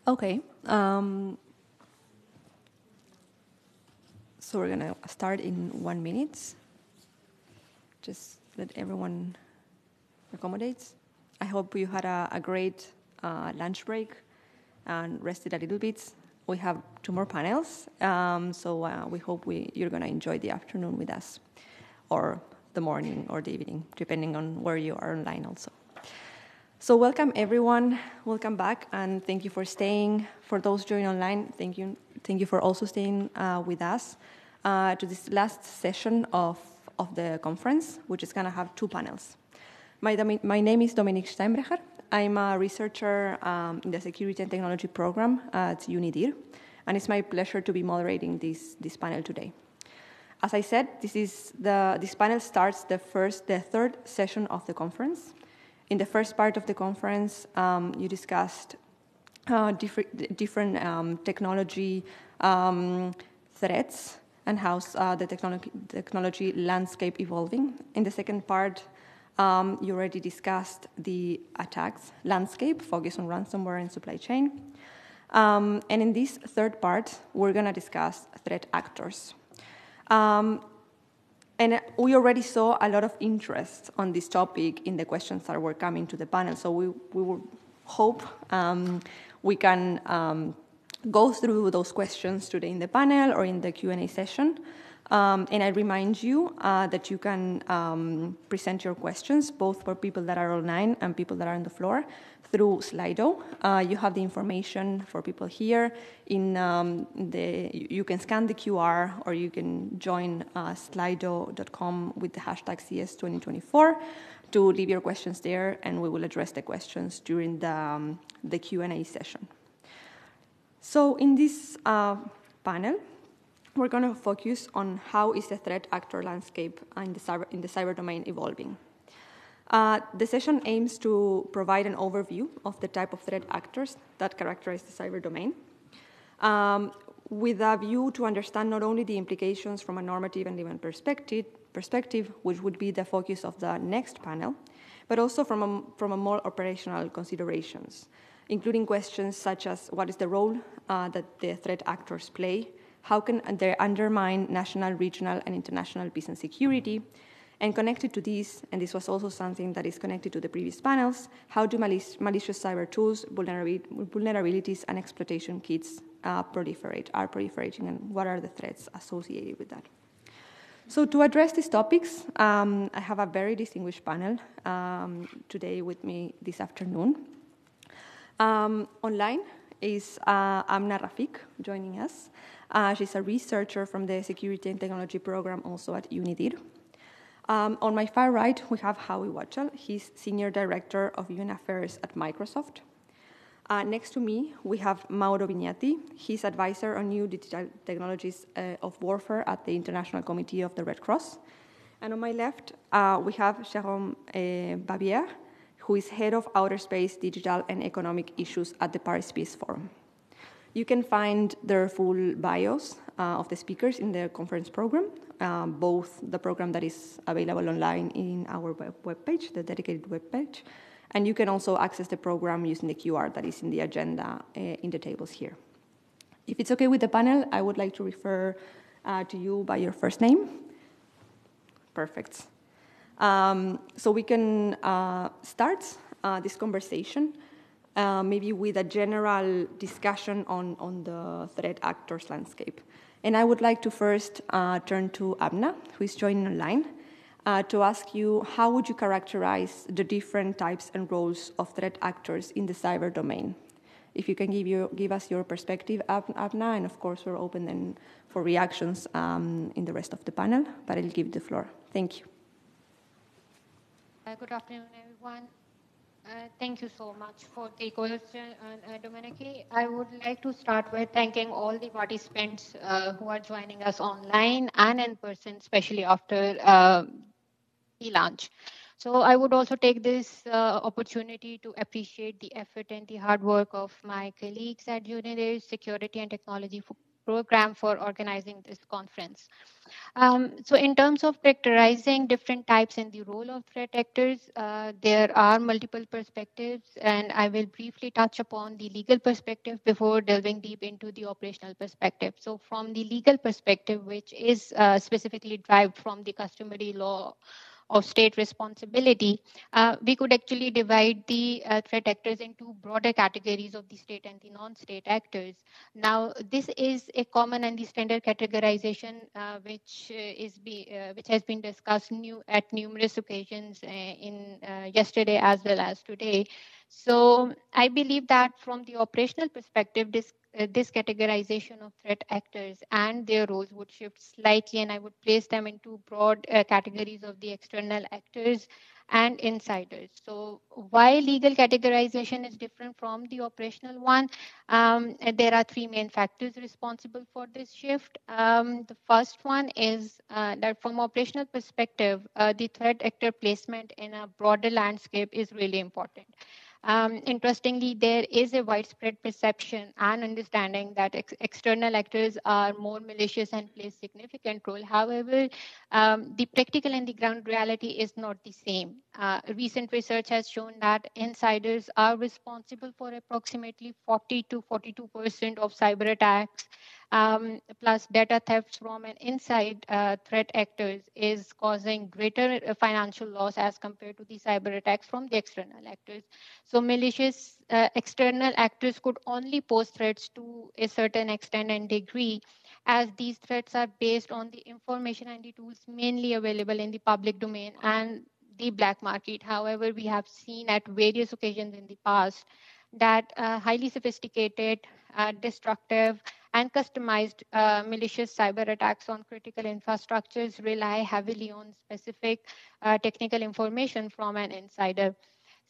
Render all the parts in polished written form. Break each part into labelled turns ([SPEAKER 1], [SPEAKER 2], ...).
[SPEAKER 1] Okay. So we're going to start in 1 minute. Just let everyone accommodate. I hope you had a great lunch break and rested a little bit. We have 2 more panels, so we hope you're going to enjoy the afternoon with us, or the morning or the evening, depending on where you are online also. So welcome everyone, welcome back, and thank you for staying. For those joining online, thank you for also staying with us to this last session of the conference, which is going to have 2 panels. My name is Dominique Steinbrecher. I'm a researcher in the Security and Technology program at UNIDIR, and it's my pleasure to be moderating this panel today. As I said, this panel starts the third session of the conference. In the first part of the conference, you discussed different technology threats and how the technology landscape evolving. In the second part, you already discussed the attacks landscape, focus on ransomware and supply chain. And in this third part, we're going to discuss threat actors. And we already saw a lot of interest on this topic in the questions that were coming to the panel. So we will hope we can go through those questions today in the panel or in the Q&A session. And I remind you that you can present your questions, both for people that are online and people that are on the floor, through Slido. You have the information for people here. You can scan the QR, or you can join slido.com with the hashtag CS2024 to leave your questions there, and we will address the questions during the Q&A session. So in this panel, we're going to focus on how is the threat actor landscape in the cyber domain evolving. The session aims to provide an overview of the type of threat actors that characterize the cyber domain, with a view to understand not only the implications from a normative and event perspective, which would be the focus of the next panel, but also from a more operational considerations, including questions such as what is the role that the threat actors play, how can they undermine national, regional, and international peace and security, and connected to this, and this was also something that is connected to the previous panels, how do malicious cyber tools, vulnerabilities, and exploitation kits are proliferating, and what are the threats associated with that? So to address these topics, I have a very distinguished panel today with me this afternoon. Online is Amna Rafiq joining us. She's a researcher from the Security and Technology program, also at UNIDIR. On my far right, we have Howie Wachtel. He's Senior Director of UN Affairs at Microsoft. Next to me, we have Mauro Vignati. He's Advisor on New Digital Technologies of Warfare at the International Committee of the Red Cross. And on my left, we have Jérôme Barbier, who is Head of Outer Space, Digital and Economic Issues at the Paris Peace Forum. You can find their full bios of the speakers in the conference program, both the program that is available online in our webpage, the dedicated webpage, and you can also access the program using the QR that is in the agenda in the tables here. If it's okay with the panel, I would like to refer to you by your first name. Perfect. So we can start this conversation maybe with a general discussion on the threat actors landscape. And I would like to first turn to Abna, who is joining online, to ask you, how would you characterize the different types and roles of threat actors in the cyber domain? If you can give us your perspective, Abna, and of course we're open then for reactions in the rest of the panel, but I'll give the floor. Thank you.
[SPEAKER 2] Good afternoon, everyone. Thank you so much for the question, Dominique. I would like to start by thanking all the participants who are joining us online and in person, especially after the launch. So I would also take this opportunity to appreciate the effort and the hard work of my colleagues at UNIDIR Security and Technology program for organizing this conference. So in terms of characterizing different types and the role of threat actors, there are multiple perspectives, and I will briefly touch upon the legal perspective before delving deep into the operational perspective. So from the legal perspective, which is specifically derived from the customary law of state responsibility, we could actually divide the threat actors into broader categories of the state and the non-state actors. Now, this is a common and the standard categorization which has been discussed at numerous occasions in yesterday as well as today. So I believe that from the operational perspective, this categorization of threat actors and their roles would shift slightly, and I would place them into broad categories of the external actors and insiders. So while legal categorization is different from the operational one, there are three main factors responsible for this shift. The first one is that from operational perspective, the threat actor placement in a broader landscape is really important. Interestingly, there is a widespread perception and understanding that external actors are more malicious and play a significant role. However, the practical and the ground reality is not the same. Recent research has shown that insiders are responsible for approximately 40 to 42% of cyber attacks. Plus, data thefts from an inside threat actors is causing greater financial loss as compared to the cyber attacks from the external actors. So malicious external actors could only pose threats to a certain extent and degree, as these threats are based on the information and the tools mainly available in the public domain and the black market. However, we have seen at various occasions in the past that highly sophisticated, destructive, and customized malicious cyber attacks on critical infrastructures rely heavily on specific technical information from an insider.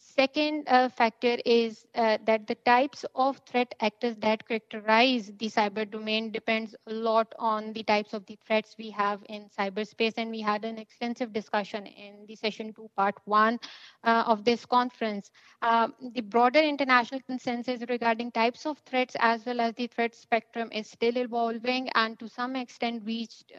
[SPEAKER 2] Second factor is that the types of threat actors that characterize the cyber domain depends a lot on the types of the threats we have in cyberspace. And we had an extensive discussion in the session 2, part 1 of this conference. The broader international consensus regarding types of threats as well as the threat spectrum is still evolving and to some extent reached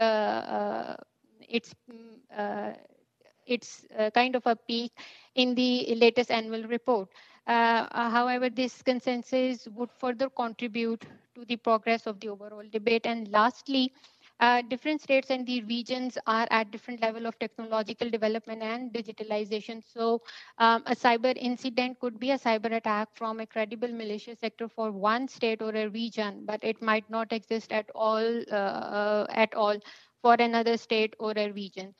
[SPEAKER 2] its kind of a peak in the latest annual report. However, this consensus would further contribute to the progress of the overall debate. And lastly, different states and the regions are at different level of technological development and digitalization. So a cyber incident could be a cyber attack from a credible malicious sector for one state or a region, but it might not exist at all for another state or a region.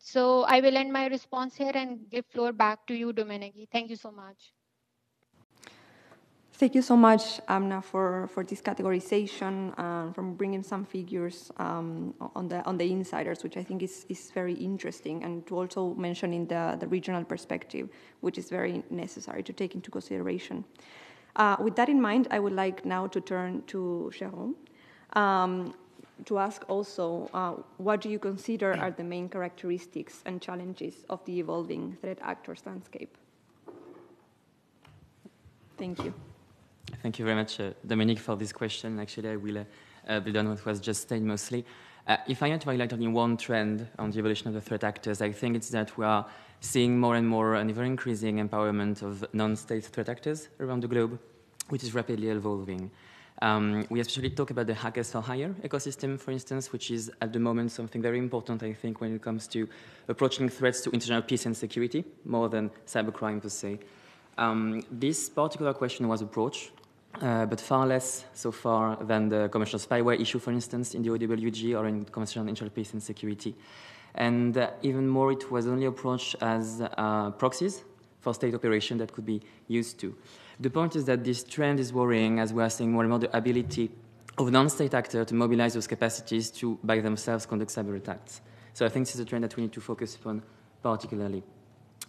[SPEAKER 2] So I will end my response here and give floor back to you, Dominique. Thank you so much.
[SPEAKER 1] Thank you so much, Amna, for this categorization and from bringing some figures on the insiders, which I think is very interesting, and to also mention in the regional perspective, which is very necessary to take into consideration. With that in mind, I would like now to turn to Jérôme to ask also, what do you consider are the main characteristics and challenges of the evolving threat actors landscape? Thank you.
[SPEAKER 3] Thank you very much, Dominique, for this question. Actually, I will build on what was just said mostly. If I had to highlight only one trend on the evolution of the threat actors, I think it's that we are seeing more and more an ever-increasing empowerment of non-state threat actors around the globe, which is rapidly evolving. We especially talk about the hackers for hire ecosystem, for instance, which is at the moment something very important, I think, when it comes to approaching threats to international peace and security, more than cybercrime per se. This particular question was approached, but far less so far than the commercial spyware issue, for instance, in the OWG or in commercial international peace and security. And even more, it was only approached as proxies for state operation that could be used to. The point is that this trend is worrying as we are seeing more and more the ability of non-state actors to mobilize those capacities to, by themselves, conduct cyber attacks. So I think this is a trend that we need to focus upon particularly.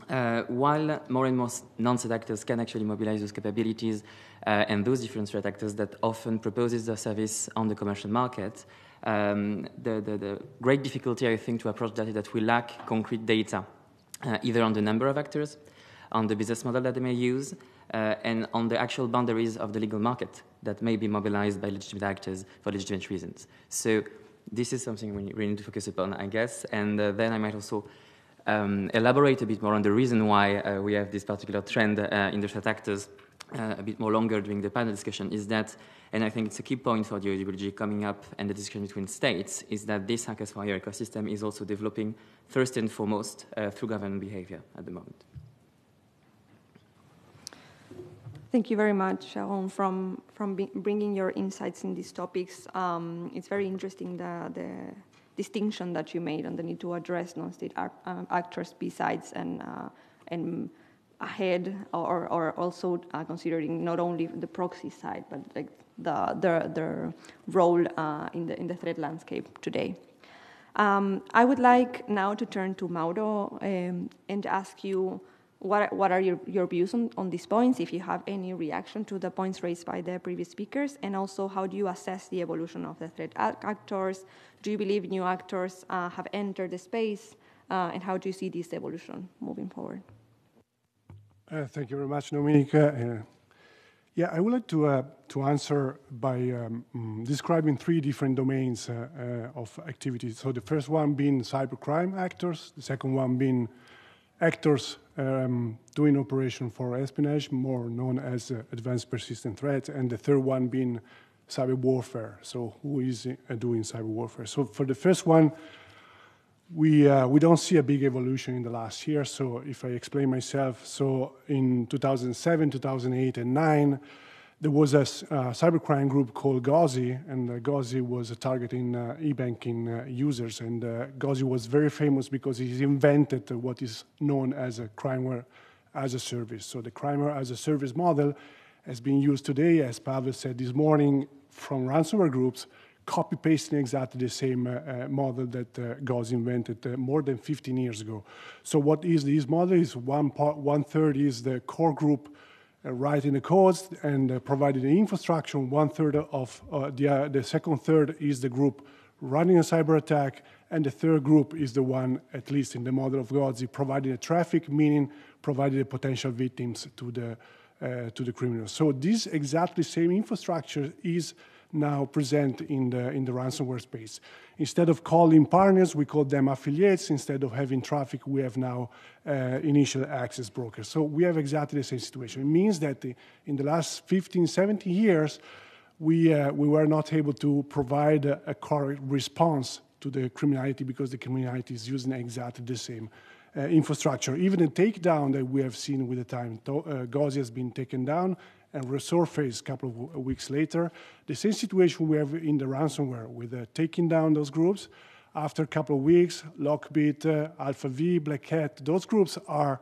[SPEAKER 3] While more and more non-state actors can actually mobilize those capabilities and those different threat actors that often proposes their service on the commercial market, the great difficulty, I think, to approach that is that we lack concrete data, either on the number of actors, on the business model that they may use, and on the actual boundaries of the legal market that may be mobilized by legitimate actors for legitimate reasons. So this is something we really need to focus upon, I guess, and then I might also elaborate a bit more on the reason why we have this particular trend in the threat actors a bit more longer during the panel discussion is that, and I think it's a key point for the ideology coming up and the discussion between states, is that this Hackers for Hire ecosystem is also developing first and foremost through government behavior at the moment.
[SPEAKER 1] Thank you very much, Jérôme, from bringing your insights in these topics. It's very interesting the distinction that you made on the need to address non-state actors besides and ahead, or also considering not only the proxy side, but like the role in the threat landscape today. I would like now to turn to Mauro and ask you what are your views on these points, if you have any reaction to the points raised by the previous speakers, and also how do you assess the evolution of the threat actors? Do you believe new actors have entered the space, and how do you see this evolution moving forward?
[SPEAKER 4] Thank you very much, Dominique. Yeah, I would like to answer by describing three different domains of activities. So the first one being cybercrime actors, the second one being actors doing operation for espionage, more known as advanced persistent threats, and the third one being cyber warfare. So who is doing cyber warfare? So for the first one, we don't see a big evolution in the last year. So if I explain myself, so in 2007, 2008, and 2009, there was a cybercrime group called Gauzy, and Gauzy was targeting e-banking users. And Gauzy was very famous because he invented what is known as a crimeware as a service. So the crimeware as a service model has been used today, as Pavel said this morning, from ransomware groups, copy-pasting exactly the same model that Gauzy invented more than 15 years ago. So what is this model? Is one third is the core group writing the codes and providing the infrastructure. One third of the second third is the group running a cyber attack, and the third group is the one, at least in the model of Gauzy, providing the traffic, meaning providing the potential victims to the criminals. So this exactly same infrastructure is now present in the ransomware space. Instead of calling partners, we call them affiliates. Instead of having traffic, we have now initial access brokers. So we have exactly the same situation. It means that in the last 15, 17 years, we were not able to provide a correct response to the criminality because the criminality is using exactly the same infrastructure. Even the takedown that we have seen with the time, Gauzy has been taken down and resurfaced a couple of weeks later. The same situation we have in the ransomware with taking down those groups. After a couple of weeks, Lockbit, Alpha-V, Black Hat, those groups are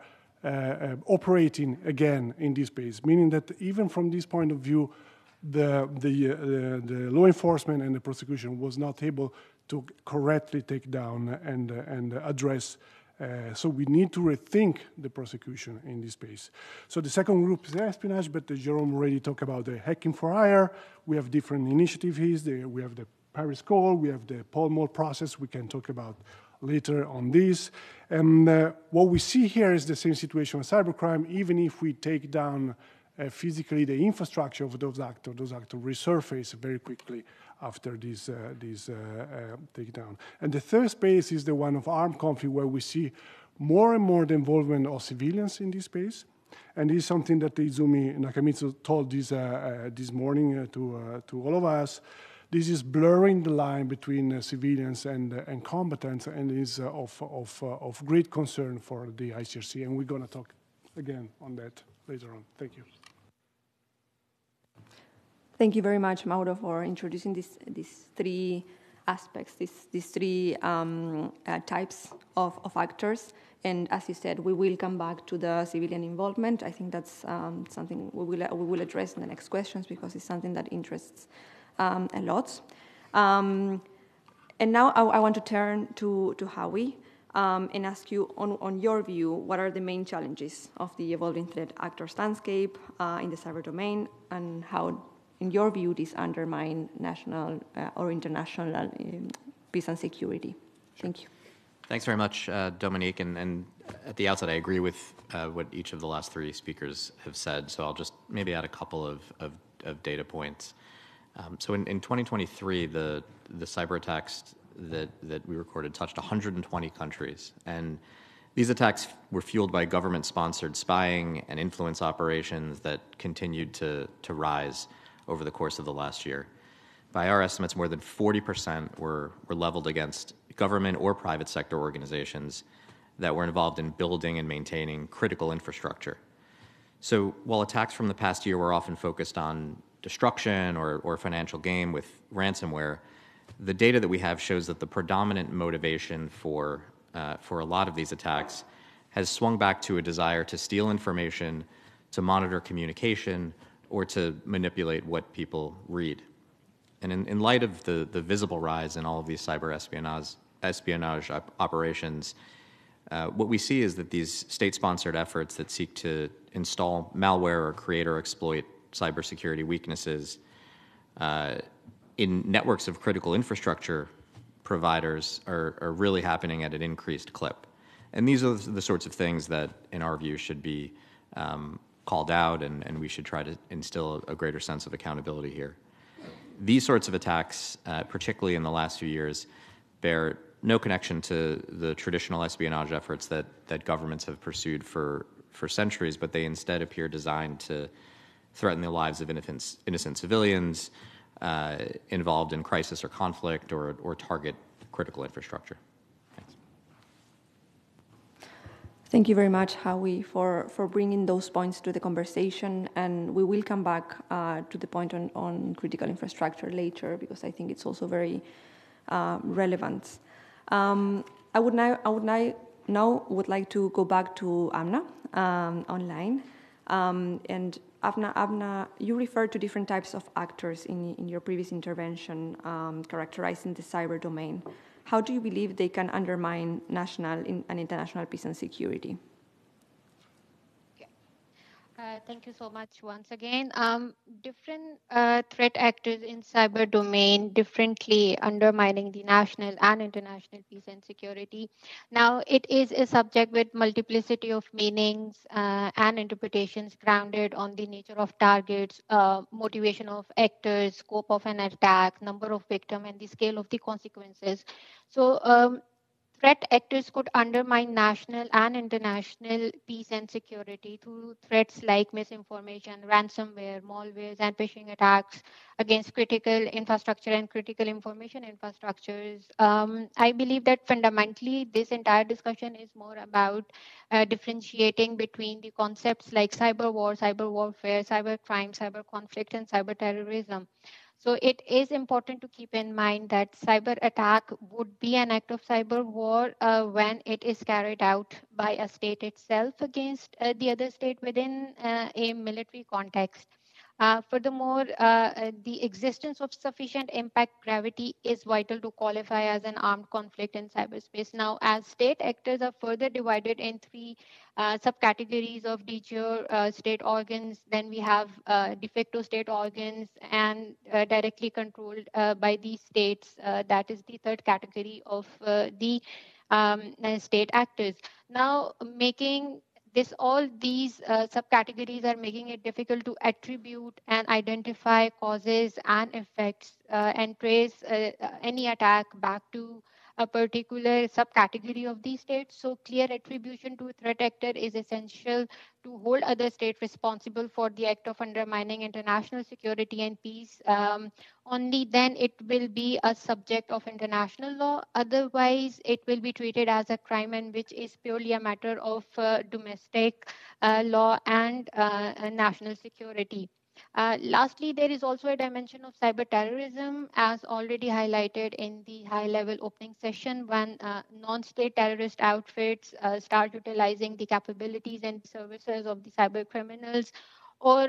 [SPEAKER 4] operating again in this space, meaning that even from this point of view, the law enforcement and the prosecution was not able to correctly take down and address. So we need to rethink the prosecution in this space. So the second group is espionage, but Jérôme already talked about the hacking for hire. We have different initiatives here. We have the Paris Call, we have the Pall Mall process. We can talk about later on this. And what we see here is the same situation with cybercrime. Even if we take down physically the infrastructure of those actors resurface very quickly after this takedown. And the third space is the one of armed conflict, where we see more and more the involvement of civilians in this space. And this is something that Izumi Nakamitsu told this morning to all of us. This is blurring the line between civilians and combatants, and is of great concern for the ICRC. And we're going to talk again on that later on. Thank you.
[SPEAKER 1] Thank you very much, Mauro, for introducing these three aspects, these three types of actors. And as you said, we will come back to the civilian involvement. I think that's something we will address in the next questions, because it's something that interests a lot. And now I want to turn to Howie and ask you, on your view, what are the main challenges of the evolving threat actors landscape in the cyber domain, and how, in your view, this undermine national or international peace and security? Thank you.
[SPEAKER 5] Thanks very much, Dominique. And at the outset, I agree with what each of the last three speakers have said, so I'll just maybe add a couple of data points. So in 2023, the cyber attacks that we recorded touched 120 countries, and these attacks were fueled by government-sponsored spying and influence operations that continued to rise over the course of the last year. By our estimates, more than 40% were leveled against government or private sector organizations that were involved in building and maintaining critical infrastructure. So while attacks from the past year were often focused on destruction or financial gain with ransomware, the data that we have shows that the predominant motivation for a lot of these attacks has swung back to a desire to steal information, to monitor communication, or to manipulate what people read. And in light of the visible rise in all of these cyber espionage operations, what we see is that these state-sponsored efforts that seek to install malware or create or exploit cybersecurity weaknesses in networks of critical infrastructure providers are really happening at an increased clip. And these are the sorts of things that, in our view, should be called out, and we should try to instill a greater sense of accountability here. These sorts of attacks, particularly in the last few years, bear no connection to the traditional espionage efforts that governments have pursued for centuries, but they instead appear designed to threaten the lives of innocent civilians involved in crisis or conflict, or target critical infrastructure. Thanks.
[SPEAKER 1] Thank you very much, Howie, for bringing those points to the conversation. And we will come back to the point on critical infrastructure later, because I think it's also very relevant. I would now like to go back to Amna online. And Amna, you referred to different types of actors in your previous intervention, characterizing the cyber domain. How do you believe they can undermine national and international peace and security?
[SPEAKER 2] Thank you so much once again. Different threat actors in cyber domain differently undermining the national and international peace and security. Now, it is a subject with multiplicity of meanings and interpretations grounded on the nature of targets, motivation of actors, scope of an attack, number of victims, and the scale of the consequences. So, threat actors could undermine national and international peace and security through threats like misinformation, ransomware, malwares, and phishing attacks against critical infrastructure and critical information infrastructures. I believe that fundamentally this entire discussion is more about differentiating between the concepts like cyber war, cyber warfare, cyber crime, cyber conflict, and cyber terrorism. So it is important to keep in mind that cyber attack would be an act of cyber war when it is carried out by a state itself against the other state within a military context. Furthermore, the existence of sufficient impact gravity is vital to qualify as an armed conflict in cyberspace. Now, as state actors are further divided in three subcategories of de jure state organs, then we have de facto state organs and directly controlled by these states. That is the third category of the state actors. Now, all these subcategories are making it difficult to attribute and identify causes and effects and trace any attack back to a particular subcategory of these states. So clear attribution to a threat actor is essential to hold other states responsible for the act of undermining international security and peace. Only then it will be a subject of international law. Otherwise, it will be treated as a crime, and which is purely a matter of domestic law and national security. Lastly, there is also a dimension of cyber terrorism, as already highlighted in the high-level opening session, when non-state terrorist outfits start utilizing the capabilities and services of the cyber criminals, or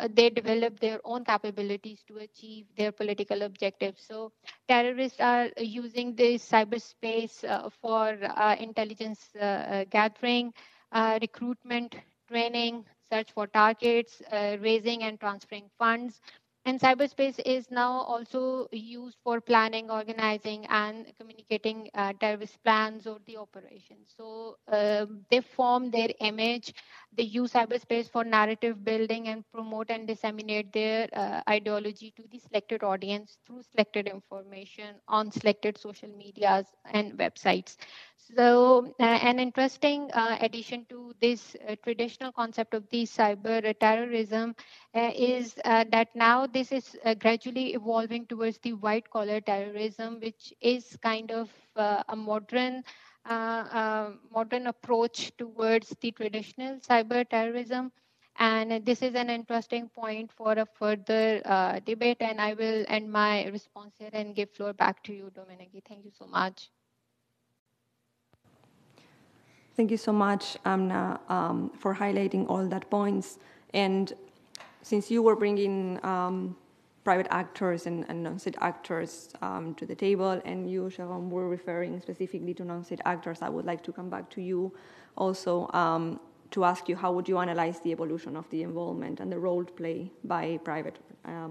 [SPEAKER 2] they develop their own capabilities to achieve their political objectives. So terrorists are using this cyberspace for intelligence gathering, recruitment, training, search for targets, raising and transferring funds, And cyberspace is now also used for planning, organizing, and communicating terrorist plans or the operations. So they form their image. They use cyberspace for narrative building and promote and disseminate their ideology to the selected audience through selected information on selected social medias and websites. So an interesting addition to this traditional concept of the cyber terrorism is that now this is gradually evolving towards the white collar terrorism, which is kind of a modern approach towards the traditional cyber terrorism. And this is an interesting point for a further debate. And I will end my response here and give floor back to you, Dominique. Thank you so much.
[SPEAKER 1] Thank you so much, Amna, for highlighting all that points. And since you were bringing private actors and non-state actors to the table, and you, Jérôme, were referring specifically to non-state actors, I would like to come back to you also to ask you how would you analyze the evolution of the involvement and the role play by private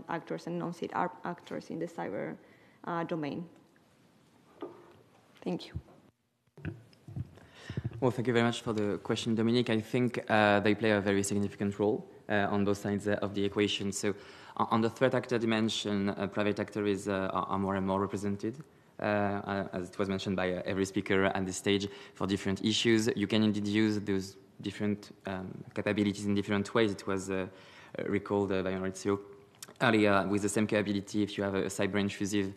[SPEAKER 1] actors and non-state actors in the cyber domain? Thank you.
[SPEAKER 3] Well, thank you very much for the question, Dominique. I think they play a very significant role on both sides of the equation. So on the threat actor dimension, private actors are more and more represented, as it was mentioned by every speaker at this stage, for different issues. You can indeed use those different capabilities in different ways. It was recalled by Maurizio earlier. With the same capability, if you have a cyber-intrusive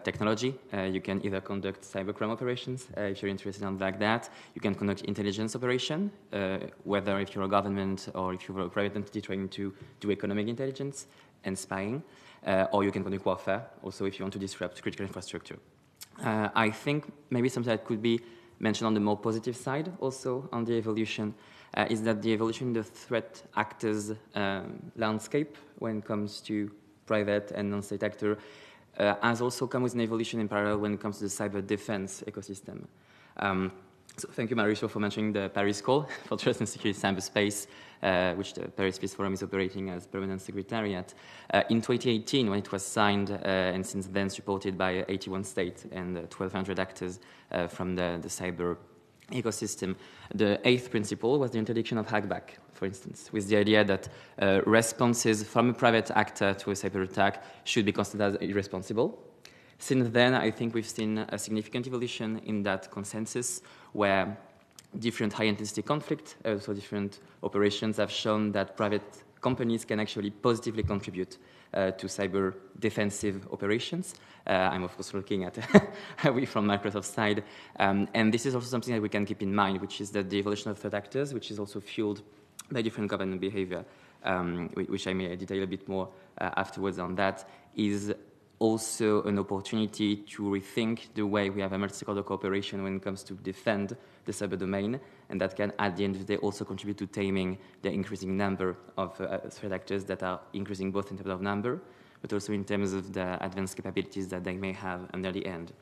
[SPEAKER 3] technology, you can either conduct cybercrime operations, if you're interested in like that. You can conduct intelligence operation, whether if you're a government or if you're a private entity trying to do economic intelligence and spying, or you can conduct warfare, also if you want to disrupt critical infrastructure. I think maybe something that could be mentioned on the more positive side also on the evolution is that the evolution in the threat actors landscape when it comes to private and non-state actor has also come with an evolution in parallel when it comes to the cyber defense ecosystem. So thank you, Mauricio, for mentioning the Paris Call for Trust and Security Cyberspace, which the Paris Peace Forum is operating as permanent secretariat. In 2018, when it was signed, and since then supported by 81 states and 1,200 actors from the cyber ecosystem, the eighth principle was the interdiction of hackback, for instance, with the idea that responses from a private actor to a cyber attack should be considered as irresponsible. Since then, I think we've seen a significant evolution in that consensus, where different high-intensity conflict, also different operations have shown that private companies can actually positively contribute to cyber defensive operations. I'm, of course, looking at Howie from Microsoft's side. And this is also something that we can keep in mind, which is that the evolution of threat actors, which is also fueled by different government behavior, which I may detail a bit more afterwards on that, is also an opportunity to rethink the way we have a multi-stakeholder cooperation when it comes to defend the cyber domain, and that can, at the end of the day, also contribute to taming the increasing number of threat actors that are increasing both in terms of number, but also in terms of the advanced capabilities that they may have under the end.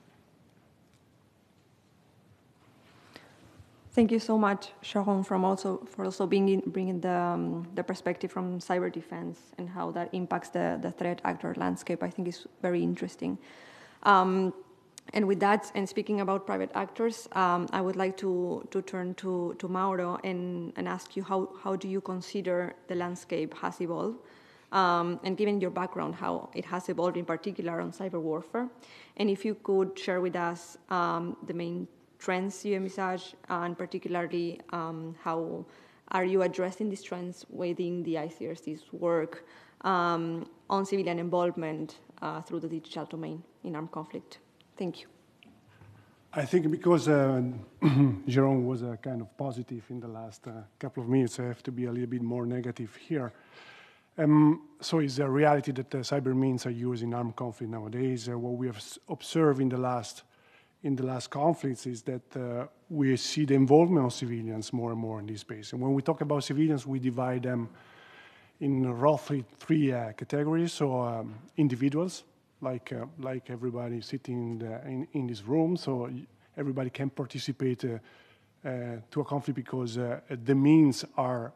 [SPEAKER 1] Thank you so much, Jérôme, for also bringing the perspective from cyber defense and how that impacts the threat actor landscape. I think is very interesting. And with that, and speaking about private actors, I would like to turn to Mauro and ask you how do you consider the landscape has evolved, and given your background, how it has evolved in particular on cyber warfare, and if you could share with us the main trends you envisage, and particularly how are you addressing these trends within the ICRC's work on civilian involvement through the digital domain in armed conflict? Thank you.
[SPEAKER 4] I think because Jérôme was kind of positive in the last couple of minutes, I have to be a little bit more negative here. So it's a reality that cyber means are used in armed conflict nowadays. What we have observed in the last conflicts is that we see the involvement of civilians more and more in this space. And when we talk about civilians, we divide them in roughly three categories. So individuals, like everybody sitting in this room, so everybody can participate to a conflict because the means are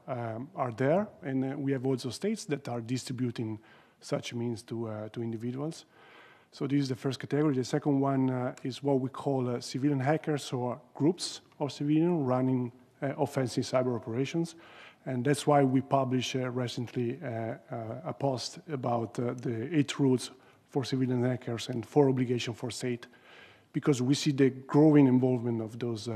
[SPEAKER 4] there, and we have also states that are distributing such means to individuals. So this is the first category. The second one is what we call civilian hackers, or groups of civilians running offensive cyber operations. And that's why we published recently a post about the 8 rules for civilian hackers and 4 obligations for state, because we see the growing involvement of those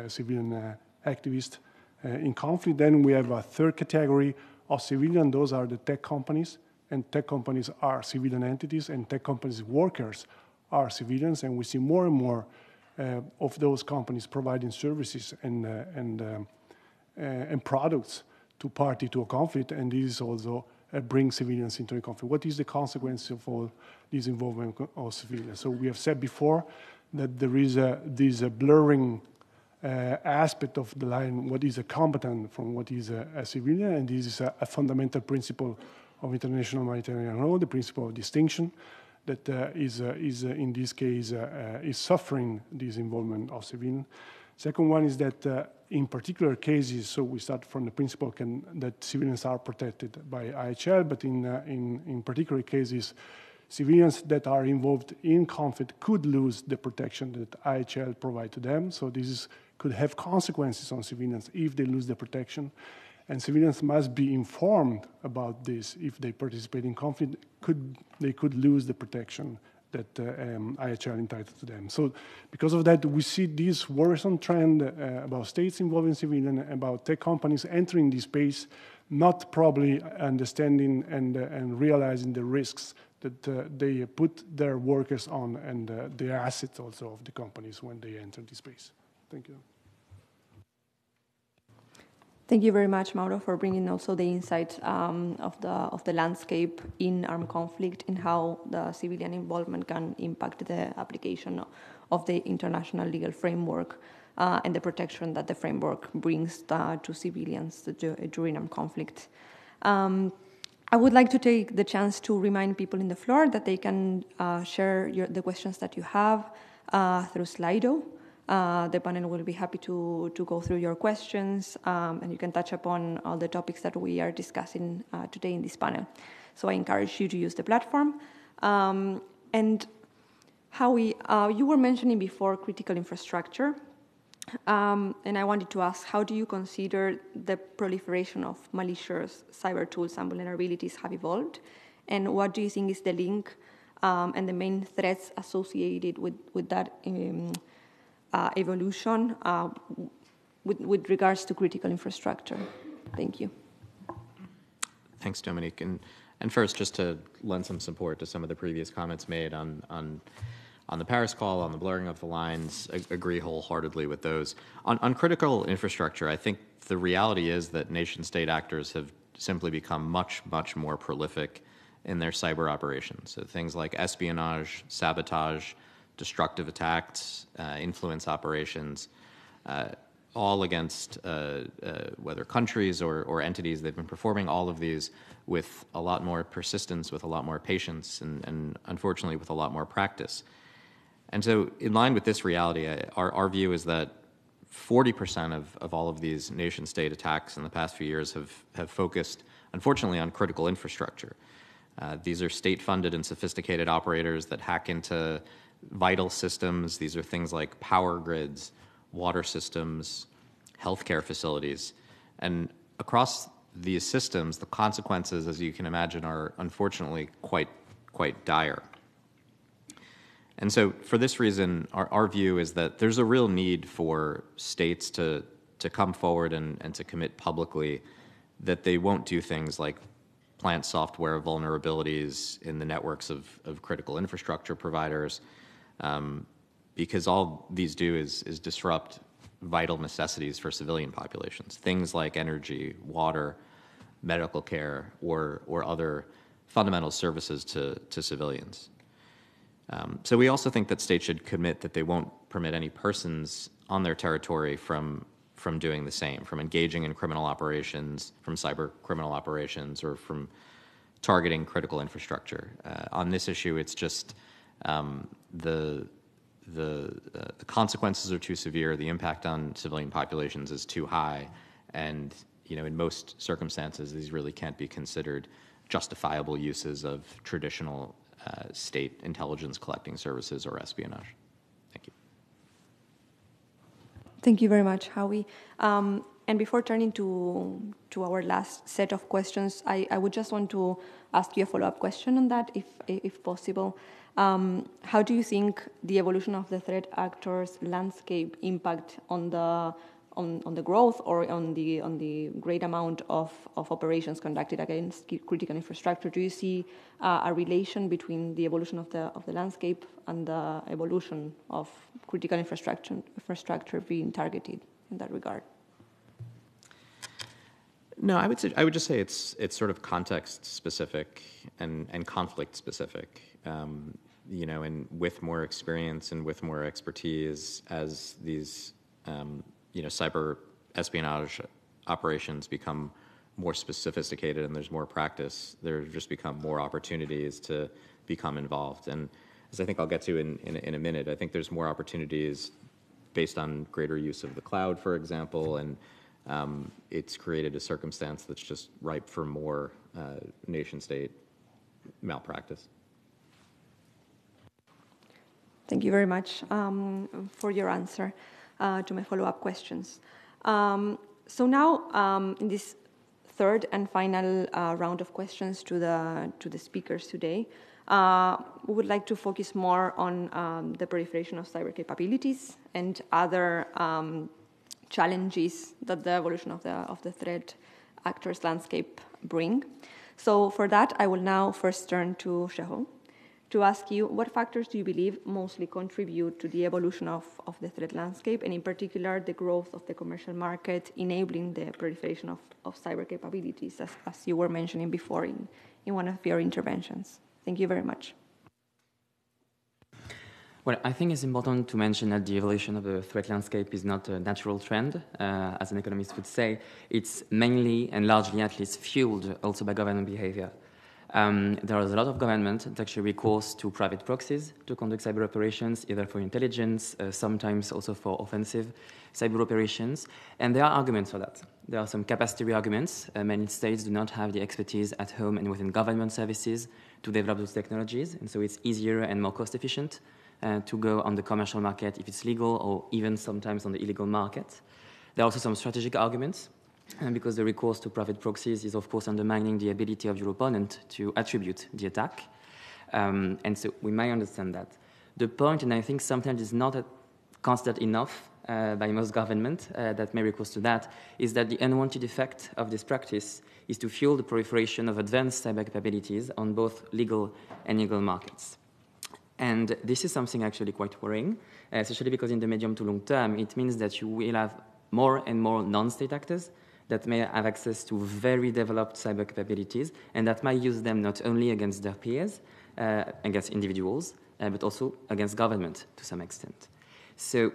[SPEAKER 4] civilian activists in conflict. Then we have a third category of civilian. Those are the tech companies, and tech companies are civilian entities, and tech companies' workers are civilians. And we see more and more of those companies providing services and products to party to a conflict, and this is also bring civilians into a conflict. What is the consequence of all this involvement of civilians? So we have said before that there is this blurring aspect of the line, what is a combatant from what is a civilian, and this is a fundamental principle of international humanitarian law, the principle of distinction, that is in this case is suffering this involvement of civilians. Second one is that in particular cases, so we start from the principle that civilians are protected by IHL, but in particular cases, civilians that are involved in conflict could lose the protection that IHL provide to them. So this could have consequences on civilians if they lose the protection. And civilians must be informed about this. If they participate in conflict, they could lose the protection that IHL entitled to them. So because of that, we see this worrisome trend about states involving civilians, about tech companies entering this space, not probably understanding and realizing the risks that they put their workers on, and the assets also of the companies when they enter this space. Thank you.
[SPEAKER 1] Thank you very much, Mauro, for bringing also the insight of the landscape in armed conflict and how the civilian involvement can impact the application of the international legal framework and the protection that the framework brings to civilians during armed conflict. I would like to take the chance to remind people in the floor that they can share the questions that you have through Slido. The panel will be happy to go through your questions, and you can touch upon all the topics that we are discussing today in this panel. So I encourage you to use the platform. And Howie, you were mentioning before critical infrastructure, and I wanted to ask, how do you consider the proliferation of malicious cyber tools and vulnerabilities have evolved? And what do you think is the link and the main threats associated with that evolution with regards to critical infrastructure? Thank you.
[SPEAKER 5] Thanks, Dominique. And first, just to lend some support to some of the previous comments made on the Paris call, on the blurring of the lines, agree wholeheartedly with those. On critical infrastructure, I think the reality is that nation-state actors have simply become much, much more prolific in their cyber operations. So things like espionage, sabotage, destructive attacks, influence operations, all against whether countries or entities. They've been performing all of these with a lot more persistence, with a lot more patience, and unfortunately with a lot more practice. And so in line with this reality, our view is that 40% of all of these nation-state attacks in the past few years have focused, unfortunately, on critical infrastructure. These are state-funded and sophisticated operators that hack into vital systems. These are things like power grids, water systems, healthcare facilities. And across these systems, the consequences, as you can imagine, are unfortunately quite dire. And so for this reason, our view is that there's a real need for states to come forward and to commit publicly that they won't do things like plant software vulnerabilities in the networks of critical infrastructure providers, because all these do is disrupt vital necessities for civilian populations, things like energy, water, medical care, or other fundamental services to civilians. So we also think that states should commit that they won't permit any persons on their territory from doing the same, from engaging in criminal operations, from cyber criminal operations, or from targeting critical infrastructure. On this issue, it's just the consequences are too severe, the impact on civilian populations is too high, and in most circumstances, these really can't be considered justifiable uses of traditional state intelligence collecting services or espionage. Thank you.
[SPEAKER 1] Thank you very much, Howie. And before turning to our last set of questions, I would just want to ask you a follow-up question on that, if possible. How do you think the evolution of the threat actors landscape impact on the growth or on the great amount of operations conducted against critical infrastructure? Do you see a relation between the evolution of the landscape and the evolution of critical infrastructure being targeted in that regard?
[SPEAKER 5] No, I would just say it's sort of context specific and conflict specific. And with more experience and with more expertise, as these cyber espionage operations become more sophisticated and there's more practice, there just become more opportunities to become involved. And as I think I'll get to in a minute, I think there's more opportunities based on greater use of the cloud, for example, and it's created a circumstance that's just ripe for more nation-state malpractice.
[SPEAKER 1] Thank you very much for your answer to my follow-up questions. So now, in this third and final round of questions to the speakers today, we would like to focus more on the proliferation of cyber capabilities and other challenges that the evolution of the threat actors landscape bring. So for that, I will now first turn to Jérôme to ask you, what factors do you believe mostly contribute to the evolution of the threat landscape, and in particular the growth of the commercial market, enabling the proliferation of cyber capabilities, as you were mentioning before in one of your interventions? Thank you very much.
[SPEAKER 3] Well, I think it's important to mention that the evolution of the threat landscape is not a natural trend, as an economist would say. It's mainly and largely, at least, fueled also by government behavior. There is a lot of government that actually recourse to private proxies to conduct cyber operations, either for intelligence, sometimes also for offensive cyber operations. And there are arguments for that. There are some capacity arguments. Many states do not have the expertise at home and within government services to develop those technologies, and so it's easier and more cost efficient to go on the commercial market if it's legal, or even sometimes on the illegal market. There are also some strategic arguments, because the recourse to private proxies is, of course, undermining the ability of your opponent to attribute the attack. And so we may understand that. The point, and I think sometimes is not considered enough by most government that may recourse to that, is that the unwanted effect of this practice is to fuel the proliferation of advanced cyber capabilities on both legal and illegal markets. And this is something actually quite worrying, especially because in the medium to long term, it means that you will have more and more non-state actors that may have access to very developed cyber capabilities, and that might use them not only against their peers, against individuals, but also against government to some extent. So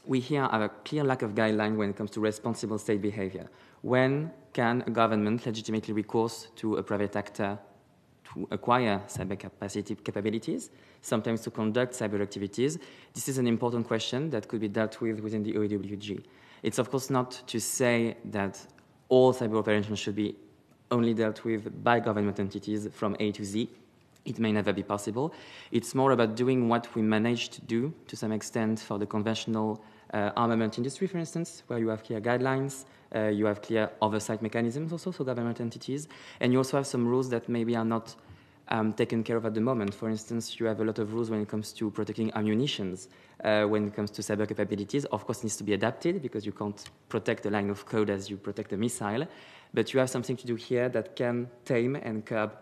[SPEAKER 3] we here have a clear lack of guideline when it comes to responsible state behavior. When can a government legitimately recourse to a private actor to acquire cyber capabilities, sometimes to conduct cyber activities? This is an important question that could be dealt with within the OEWG. It's, of course, not to say that all cyber operations should be only dealt with by government entities from A to Z. It may never be possible. It's more about doing what we managed to do to some extent for the conventional armament industry, for instance, where you have clear guidelines, you have clear oversight mechanisms also for government entities, and you also have some rules that maybe are not taken care of at the moment. For instance, you have a lot of rules when it comes to protecting ammunitions. When it comes to cyber capabilities, of course, it needs to be adapted because you can't protect a line of code as you protect a missile. But you have something to do here that can tame and curb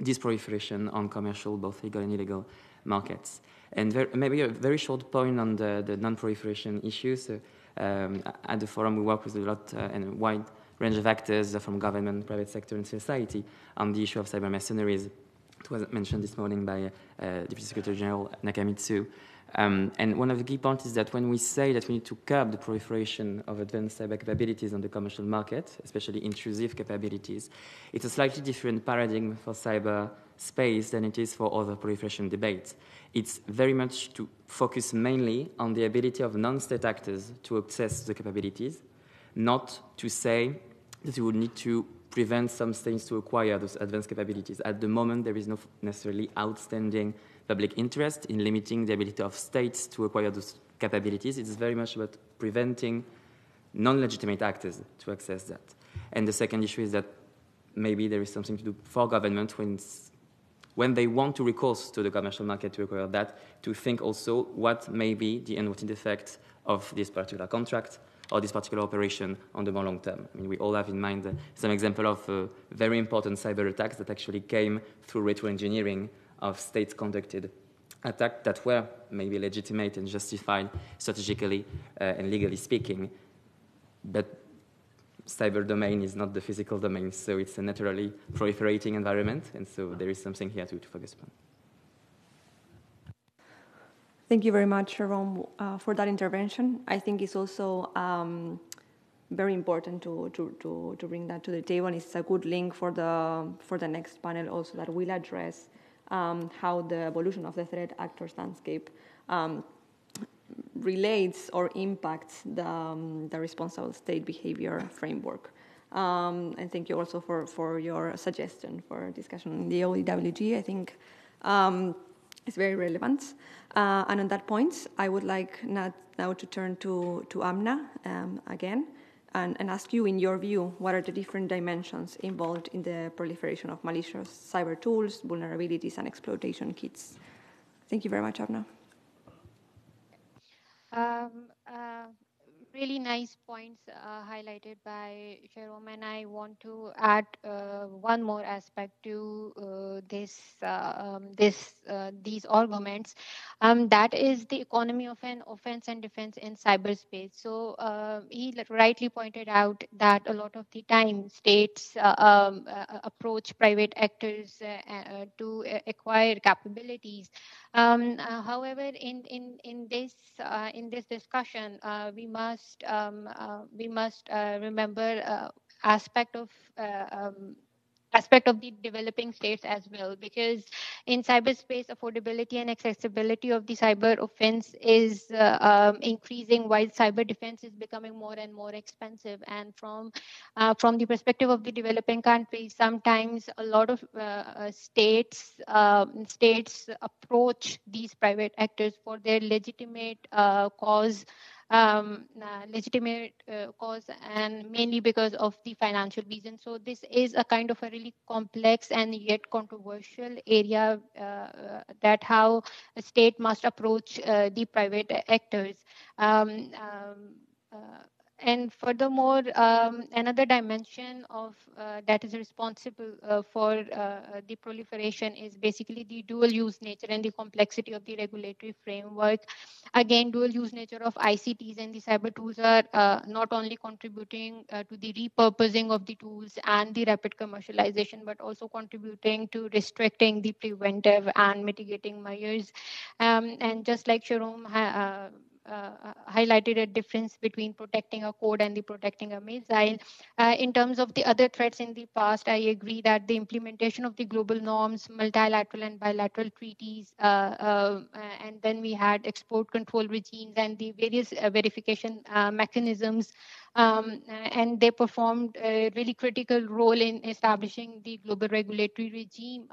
[SPEAKER 3] this proliferation on commercial, both legal and illegal markets. And maybe a very short point on the non-proliferation issues. At the forum, we work with a lot and a wide range of actors from government, private sector, and society on the issue of cyber mercenaries. It was mentioned this morning by Deputy Secretary General Nakamitsu. And one of the key points is that when we say that we need to curb the proliferation of advanced cyber capabilities on the commercial market, especially intrusive capabilities, it's a slightly different paradigm for cyber space than it is for other proliferation debates. It's very much to focus mainly on the ability of non-state actors to access the capabilities, not to say that we would need to prevent some states to acquire those advanced capabilities. At the moment, there is no necessarily outstanding public interest in limiting the ability of states to acquire those capabilities. It's very much about preventing non-legitimate actors to access that. And the second issue is that maybe there is something to do for government when they want to recourse to the commercial market to acquire that, to think also what may be the unwanted effect of this particular contract or this particular operation on the more long term. I mean, we all have in mind some example of very important cyber attacks that actually came through retro-engineering of state-conducted attacks that were maybe legitimate and justified strategically and legally speaking, but cyber domain is not the physical domain, so it's a naturally proliferating environment, and so there is something here to focus upon.
[SPEAKER 1] Thank you very much, Jérôme, for that intervention. I think it's also very important to bring that to the table, and it's a good link for the next panel also that will address how the evolution of the threat actors landscape relates or impacts the responsible state behavior framework. And thank you also for your suggestion for discussion in the OEWG. I think it's very relevant. And on that point, I would like now to turn to Amna again and ask you, in your view, what are the different dimensions involved in the proliferation of malicious cyber tools, vulnerabilities, and exploitation kits? Thank you very much, Amna.
[SPEAKER 2] Really nice points highlighted by Jérôme, and I want to add one more aspect to these arguments. That is the economy of an offense and defense in cyberspace. So he rightly pointed out that a lot of the time states approach private actors to acquire capabilities. However, in this discussion, we must remember aspect of the developing states as well, because in cyberspace, affordability and accessibility of the cyber offense is increasing, while cyber defense is becoming more and more expensive. And from the perspective of the developing countries, sometimes a lot of states approach these private actors for their legitimate cause, and mainly because of the financial reasons. So this is a kind of a really complex and yet controversial area, that how a state must approach the private actors. And furthermore, another dimension of that is responsible for the proliferation is basically the dual use nature and the complexity of the regulatory framework. Again, dual use nature of ICTs and the cyber tools are not only contributing to the repurposing of the tools and the rapid commercialization, but also contributing to restricting the preventive and mitigating measures. And just like Jérôme highlighted a difference between protecting a code and the protecting a missile. In terms of the other threats in the past, I agree that the implementation of the global norms, multilateral and bilateral treaties, and then we had export control regimes and the various verification mechanisms, and they performed a really critical role in establishing the global regulatory regime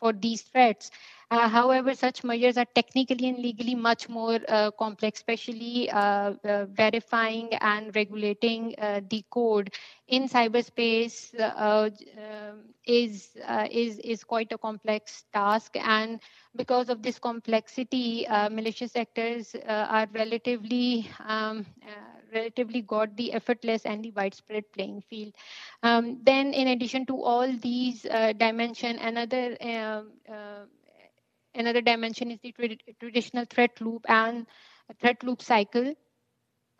[SPEAKER 2] for these threats. However, such measures are technically and legally much more complex, especially verifying and regulating the code in cyberspace is quite a complex task. And because of this complexity, malicious actors are relatively got the effortless and the widespread playing field. Then, in addition to all these dimensions, another dimension is the traditional threat loop and threat loop cycle.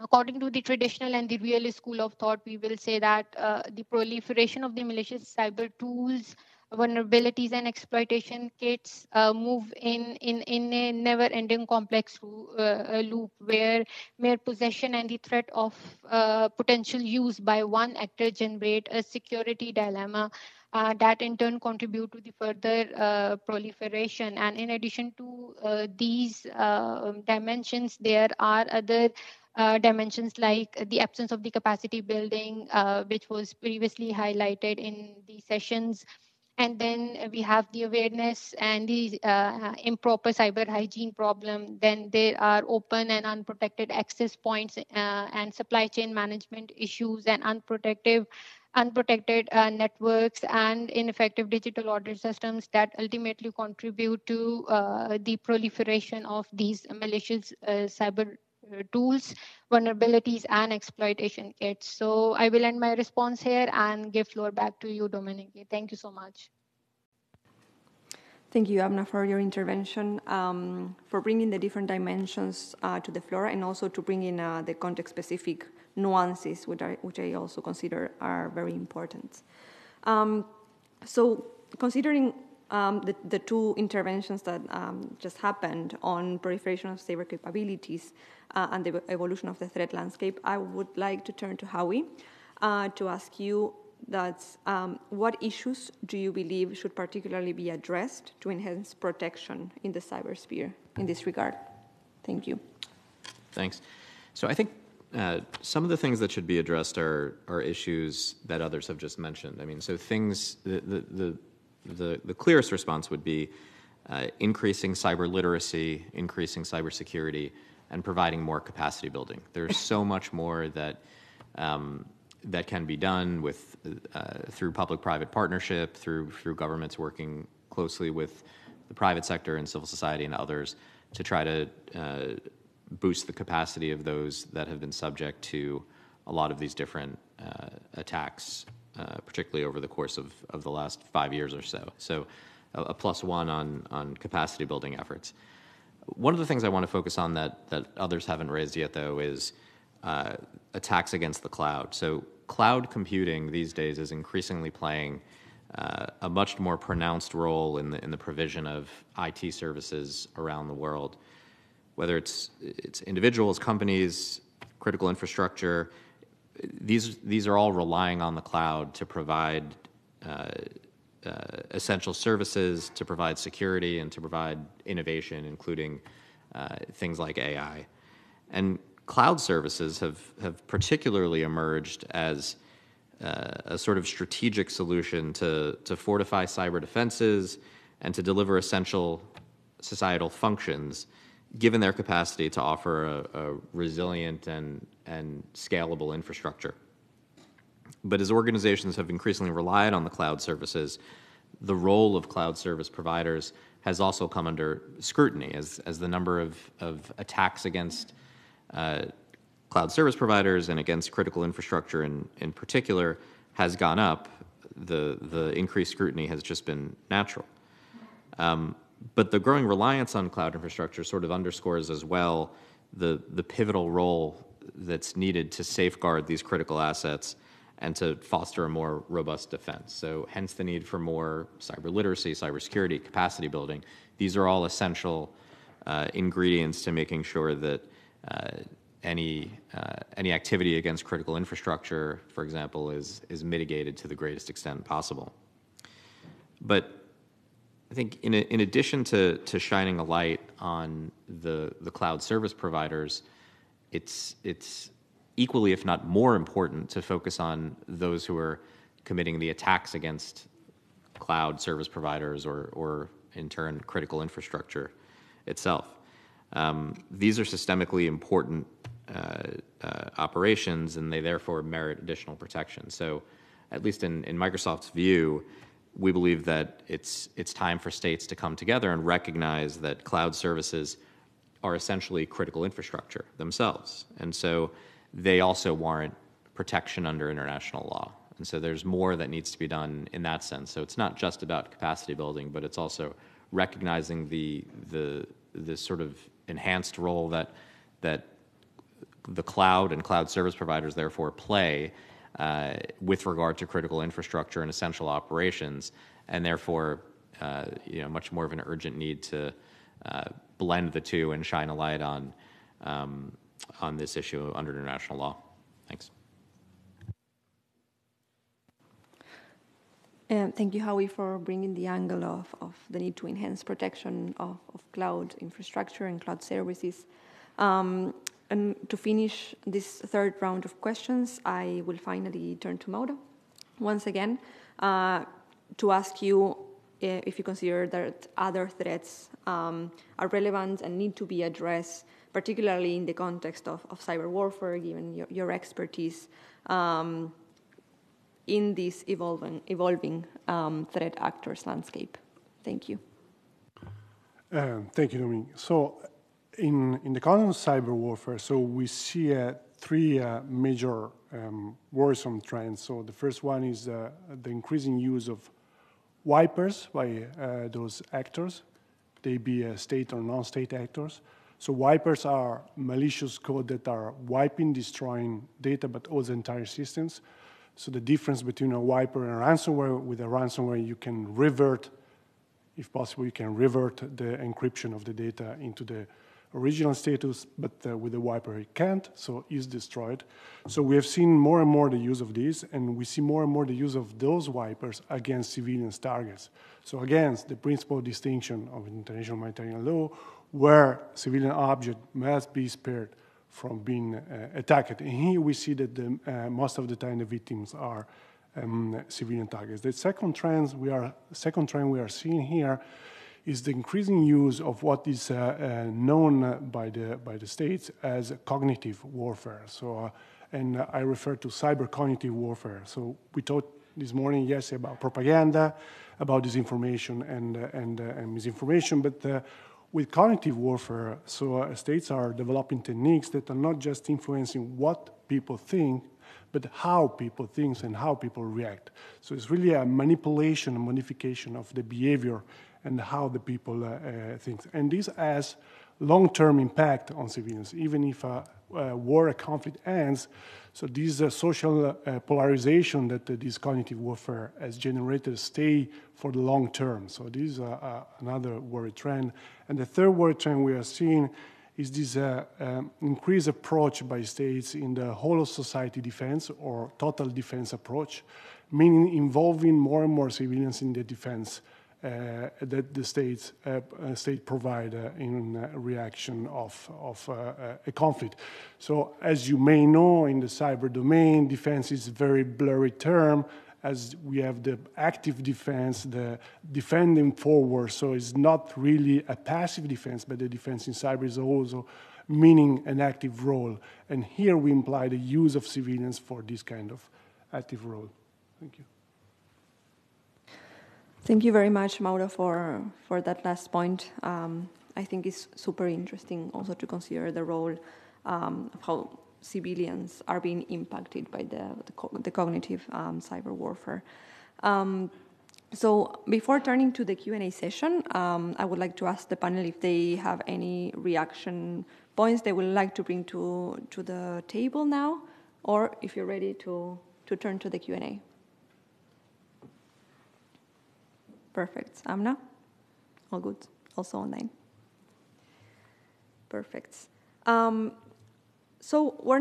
[SPEAKER 2] According to the traditional and the realist school of thought, we will say that the proliferation of the malicious cyber tools, vulnerabilities, and exploitation kits move in a never-ending complex loop where mere possession and the threat of potential use by one actor generate a security dilemma that in turn contribute to the further proliferation. And in addition to these dimensions, there are other dimensions like the absence of the capacity building, which was previously highlighted in the sessions. And then we have the awareness and the improper cyber hygiene problem. Then there are open and unprotected access points and supply chain management issues and unprotected networks and ineffective digital order systems that ultimately contribute to the proliferation of these malicious cyber tools, vulnerabilities, and exploitation kits. So I will end my response here and give floor back to you, Dominique. Thank you so much.
[SPEAKER 1] Thank you, Abna, for your intervention, for bringing the different dimensions to the floor, and also to bring in the context-specific nuances, which I also consider are very important. So considering the two interventions that just happened on proliferation of cyber capabilities and the evolution of the threat landscape, I would like to turn to Howie to ask you what issues do you believe should particularly be addressed to enhance protection in the cybersphere in this regard? Thank you.
[SPEAKER 5] Thanks. So I think some of the things that should be addressed are issues that others have just mentioned. I mean, so things, the clearest response would be increasing cyber literacy, increasing cybersecurity, and providing more capacity building. There's so much more that that can be done with through public-private partnership, through governments working closely with the private sector and civil society and others to try to boost the capacity of those that have been subject to a lot of these different attacks, particularly over the course of the last 5 years or so. So a +1 on capacity building efforts. One of the things I want to focus on that others haven't raised yet, though, is attacks against the cloud. So cloud computing these days is increasingly playing a much more pronounced role in the provision of IT services around the world, whether it's individuals, companies, critical infrastructure. These are all relying on the cloud to provide essential services, to provide security, and to provide innovation, including things like AI. And cloud services have particularly emerged as a sort of strategic solution to fortify cyber defenses and to deliver essential societal functions, given their capacity to offer a resilient and scalable infrastructure. But as organizations have increasingly relied on the cloud services, the role of cloud service providers has also come under scrutiny as the number of attacks against cloud service providers and against critical infrastructure in particular has gone up. The increased scrutiny has just been natural. But the growing reliance on cloud infrastructure sort of underscores as well the pivotal role that's needed to safeguard these critical assets and to foster a more robust defense. So hence the need for more cyber literacy, cybersecurity, capacity building. These are all essential ingredients to making sure that any activity against critical infrastructure, for example, is mitigated to the greatest extent possible. But I think in addition to shining a light on the cloud service providers, it's equally, if not more important, to focus on those who are committing the attacks against cloud service providers or in turn, critical infrastructure itself. These are systemically important operations, and they therefore merit additional protection. So at least in Microsoft's view, we believe that it's time for states to come together and recognize that cloud services are essentially critical infrastructure themselves. And so they also warrant protection under international law. And so there's more that needs to be done in that sense. So it's not just about capacity building, but it's also recognizing the sort of enhanced role that the cloud and cloud service providers therefore play with regard to critical infrastructure and essential operations, and therefore much more of an urgent need to blend the two and shine a light on this issue under international law. Thanks.
[SPEAKER 1] Thank you, Howie, for bringing the angle of the need to enhance protection of cloud infrastructure and cloud services. and to finish this third round of questions, I will finally turn to Mauro once again to ask you if you consider that other threats are relevant and need to be addressed, particularly in the context of cyber warfare, given your expertise in this evolving threat actors landscape. Thank you.
[SPEAKER 4] Thank you, Dominique. So in the context of cyber warfare, so we see three major worrisome trends. So the first one is the increasing use of wipers by those actors, they be state or non-state actors. So wipers are malicious code that are wiping, destroying data, but also entire systems. So the difference between a wiper and a ransomware, with a ransomware you can revert, if possible, you can revert the encryption of the data into the original status, but with the wiper it can't, so it's destroyed. So we have seen more and more the use of this, and we see more and more the use of those wipers against civilian targets. So against the principal distinction of international humanitarian law, where civilian object must be spared from being attacked. And here we see that most of the time the victims are civilian targets. The second trend we are seeing here is the increasing use of what is known by the states as cognitive warfare. So, and I refer to cyber cognitive warfare. So we talked this morning, yes, about propaganda, about disinformation and misinformation, but with cognitive warfare, so states are developing techniques that are not just influencing what people think, but how people think and how people react. So it's really a manipulation and modification of the behavior and how the people think. And this has long-term impact on civilians, even if a war, a conflict ends. So this social polarization that this cognitive warfare has generated stay for the long term. So this is another worry trend. And the third worry trend we are seeing is this increased approach by states in the whole of society defense or total defense approach, meaning involving more and more civilians in the defense that the state provide in reaction of a conflict. So as you may know, in the cyber domain, defense is a very blurry term, as we have the active defense, the defending forward, so it's not really a passive defense, but the defense in cyber is also meaning an active role. And here we imply the use of civilians for this kind of active role. Thank you.
[SPEAKER 1] Thank you very much, Mauro, for that last point. I think it's super interesting also to consider the role of how civilians are being impacted by the cognitive cyber warfare. So before turning to the Q&A session, I would like to ask the panel if they have any reaction points they would like to bring to the table now, or if you're ready to turn to the Q&A. Perfect. Amna? All good. Also online. Perfect. So we're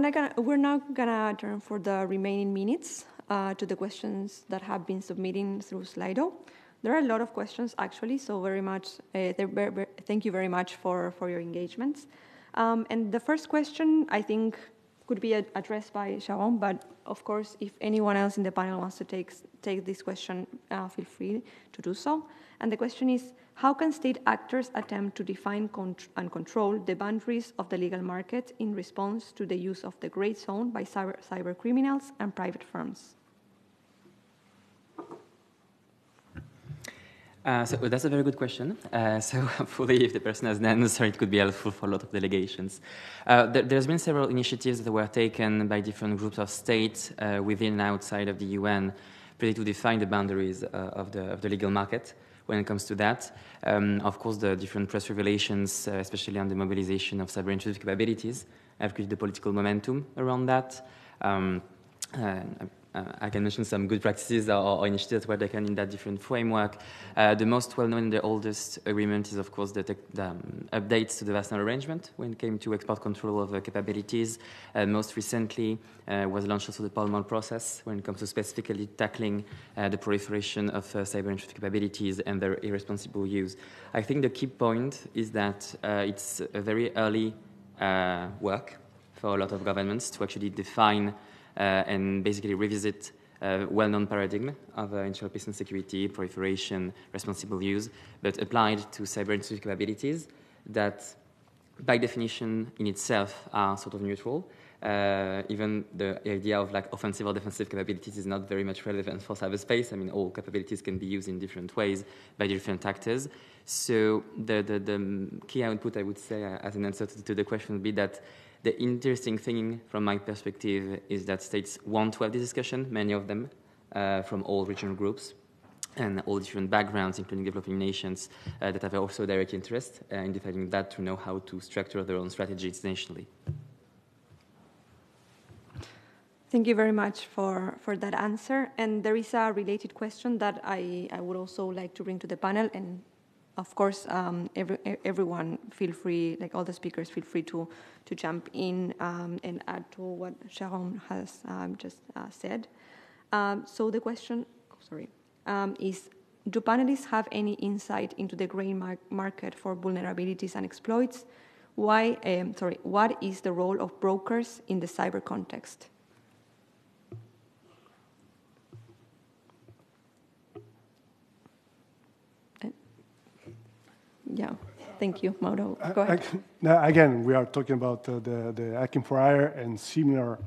[SPEAKER 1] now gonna turn for the remaining minutes to the questions that have been submitted through Slido. There are a lot of questions actually, so very much. Thank you very much for your engagements. And the first question I think could be addressed by Jérôme, but of course, if anyone else in the panel wants to take this question, feel free to do so. And the question is, how can state actors attempt to define and control the boundaries of the legal market in response to the use of the gray zone by cyber criminals and private firms?
[SPEAKER 3] So that's a very good question. So hopefully if the person has an answer, it could be helpful for a lot of delegations. There's been several initiatives that were taken by different groups of states within and outside of the UN, really to define the boundaries of the legal market when it comes to that. Of course, the different press revelations, especially on the mobilization of cyber intrusive capabilities, have created the political momentum around that. I can mention some good practices or initiatives that were taken in that different framework. The most well-known and the oldest agreement is, of course, the updates to the Wachtel arrangement when it came to export control of capabilities. Most recently was launched also the Pall Mall process when it comes to specifically tackling the proliferation of cyber intrusive capabilities and their irresponsible use. I think the key point is that it's a very early work. for a lot of governments to actually define and basically revisit well-known paradigm of internal peace and security, proliferation, responsible use, but applied to cyber-intrusive capabilities that, by definition, in itself, are sort of neutral. Even the idea of like offensive or defensive capabilities is not very much relevant for cyberspace. I mean, all capabilities can be used in different ways by different actors. So the key output, I would say, as an answer to the question would be that the interesting thing from my perspective is that states want to have this discussion, many of them, from all regional groups and all different backgrounds, including developing nations that have also direct interest in defining that to know how to structure their own strategies nationally.
[SPEAKER 1] Thank you very much for that answer. And there is a related question that I would also like to bring to the panel. And of course, everyone feel free, like all the speakers, feel free to jump in and add to what Jérôme has just said. So the question, is, do panelists have any insight into the gray market for vulnerabilities and exploits? What is the role of brokers in the cyber context? Yeah, thank you, Mauro. Go ahead.
[SPEAKER 4] Again, we are talking about the hacking for hire and similar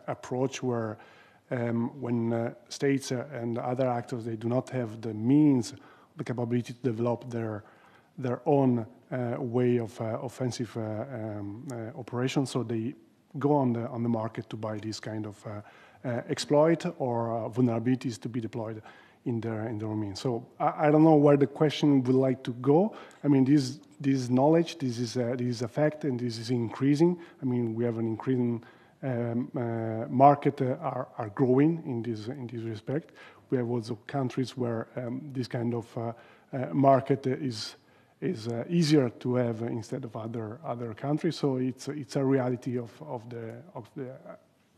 [SPEAKER 4] approach where when states and other actors, they do not have the means, the capability to develop their own way of offensive operations, so they go on the market to buy this kind of exploit or vulnerabilities to be deployed in their means. So I don't know where the question would like to go. I mean, this knowledge, this is a fact, and this is increasing. I mean, we have an increasing market are growing in this respect. We have also countries where this kind of market is easier to have instead of other countries. So it's a reality of the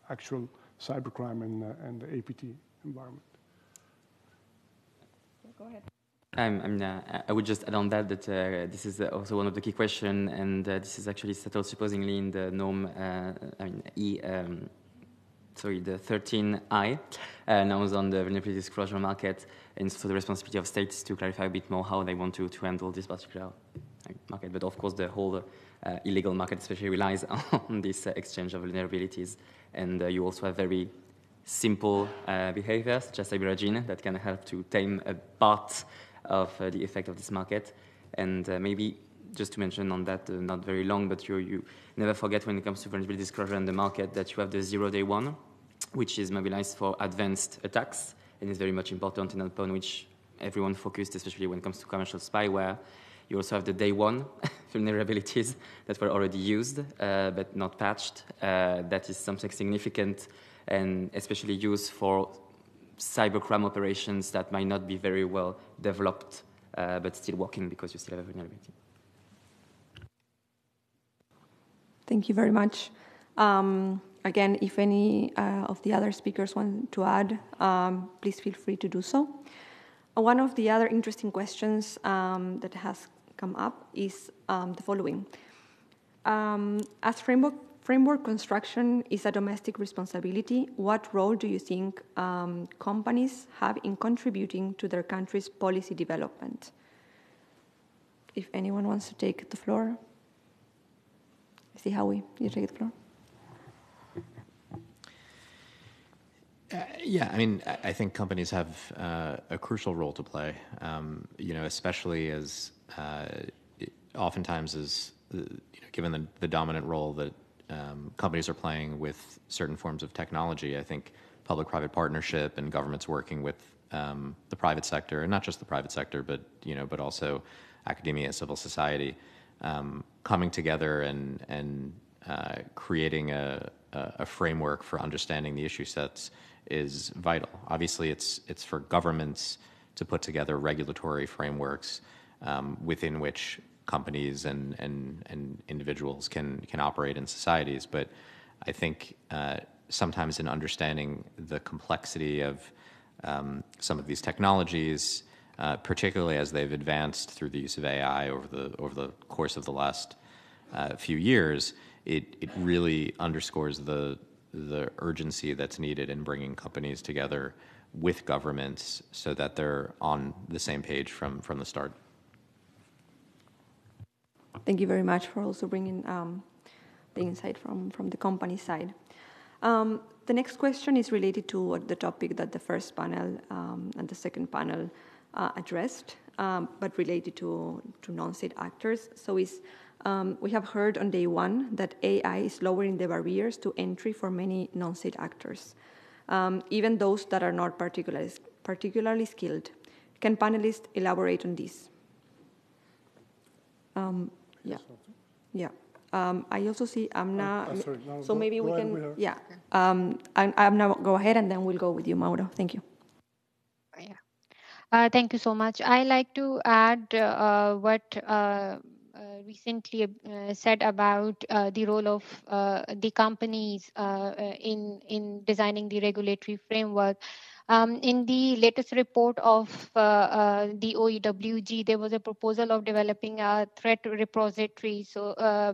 [SPEAKER 4] actual cybercrime and the APT environment.
[SPEAKER 1] Go ahead.
[SPEAKER 3] I would just add on that this is also one of the key questions, and this is actually settled supposedly in the norm, the 13I, now on the vulnerability disclosure market, and so the responsibility of states to clarify a bit more how they want to handle this particular market. But of course, the whole illegal market especially relies on this exchange of vulnerabilities, and you also have very simple behaviors, such as cyberhygiene, that can help to tame a part of the effect of this market. And maybe just to mention on that, not very long, but you never forget when it comes to vulnerability disclosure in the market that you have the 0-day one, which is mobilized for advanced attacks, and is very much important and upon which everyone focused, especially when it comes to commercial spyware. You also have the day one vulnerabilities that were already used but not patched. That is something significant and especially used for cybercrime operations that might not be very well developed, but still working because you still have a vulnerability.
[SPEAKER 1] Thank you very much. Again, if any of the other speakers want to add, please feel free to do so. One of the other interesting questions that has come up is the following. As framework construction is a domestic responsibility, what role do you think companies have in contributing to their country's policy development? If anyone wants to take the floor. I see Howie, you take the floor.
[SPEAKER 5] Yeah, I mean, I think companies have a crucial role to play, especially as oftentimes as given the dominant role that companies are playing with certain forms of technology. I think public-private partnership and governments working with the private sector, and not just the private sector, but also academia, civil society, coming together and creating a framework for understanding the issue sets is vital. Obviously, it's for governments to put together regulatory frameworks within which companies and individuals can operate in societies. But I think sometimes in understanding the complexity of some of these technologies, particularly as they've advanced through the use of AI over the course of the last few years, it really underscores the urgency that's needed in bringing companies together with governments so that they're on the same page from the start.
[SPEAKER 1] Thank you very much for also bringing the insight from the company side. The next question is related to the topic that the first panel and the second panel addressed, but related to non-state actors. So we have heard on day one that AI is lowering the barriers to entry for many non-state actors, even those that are not particularly skilled. Can panelists elaborate on this? Yeah. I also see Amna.
[SPEAKER 4] Sorry, no,
[SPEAKER 1] so maybe we can. Yeah.
[SPEAKER 2] Okay.
[SPEAKER 1] Amna, go ahead, and then we'll go with you, Mauro. Thank you.
[SPEAKER 2] Yeah. Thank you so much. I like to add what recently said about the role of the companies in designing the regulatory framework. In the latest report of the OEWG, there was a proposal of developing a threat repository,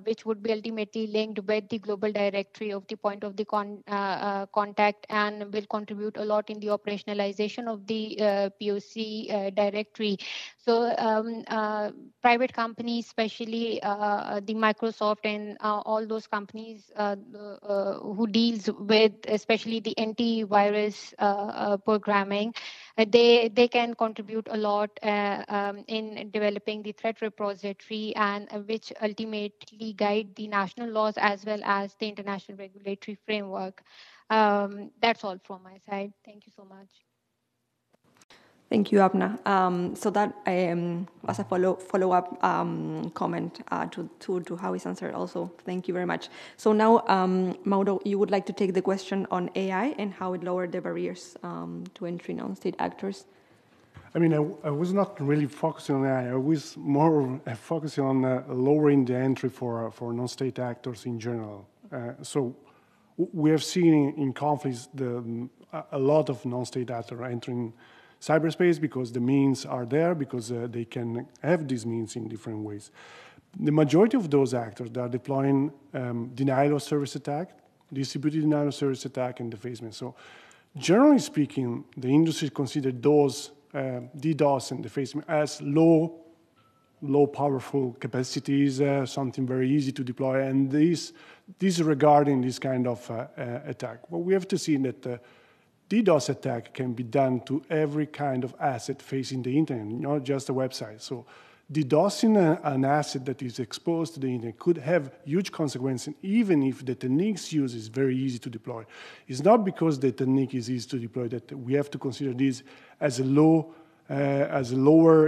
[SPEAKER 2] which would be ultimately linked with the global directory of the point of the contact, and will contribute a lot in the operationalization of the POC directory. So private companies, especially the Microsoft and all those companies who deals with especially the antivirus programming, they can contribute a lot in developing the threat repository, and which ultimately guide the national laws as well as the international regulatory framework. That's all from my side. Thank you so much.
[SPEAKER 1] Thank you, Abna. So that was a follow-up comment to Howie's answer also. Thank you very much. So now, Mauro, you would like to take the question on AI and how it lowered the barriers to entry non-state actors?
[SPEAKER 4] I mean, I was not really focusing on AI. I was more focusing on lowering the entry for non-state actors in general. So we have seen in conflicts a lot of non-state actors entering cyberspace because the means are there, because they can have these means in different ways. The majority of those actors that are deploying denial of service attack, distributed denial of service attack, and defacement. So generally speaking, the industry considers those DDoS and defacement as low powerful capacities, something very easy to deploy, and this regarding this kind of attack. Well, we have to see that DDoS attack can be done to every kind of asset facing the internet, not just a website. So DDoSing an asset that is exposed to the internet could have huge consequences, even if the technique's use is very easy to deploy. It's not because the technique is easy to deploy that we have to consider this as lower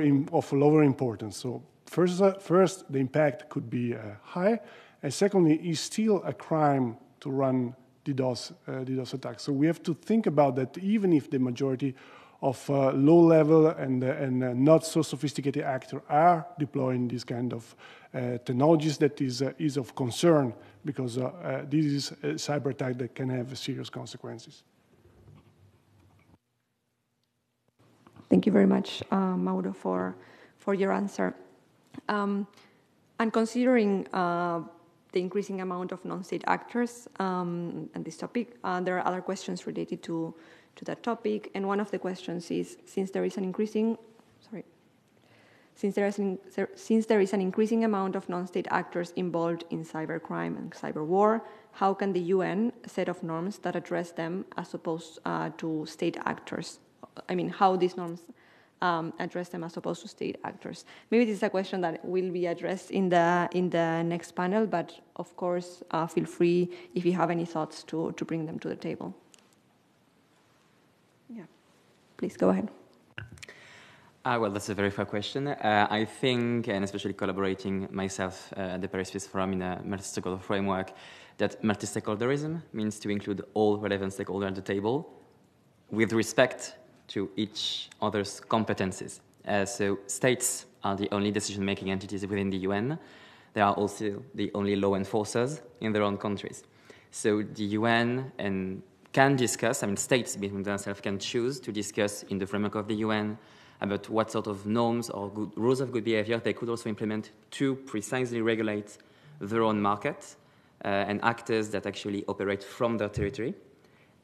[SPEAKER 4] importance. So first, the impact could be high, and secondly, it's still a crime to run DDoS attacks. So we have to think about that, even if the majority of low-level and not so sophisticated actors are deploying this kind of technologies, that is of concern, because this is a cyber attack that can have serious consequences.
[SPEAKER 1] Thank you very much, Mauro, for your answer. And considering the increasing amount of non-state actors and this topic, there are other questions related to that topic. And one of the questions is, since there is an increasing amount of non-state actors involved in cybercrime and cyber war, how can the UN set of norms that address them as opposed to state actors? I mean, how these norms address them as opposed to state actors? Maybe this is a question that will be addressed in the next panel, but of course, feel free if you have any thoughts to bring them to the table. Yeah, please go ahead.
[SPEAKER 3] Well, that's a very fair question. I think, and especially collaborating myself at the Paris Peace Forum in a multi-stakeholder framework, that multi-stakeholderism means to include all relevant stakeholders at the table with respect to each other's competencies. So states are the only decision-making entities within the UN. They are also the only law enforcers in their own countries. So the UN can discuss, states between themselves can choose to discuss in the framework of the UN about what sort of norms or rules of good behavior they could also implement to precisely regulate their own market. and actors that actually operate from their territory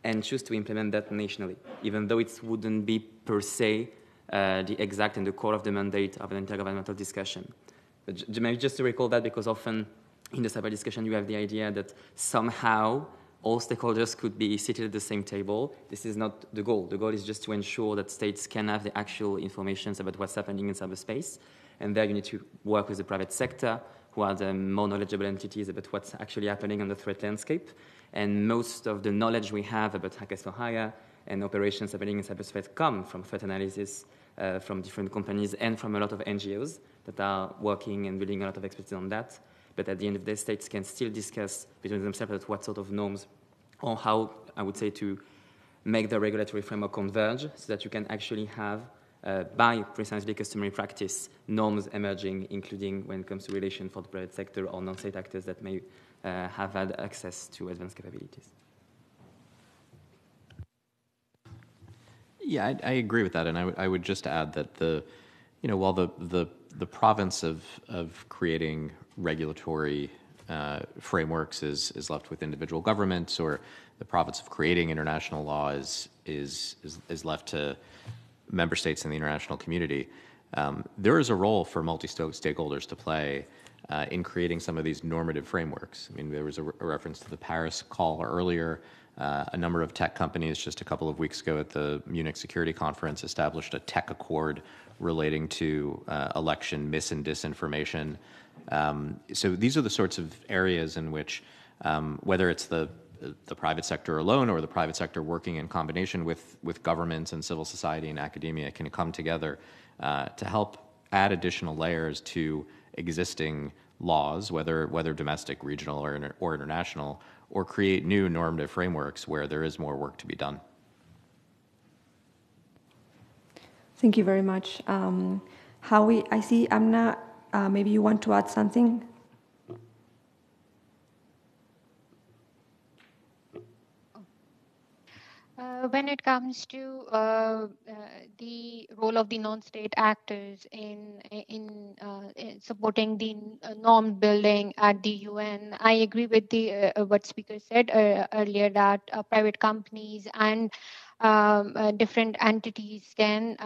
[SPEAKER 3] and choose to implement that nationally, even though it wouldn't be per se the exact and the core of the mandate of an intergovernmental discussion. But maybe just to recall that, because often in the cyber discussion you have the idea that somehow all stakeholders could be seated at the same table. This is not the goal. The goal is just to ensure that states can have the actual information about what's happening in cyberspace. And there you need to work with the private sector, who are the more knowledgeable entities about what's actually happening on the threat landscape. And most of the knowledge we have about hackers for hire and operations happening in cyberspace come from threat analysis from different companies and from a lot of NGOs that are working and building a lot of expertise on that. But at the end of the day, states can still discuss between themselves about what sort of norms or how, I would say, to make the regulatory framework converge so that you can actually have, by precisely customary practice, norms emerging, including when it comes to relation for the private sector or non-state actors that may have had access to advanced capabilities.
[SPEAKER 5] Yeah, I agree with that, and I would just add that while the province of creating regulatory frameworks is left with individual governments, or the province of creating international law is left to member states in the international community, there is a role for multi-stakeholders to play in creating some of these normative frameworks. I mean, there was a reference to the Paris call earlier. A number of tech companies just a couple of weeks ago at the Munich Security Conference established a tech accord relating to election mis and disinformation. So these are the sorts of areas in which, whether it's the private sector alone or the private sector working in combination with governments and civil society and academia, can come together to help add additional layers to existing laws, whether domestic, regional, or international, or create new normative frameworks where there is more work to be done.
[SPEAKER 1] Thank you very much. Howie, I see Amna, maybe you want to add something?
[SPEAKER 2] When it comes to the role of the non-state actors in supporting the norm building at the UN, I agree with the what speaker said earlier, that private companies and different entities can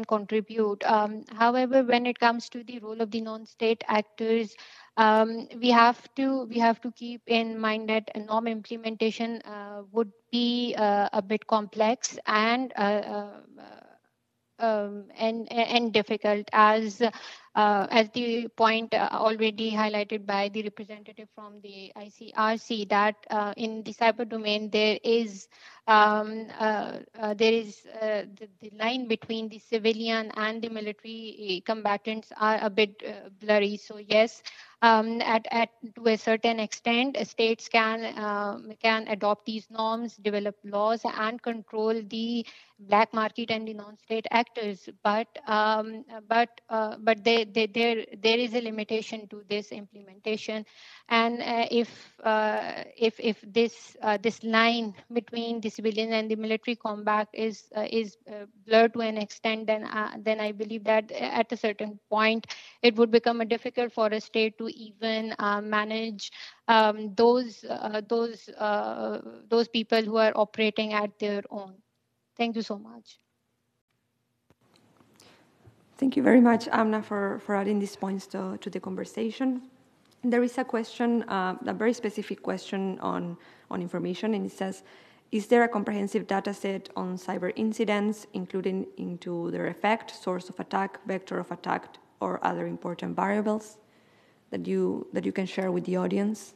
[SPEAKER 2] contribute. However, when it comes to the role of the non-state actors, we have to keep in mind that norm implementation would be a bit complex and difficult, as the point already highlighted by the representative from the ICRC, that in the cyber domain there is the line between the civilian and the military combatants are a bit blurry. So yes, to a certain extent, states can adopt these norms, develop laws, and control the black market and the non-state actors. But there is a limitation to this implementation, and if this line between the civilian and the military combat is blurred to an extent, then I believe that at a certain point it would become difficult for a state to even manage those people who are operating at their own. Thank you so much.
[SPEAKER 1] Thank you very much, Amna, for adding these points to the conversation. There is a question, a very specific question on information, and it says, is there a comprehensive data set on cyber incidents, including into their effect, source of attack, vector of attack, or other important variables that you can share with the audience?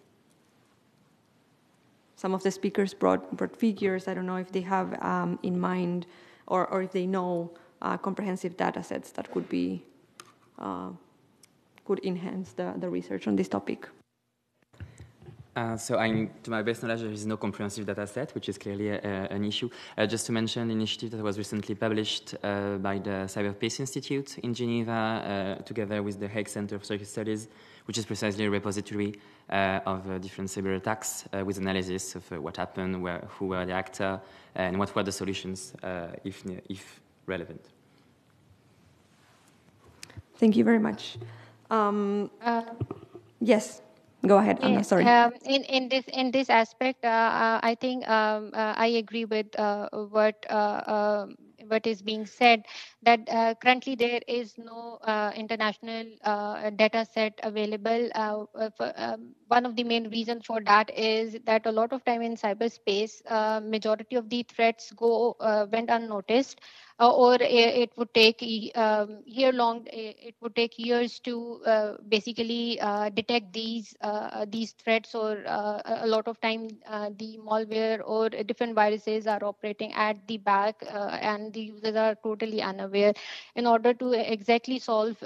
[SPEAKER 1] Some of the speakers brought figures. I don't know if they have in mind or if they know comprehensive data sets that could enhance the research on this topic.
[SPEAKER 3] So to my best knowledge, there is no comprehensive data set, which is clearly an issue. Just to mention an initiative that was recently published by the Cyber Peace Institute in Geneva, together with the Hague Center of Security Studies, which is precisely a repository of different cyber attacks with analysis of what happened, who were the actor, and what were the solutions, if relevant.
[SPEAKER 1] Thank you very much. Yes. Go ahead, Anna, sorry.
[SPEAKER 2] In this aspect, I think I agree with what is being said, that currently there is no international data set available. One of the main reasons for that is that a lot of time in cyberspace, majority of the threats went unnoticed, or it would take it would take years to basically detect these threats, or a lot of time the malware or different viruses are operating at the back, and the users are totally unaware. In order to exactly solve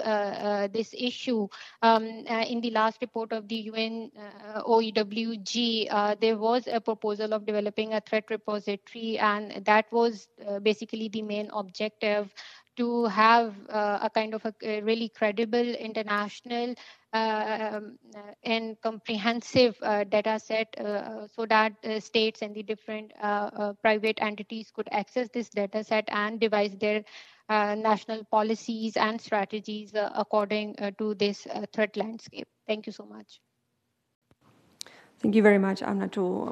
[SPEAKER 2] this issue, in the last report of the UN OEWG, there was a proposal of developing a threat repository, and that was basically the main objective, to have a kind of a really credible international and comprehensive data set, so that states and the different private entities could access this data set and devise their national policies and strategies according to this threat landscape. Thank you so much.
[SPEAKER 1] Thank you very much, Amna,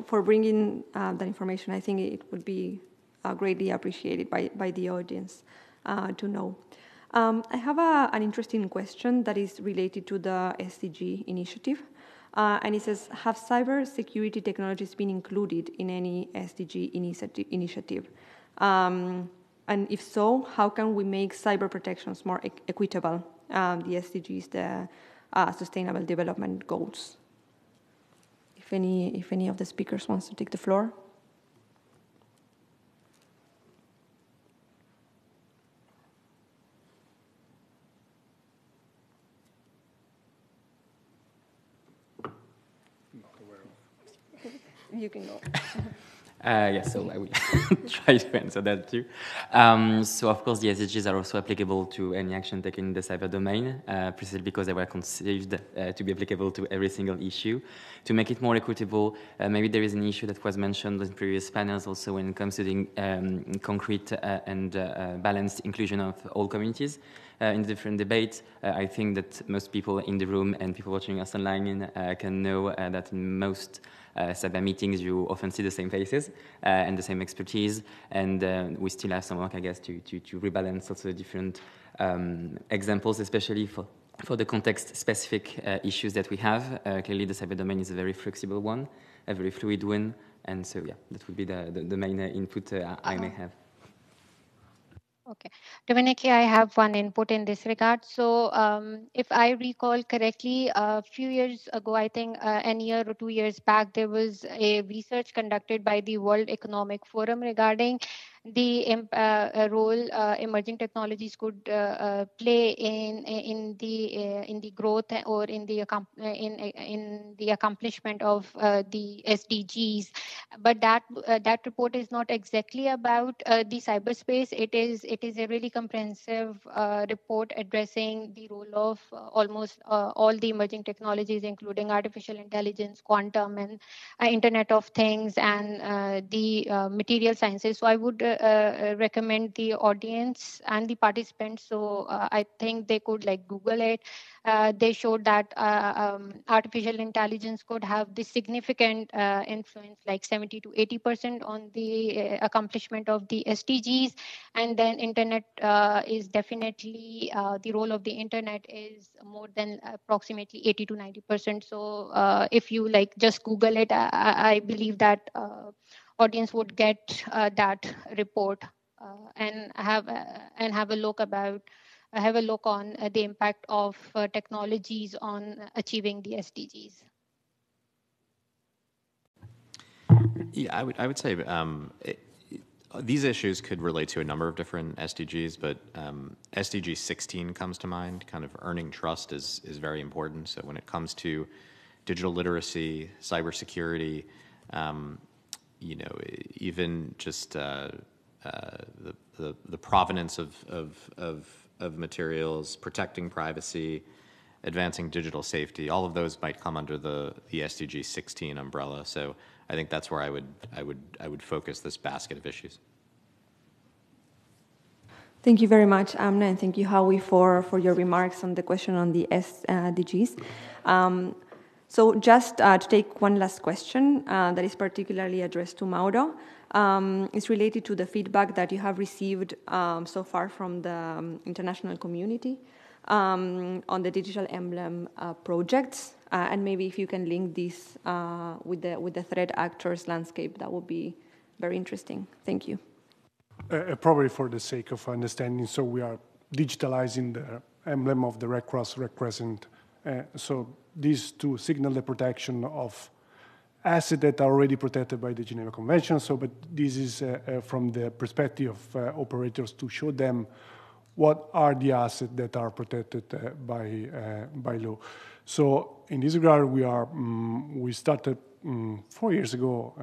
[SPEAKER 1] for bringing that information. I think it would be greatly appreciated by the audience to know. I have an interesting question that is related to the SDG initiative. And it says, have cybersecurity technologies been included in any SDG initiative? And if so, how can we make cyber protections more equitable? The SDGs, the Sustainable Development Goals. If any of the speakers wants to take the floor. You can go.
[SPEAKER 3] Yes, so I will try to answer that too. So, of course, the SDGs are also applicable to any action taken in the cyber domain, precisely because they were conceived to be applicable to every single issue. To make it more equitable, maybe there is an issue that was mentioned in previous panels also when it comes to the concrete and balanced inclusion of all communities. In the different debates, I think that most people in the room and people watching us online can know that in most cyber meetings you often see the same faces and the same expertise, and we still have some work, I guess, to rebalance also different examples, especially for the context-specific issues that we have. Clearly, the cyber domain is a very flexible one, a very fluid one, and so yeah, that would be the main input I may have.
[SPEAKER 2] Okay. Dominique, I have one input in this regard. So if I recall correctly, a few years ago, I think a year or 2 years back, there was a research conducted by the World Economic Forum regarding the role emerging technologies could play in the growth or in the accomplishment of the SDGs. But that report is not exactly about the cyberspace. It is a really comprehensive report addressing the role of almost all the emerging technologies, including artificial intelligence, quantum, and Internet of Things, and the material sciences. So I would recommend the audience and the participants. So I think they could Google it. They showed that artificial intelligence could have this significant influence, like 70 to 80% on the accomplishment of the SDGs. And then internet is definitely, the role of the internet is more than approximately 80 to 90%. So if you just Google it, I believe that audience would get that report and have a look on the impact of technologies on achieving the SDGs.
[SPEAKER 5] Yeah, I would say these issues could relate to a number of different SDGs, but SDG 16 comes to mind. Kind of earning trust is very important. So when it comes to digital literacy, cybersecurity, even just the provenance of materials, protecting privacy, advancing digital safety, all of those might come under the SDG 16 umbrella. So I think that's where I would focus this basket of issues.
[SPEAKER 1] Thank you very much, Amna, and thank you, Howie, for your remarks on the question on the SDGs. So just to take one last question that is particularly addressed to Mauro, it's related to the feedback that you have received so far from the international community on the digital emblem projects, and maybe if you can link this with the threat actors landscape, that would be very interesting. Thank you.
[SPEAKER 4] Probably for the sake of understanding, so we are digitalizing the emblem of the Red Cross, Red Crescent. So these to signal the protection of assets that are already protected by the Geneva Convention. So, but this is from the perspective of operators to show them what are the assets that are protected by law. So in this regard, we started 4 years ago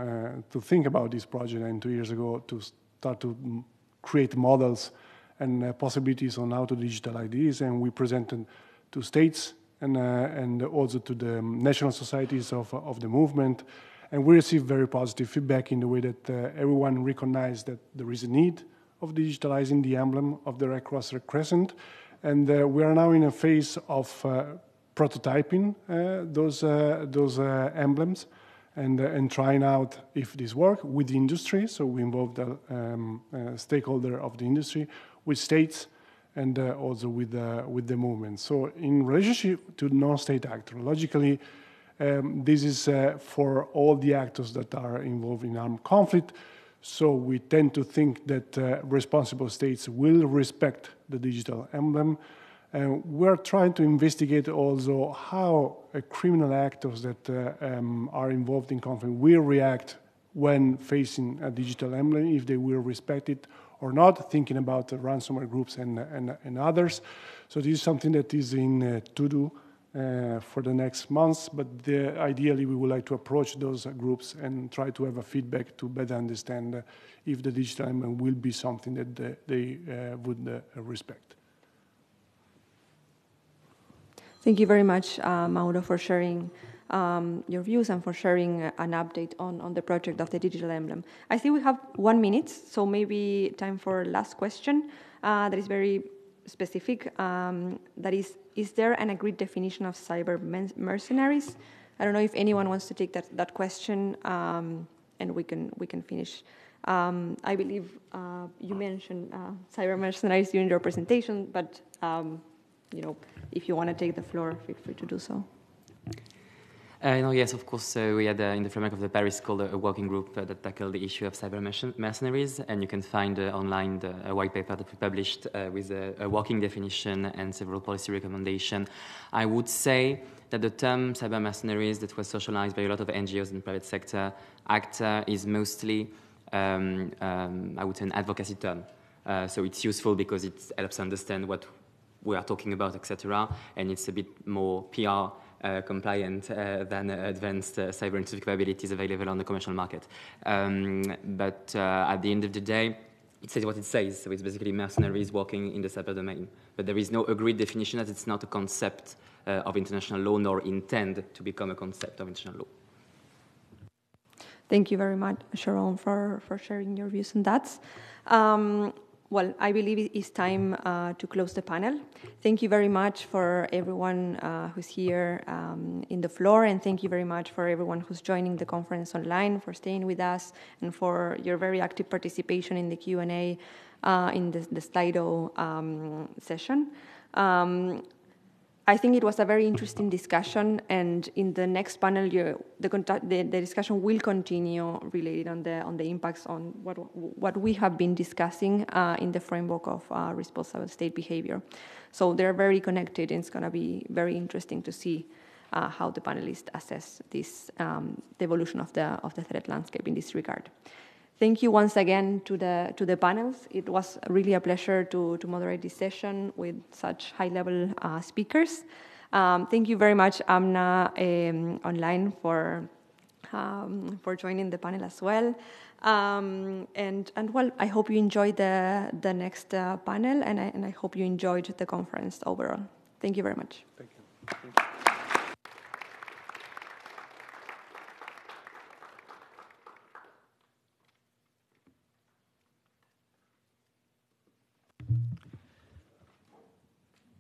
[SPEAKER 4] to think about this project, and 2 years ago to start to create models and possibilities on how to digitalize this, and we presented to states and also to the national societies of the movement, and we received very positive feedback in the way that everyone recognized that there is a need of digitalizing the emblem of the Red Cross Red Crescent, and we are now in a phase of prototyping those emblems and trying out if this works with the industry. So we involved the stakeholder of the industry, with states, and also with the movement. So in relationship to non-state actors, logically, this is for all the actors that are involved in armed conflict. So we tend to think that responsible states will respect the digital emblem. We're trying to investigate also how criminal actors that are involved in conflict will react when facing a digital emblem, if they will respect it or not, thinking about the ransomware groups and others. So this is something that is in to-do for the next months, but ideally we would like to approach those groups and try to have a feedback to better understand if the digital emblem will be something that they would respect.
[SPEAKER 1] Thank you very much, Mauro, for sharing your views and for sharing an update on the project of the digital emblem. I see we have 1 minute, so maybe time for last question that is very specific. That is there an agreed definition of cyber mercenaries? I don't know if anyone wants to take that question, and we can finish. I believe you mentioned cyber mercenaries during your presentation, but if you want to take the floor, feel free to do so.
[SPEAKER 3] Yes, of course. We had, in the framework of the Paris Call, a working group that tackled the issue of cyber mercenaries, and you can find online a white paper that we published with a working definition and several policy recommendations. I would say that the term cyber mercenaries that was socialized by a lot of NGOs and private sector actor is mostly, I would say, an advocacy term. So it's useful because it helps understand what we are talking about, etc., and it's a bit more PR compliant than advanced cyber-intrusive capabilities available on the commercial market. But at the end of the day, it says what it says. So it's basically mercenaries working in the cyber domain. But there is no agreed definition, as it's not a concept of international law, nor intend to become a concept of international law.
[SPEAKER 1] Thank you very much, Jérôme, for sharing your views on that. Well, I believe it is time to close the panel. Thank you very much for everyone who's here in the floor, and thank you very much for everyone who's joining the conference online, for staying with us, and for your very active participation in the Q&A in the Slido session. I think it was a very interesting discussion, and in the next panel, the discussion will continue related on the impacts on what we have been discussing in the framework of responsible state behavior. So they're very connected, and it's going to be very interesting to see how the panelists assess this the evolution of the threat landscape in this regard. Thank you once again to the panels. It was really a pleasure to moderate this session with such high-level speakers. Thank you very much, Amna, online for joining the panel as well. And well, I hope you enjoyed the next panel, and I hope you enjoyed the conference overall. Thank you very much.
[SPEAKER 4] Thank you. Thank you.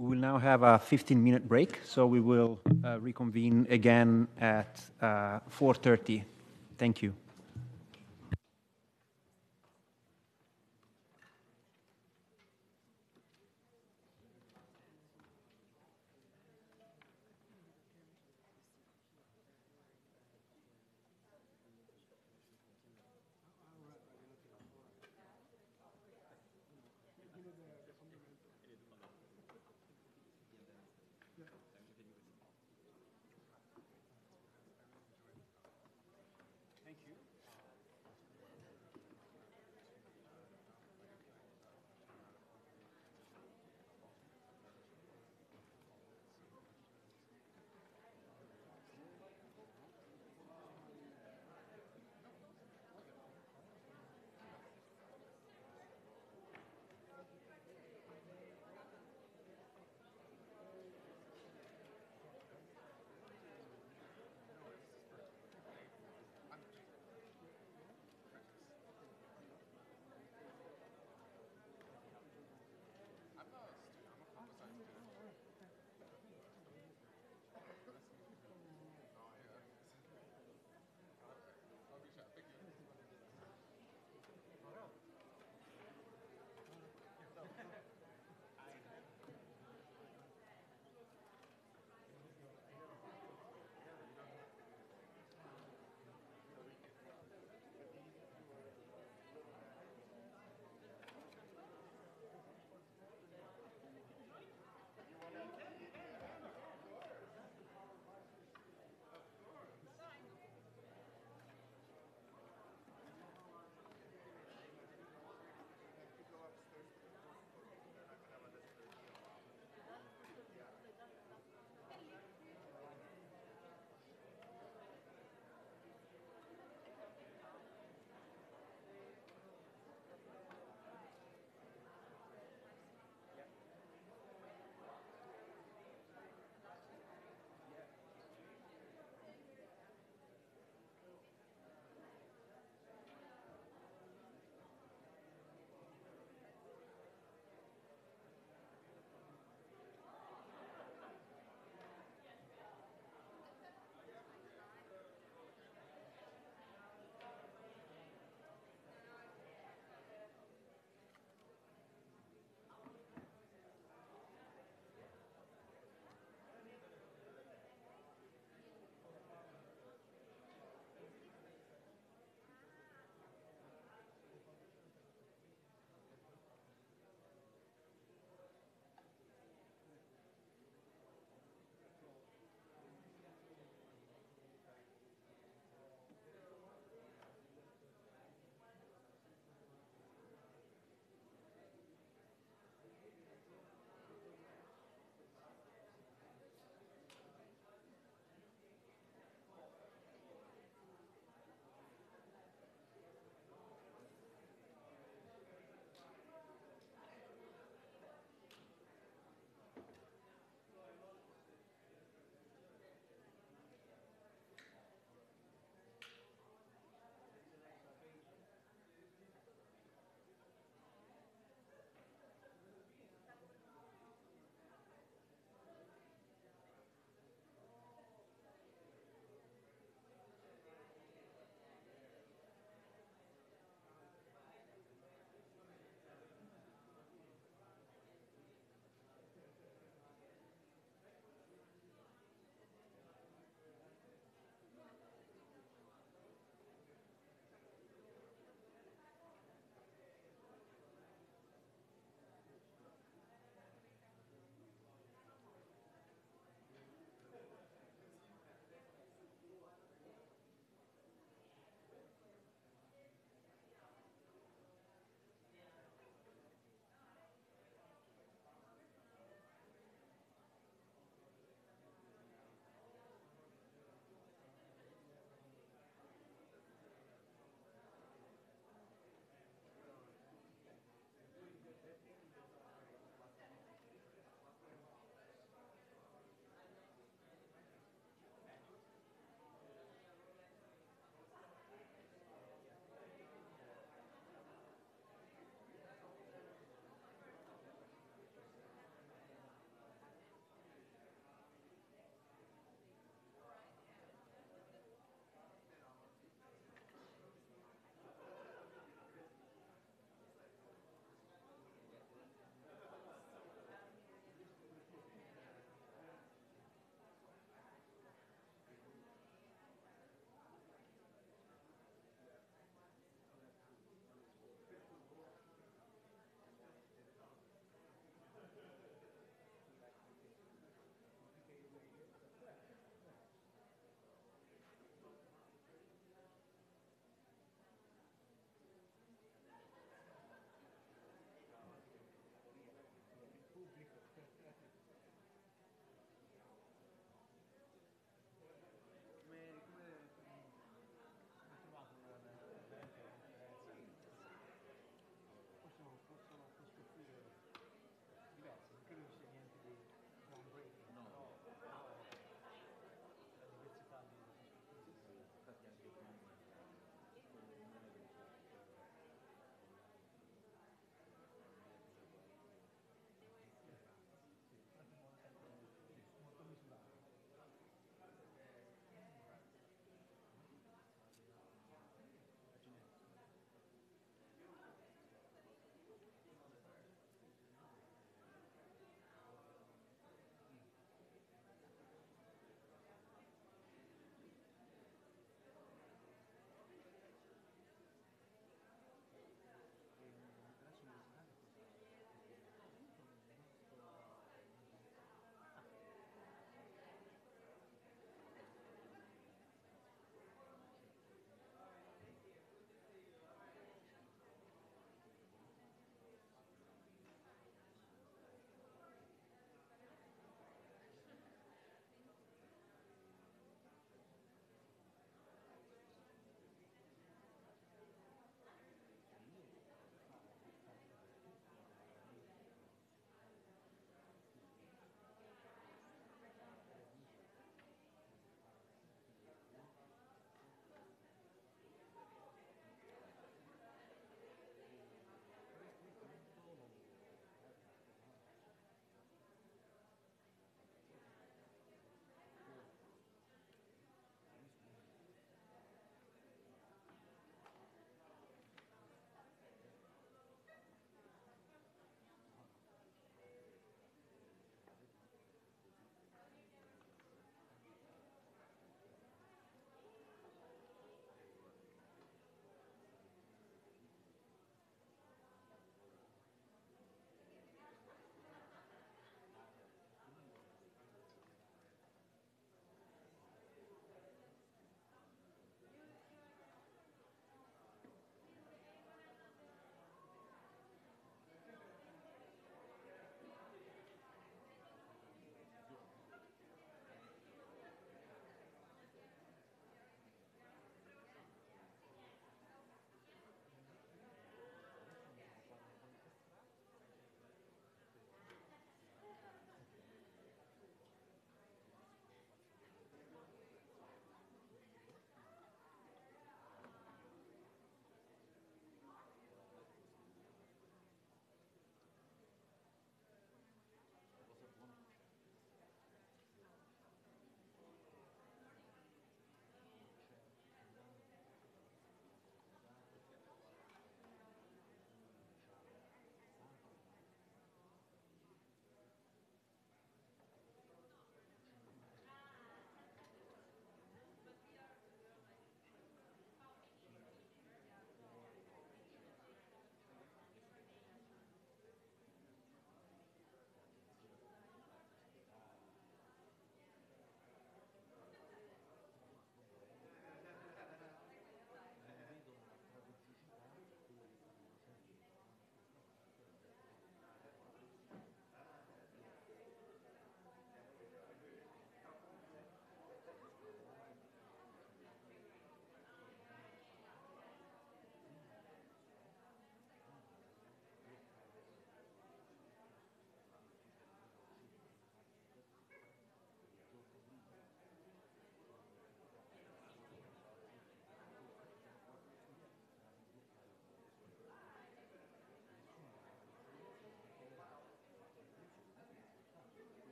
[SPEAKER 6] We will now now have a 15-minute break, so we will reconvene again at 4:30. Thank you. Thank you.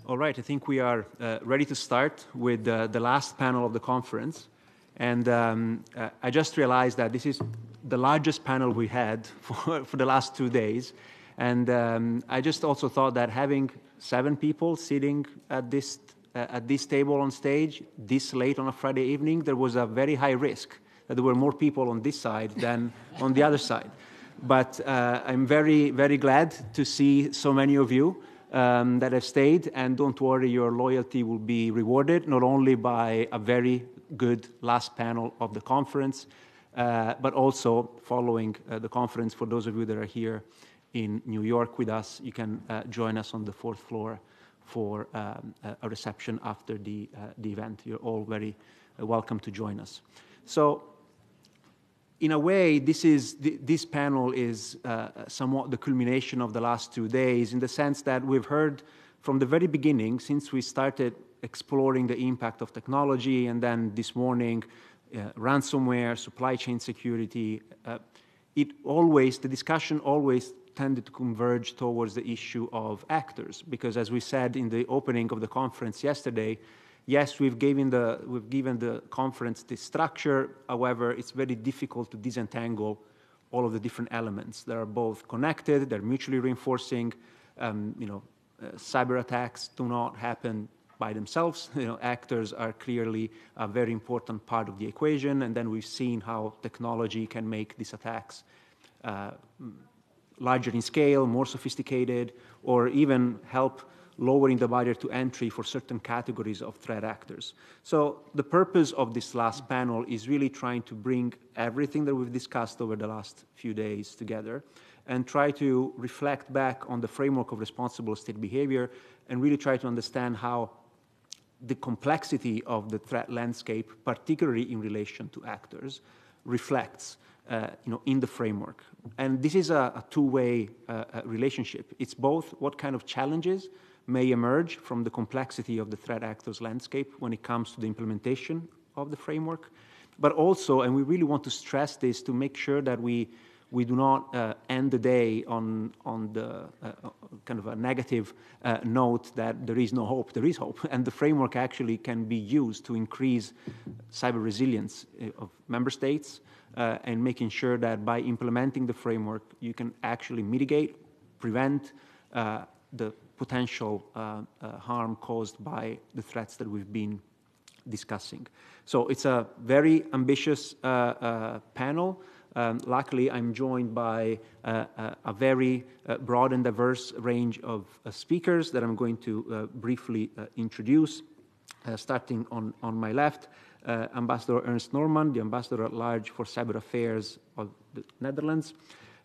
[SPEAKER 6] All right, I think we are ready to start with the last panel of the conference. And I just realized that this is the largest panel we had for the last 2 days. And I just also thought that having 7 people sitting at this table on stage this late on a Friday evening, there was a very high risk that there were more people on this side than on the other side. But I'm very, very glad to see so many of you that have stayed, and don't worry, your loyalty will be rewarded, not only by a very good last panel of the conference, but also following the conference. For those of you that are here in New York with us, you can join us on the 4th floor for a reception after the event. You're all very welcome to join us. So, in a way, this panel is somewhat the culmination of the last 2 days, in the sense that we've heard from the very beginning, since we started exploring the impact of technology, and then this morning, ransomware, supply chain security, the discussion always tended to converge towards the issue of actors, because as we said in the opening of the conference yesterday, yes, we've given the conference this structure. However, it's very difficult to disentangle all of the different elements. They are both connected, they're mutually reinforcing. Cyber attacks do not happen by themselves. Actors are clearly a very important part of the equation, and then we've seen how technology can make these attacks larger in scale, more sophisticated, or even help lowering the barrier to entry for certain categories of threat actors. So the purpose of this last panel is really trying to bring everything that we've discussed over the last few days together and try to reflect back on the framework of responsible state behavior and really try to understand how the complexity of the threat landscape, particularly in relation to actors, reflects in the framework. And this is a two-way relationship. It's both what kind of challenges may emerge from the complexity of the threat actors landscape when it comes to the implementation of the framework, but also, and we really want to stress this to make sure that we do not end the day on the kind of a negative note that there is no hope. There is hope, and the framework actually can be used to increase cyber resilience of member states and making sure that by implementing the framework, you can actually mitigate, prevent the potential harm caused by the threats that we've been discussing. So it's a very ambitious panel. Luckily, I'm joined by a very broad and diverse range of speakers that I'm going to briefly introduce. Starting on my left, Ambassador Ernst Norman, the Ambassador at Large for Cyber Affairs of the Netherlands.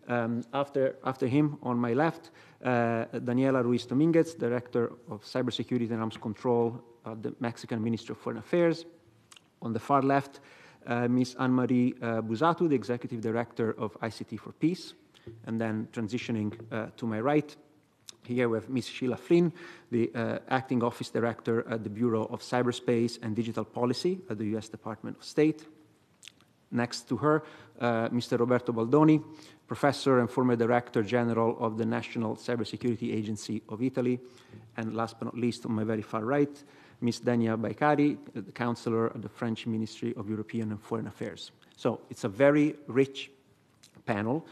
[SPEAKER 6] After him, on my left, Daniela Ruiz Dominguez, Director of Cybersecurity and Arms Control of the Mexican Ministry of Foreign Affairs. On the far left, Ms. Anne-Marie Buzatu, the Executive Director of ICT for Peace. And then transitioning to my right, here we have Ms. Sheila Flynn, the Acting Office Director at the Bureau of Cyberspace and Digital Policy at the U.S. Department of State. Next to her, Mr. Roberto Baldoni, Professor and former Director General of the National Cybersecurity Agency of Italy. And last but not least, on my very far right, Ms. Dania Baikari, the Counselor at the French Ministry of European and Foreign Affairs. So it's a very rich panel.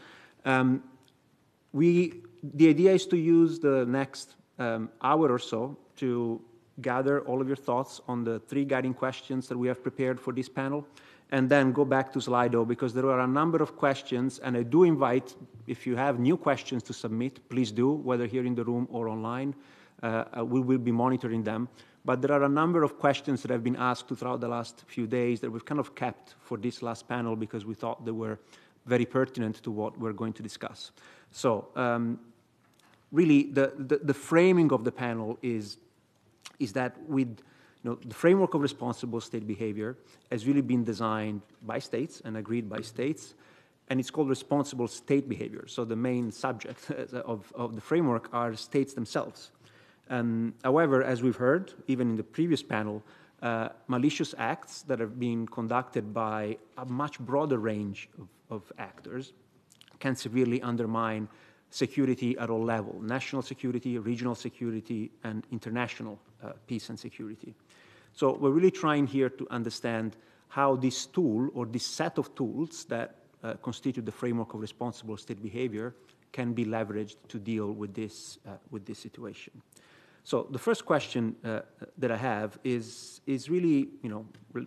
[SPEAKER 6] The idea is to use the next hour or so to gather all of your thoughts on the 3 guiding questions that we have prepared for this panel, and then go back to Slido, because there are a number of questions, and I do invite, if you have new questions to submit, please do, whether here in the room or online. We will be monitoring them. But there are a number of questions that have been asked throughout the last few days that we've kind of kept for this last panel because we thought they were very pertinent to what we're going to discuss. So really, the framing of the panel is that with the framework of responsible state behavior has really been designed by states and agreed by states, and it's called responsible state behavior. So the main subject of the framework are states themselves. However, as we've heard, even in the previous panel, malicious acts that are being conducted by a much broader range of actors can severely undermine security at all levels: national security, regional security, and international peace and security. So we're really trying here to understand how this tool, or this set of tools that constitute the framework of responsible state behavior, can be leveraged to deal with this situation. So the first question that I have is really,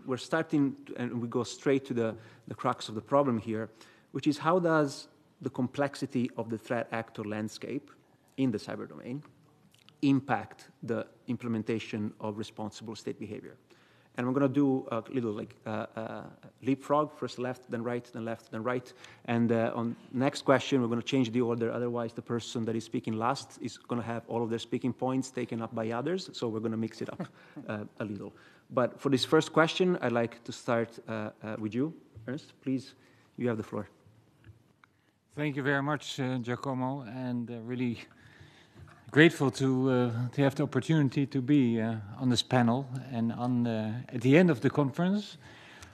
[SPEAKER 6] we're starting, and we go straight to the crux of the problem here, which is how does the complexity of the threat actor landscape in the cyber domain impact the implementation of responsible state behavior? And I'm going to do a little leapfrog, first left, then right, then left, then right. And on next question, we're going to change the order. Otherwise, the person that is speaking last is going to have all of their speaking points taken up by others. So we're going to mix it up a little. But for this first question, I'd like to start with you, Ernst. Please, you have the floor.
[SPEAKER 7] Thank you very much, Giacomo, and really grateful to have the opportunity to be on this panel and at the end of the conference.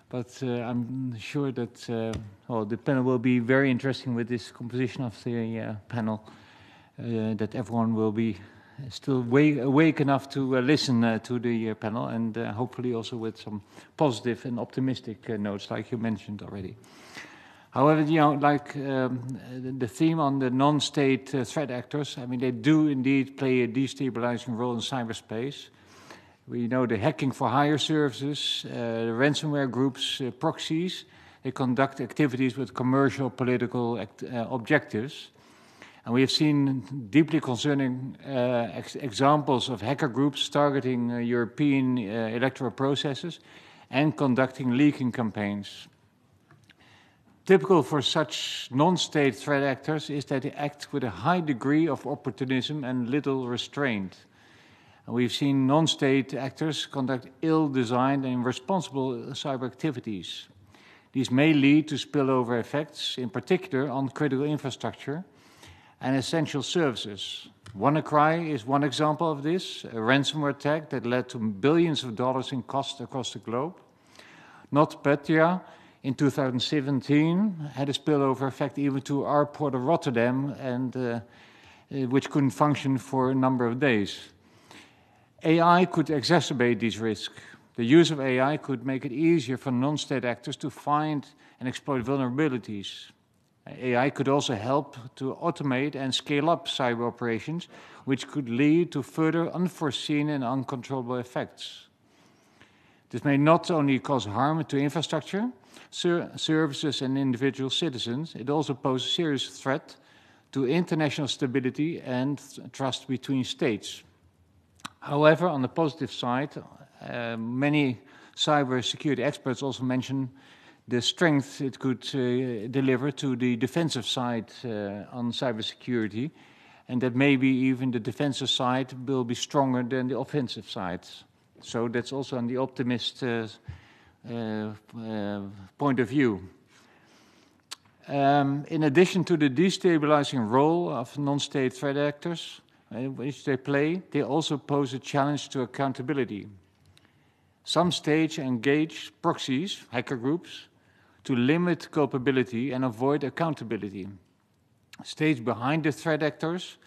[SPEAKER 7] But I'm sure that the panel will be very interesting with this composition of the panel, that everyone will be still awake enough to listen to the panel, and hopefully also with some positive and optimistic notes, like you mentioned already. However, the theme on the non-state threat actors, I mean, they do indeed play a destabilizing role in cyberspace. We know the hacking for hire services, the ransomware groups, proxies. They conduct activities with commercial, political objectives. And we have seen deeply concerning examples of hacker groups targeting European electoral processes and conducting leaking campaigns. Typical for such non-state threat actors is that they act with a high degree of opportunism and little restraint. And we've seen non-state actors conduct ill-designed and irresponsible cyber activities. These may lead to spillover effects, in particular on critical infrastructure and essential services. WannaCry is one example of this, a ransomware attack that led to billions of dollars in cost across the globe. NotPetya in 2017 had a spillover effect even to our port of Rotterdam, and which couldn't function for a number of days. AI could exacerbate these risks. The use of AI could make it easier for non-state actors to find and exploit vulnerabilities. AI could also help to automate and scale up cyber operations, which could lead to further unforeseen and uncontrollable effects. This may not only cause harm to infrastructure, services and individual citizens, it also poses a serious threat to international stability and trust between states. However, on the positive side, many cybersecurity experts also mention the strength it could deliver to the defensive side on cybersecurity, and that maybe even the defensive side will be stronger than the offensive side. So that's also on the optimist point of view. In addition to the destabilizing role of non-state threat actors, which they play, they also pose a challenge to accountability. Some states engage proxies, hacker groups, to limit culpability and avoid accountability. States behind the threat actors,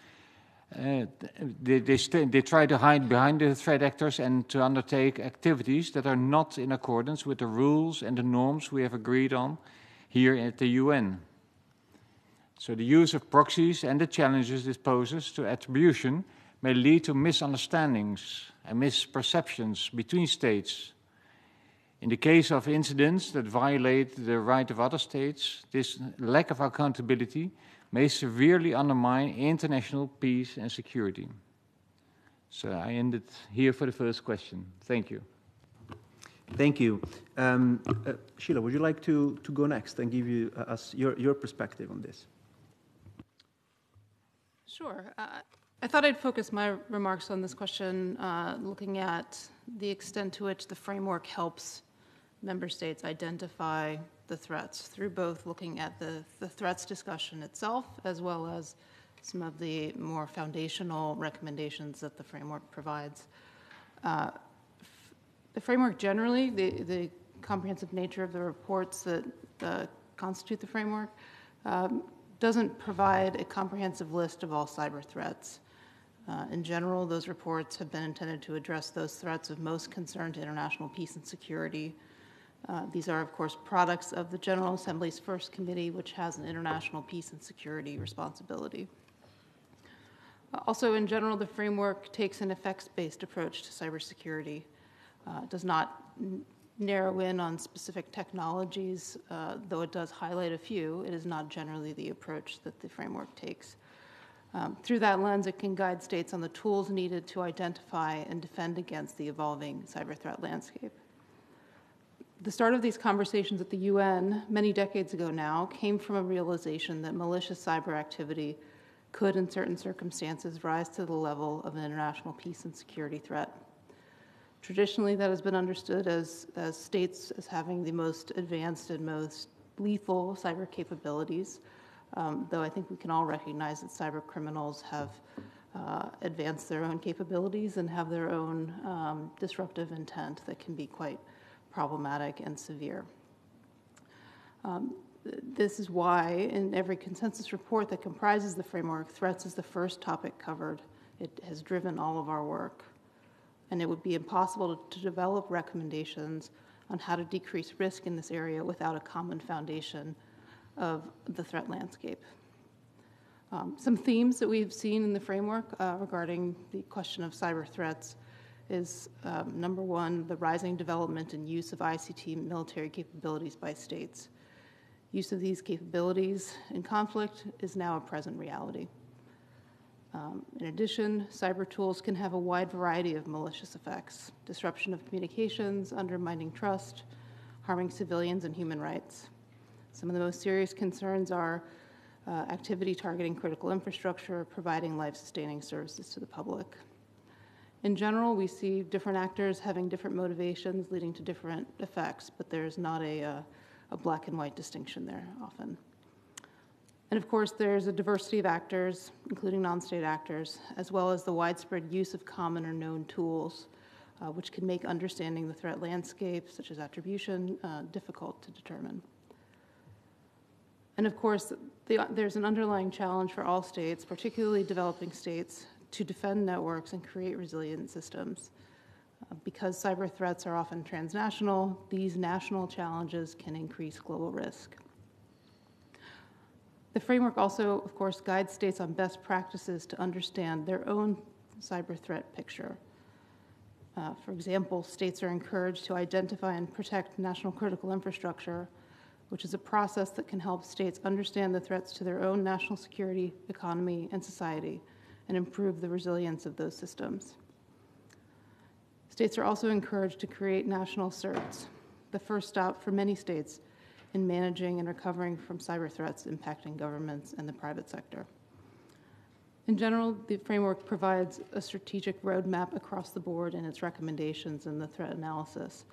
[SPEAKER 7] they try to hide behind the threat actors and to undertake activities that are not in accordance with the rules and the norms we have agreed on here at the UN. So the use of proxies and the challenges this poses to attribution may lead to misunderstandings and misperceptions between states. In the case of incidents that violate the right of other states, this lack of accountability may severely undermine international peace and security. So I ended here for the first question. Thank you.
[SPEAKER 6] Thank you. Sheila, would you like to go next and give us your perspective on this?
[SPEAKER 8] Sure. I thought I'd focus my remarks on this question looking at the extent to which the framework helps member states identify the threats through both looking at the threats discussion itself as well as some of the more foundational recommendations that the framework provides. The framework generally, the comprehensive nature of the reports that constitute the framework, doesn't provide a comprehensive list of all cyber threats. In general, those reports have been intended to address those threats of most concern to international peace and security. These are, of course, products of the General Assembly's First Committee, which has an international peace and security responsibility. Also, in general, the framework takes an effects-based approach to cybersecurity. It does not narrow in on specific technologies, though it does highlight a few. It is not generally the approach that the framework takes. Through that lens, it can guide states on the tools needed to identify and defend against the evolving cyber threat landscape. The start of these conversations at the UN, many decades ago now, came from a realization that malicious cyber activity could, in certain circumstances, rise to the level of an international peace and security threat. Traditionally, that has been understood as states as having the most advanced and most lethal cyber capabilities, though I think we can all recognize that cyber criminals have advanced their own capabilities and have their own disruptive intent that can be quite problematic and severe. This is why in every consensus report that comprises the framework, threats is the first topic covered. It has driven all of our work. And it would be impossible to develop recommendations on how to decrease risk in this area without a common foundation of the threat landscape. Some themes that we've seen in the framework regarding the question of cyber threats is, number one, the rising development and use of ICT military capabilities by states. Use of these capabilities in conflict is now a present reality. In addition, cyber tools can have a wide variety of malicious effects: disruption of communications, undermining trust, harming civilians and human rights. Some of the most serious concerns are activity targeting critical infrastructure, providing life-sustaining services to the public. In general, we see different actors having different motivations leading to different effects, but there's not a black and white distinction there often. And of course, there's a diversity of actors, including non-state actors, as well as the widespread use of common or known tools, which can make understanding the threat landscape, such as attribution, difficult to determine. And of course, there's an underlying challenge for all states, particularly developing states, to defend networks and create resilient systems. Because cyber threats are often transnational, these national challenges can increase global risk. The framework also, of course, guides states on best practices to understand their own cyber threat picture. For example, states are encouraged to identify and protect national critical infrastructure, which is a process that can help states understand the threats to their own national security, economy, and society, and improve the resilience of those systems. States are also encouraged to create national CERTs, the first stop for many states in managing and recovering from cyber threats impacting governments and the private sector. In general, the framework provides a strategic roadmap across the board in its recommendations and the threat analysis.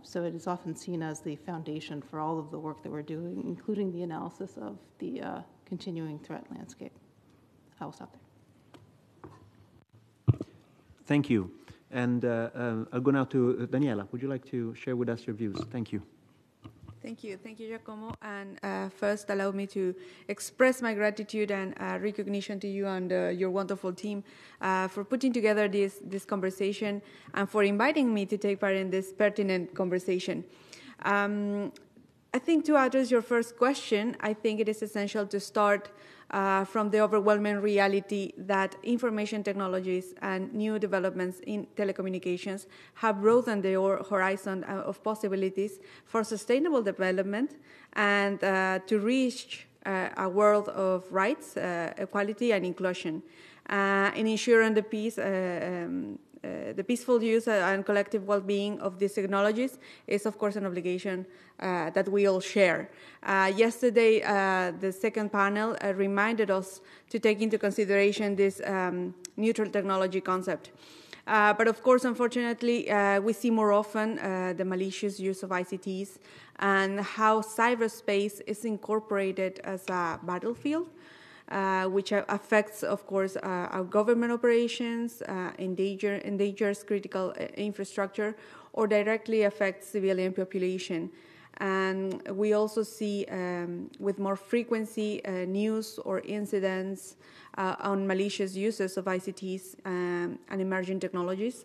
[SPEAKER 8] So it is often seen as the foundation for all of the work that we're doing, including the analysis of the continuing threat landscape. I will stop there.
[SPEAKER 6] Thank you. And I'll go now to Daniela. Would you like to share with us your views? Thank you.
[SPEAKER 1] Thank you, Giacomo. And first, allow me to express my gratitude and recognition to you and your wonderful team for putting together this conversation and for inviting me to take part in this pertinent conversation. I think to address your first question, I think it is essential to start from the overwhelming reality that information technologies and new developments in telecommunications have broadened the horizon of possibilities for sustainable development and to reach a world of rights, equality, and inclusion, in ensuring the peace. The peaceful use and collective well-being of these technologies is, of course, an obligation that we all share. Yesterday, the second panel reminded us to take into consideration this neutral technology concept. But of course, unfortunately, we see more often the malicious use of ICTs and how cyberspace is incorporated as a battlefield, which affects, of course, our government operations, endangers critical infrastructure, or directly affects civilian population.
[SPEAKER 9] And we also see with more frequency news or incidents on malicious uses of ICTs and emerging technologies.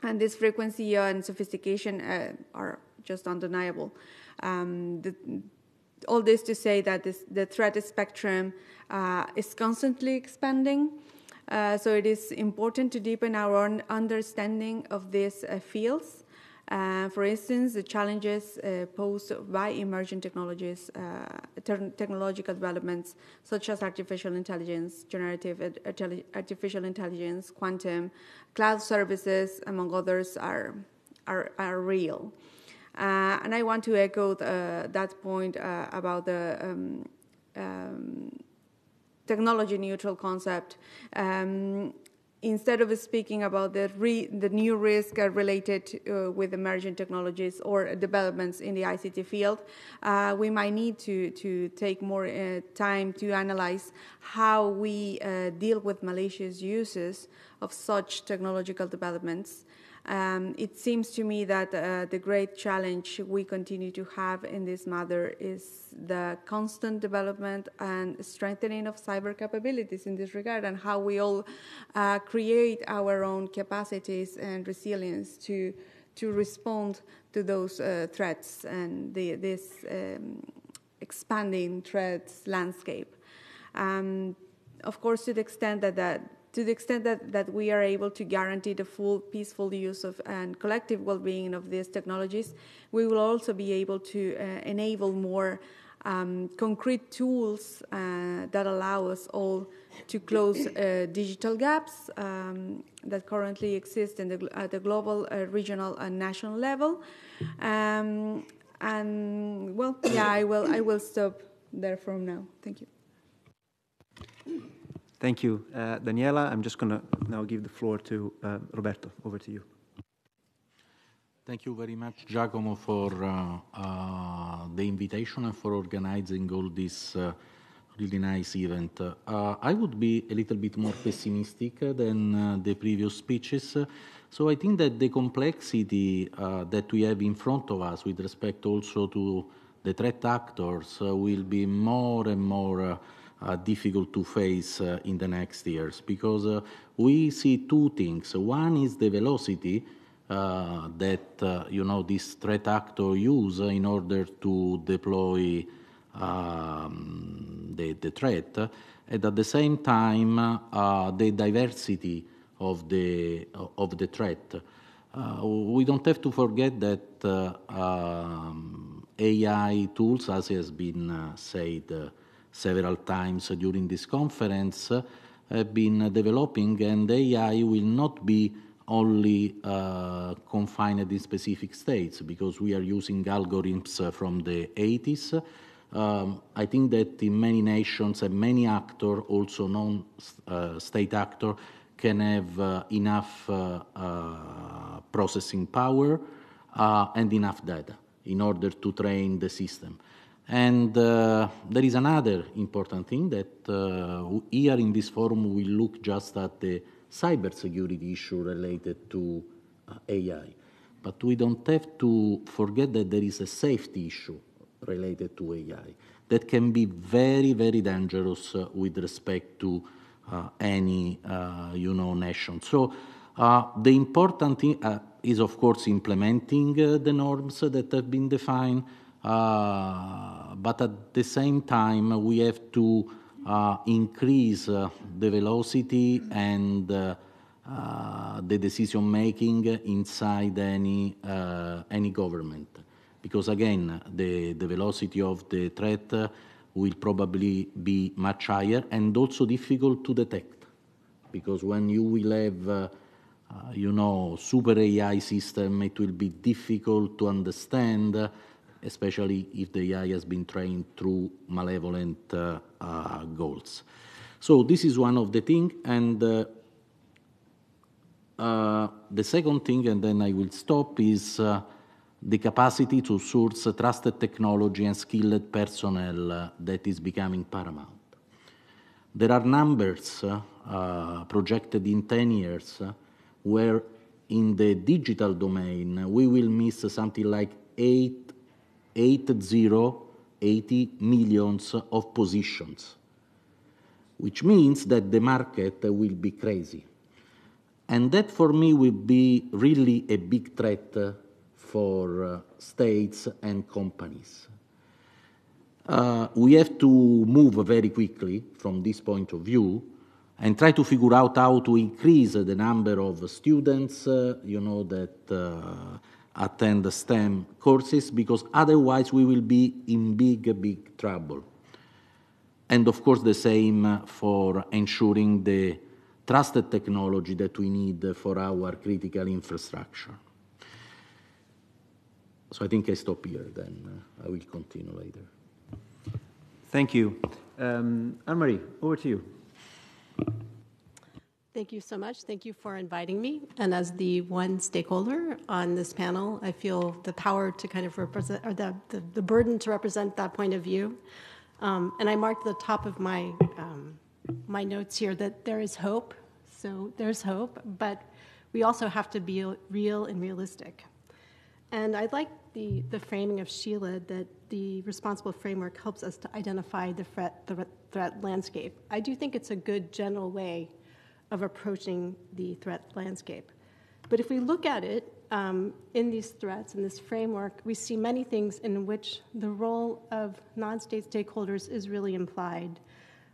[SPEAKER 9] And this frequency and sophistication are just undeniable. All this to say that the threat spectrum is constantly expanding. So it is important to deepen our own understanding of these fields. For instance, the challenges posed by emerging technologies, technological developments such as artificial intelligence, generative artificial intelligence, quantum, cloud services, among others, are real. And I want to echo that point about the technology-neutral concept. Instead of speaking about the new risk related with emerging technologies or developments in the ICT field, we might need to take more time to analyze how we deal with malicious uses of such technological developments. It seems to me that the great challenge we continue to have in this matter is the constant development and strengthening of cyber capabilities in this regard, and how we all create our own capacities and resilience to respond to those threats and this expanding threats landscape. Of course, to the extent that we are able to guarantee the full peaceful use of and collective well-being of these technologies, we will also be able to enable more concrete tools that allow us all to close digital gaps that currently exist at the global, regional, and national level. And well, yeah, I will stop there from now. Thank you.
[SPEAKER 6] Thank you, Daniela. I'm just going to now give the floor to Roberto. Over to you.
[SPEAKER 10] Thank you very much, Giacomo, for the invitation and for organizing all this really nice event. I would be a little bit more pessimistic than the previous speeches. So I think that the complexity that we have in front of us with respect also to the threat actors will be more and more difficult to face in the next years, because we see two things. One is the velocity that this threat actor use in order to deploy the threat, and at the same time the diversity of the threat. We don't have to forget that AI tools, as has been said several times during this conference, have been developing, and AI will not be only confined in specific states, because we are using algorithms from the 80s. I think that in many nations and many actors, also non-state actors, can have enough processing power and enough data in order to train the system. And there is another important thing that here in this forum we look just at the cybersecurity issue related to AI. But we don't have to forget that there is a safety issue related to AI that can be very, very dangerous with respect to any, nation. So the important thing is, of course, implementing the norms that have been defined, but at the same time, we have to increase the velocity and the decision making inside any government, because again the velocity of the threat will probably be much higher and also difficult to detect, because when you will have super AI system, it will be difficult to understand, especially if the AI has been trained through malevolent goals. So this is one of the things. And the second thing, and then I will stop, is the capacity to source trusted technology and skilled personnel that is becoming paramount. There are numbers projected in 10 years where in the digital domain we will miss something like 8 80 millions of positions, which means that the market will be crazy. And that for me will be really a big threat for states and companies. We have to move very quickly from this point of view and try to figure out how to increase the number of students, that attend the STEM courses, because otherwise we will be in big trouble. And of course the same for ensuring the trusted technology that we need for our critical infrastructure. So I think I stop here, then I will continue later.
[SPEAKER 6] Thank you. Anne-Marie, over to you.
[SPEAKER 11] Thank you so much. Thank you for inviting me. And as the one stakeholder on this panel, I feel the power to kind of represent, or the burden to represent that point of view. And I marked at the top of my my notes here that there is hope. So there's hope, but we also have to be real and realistic. And I like the framing of Sheila that the responsible framework helps us to identify the threat landscape. I do think it's a good general way of approaching the threat landscape. But if we look at it in these threats, in this framework, we see many things in which the role of non-state stakeholders is really implied.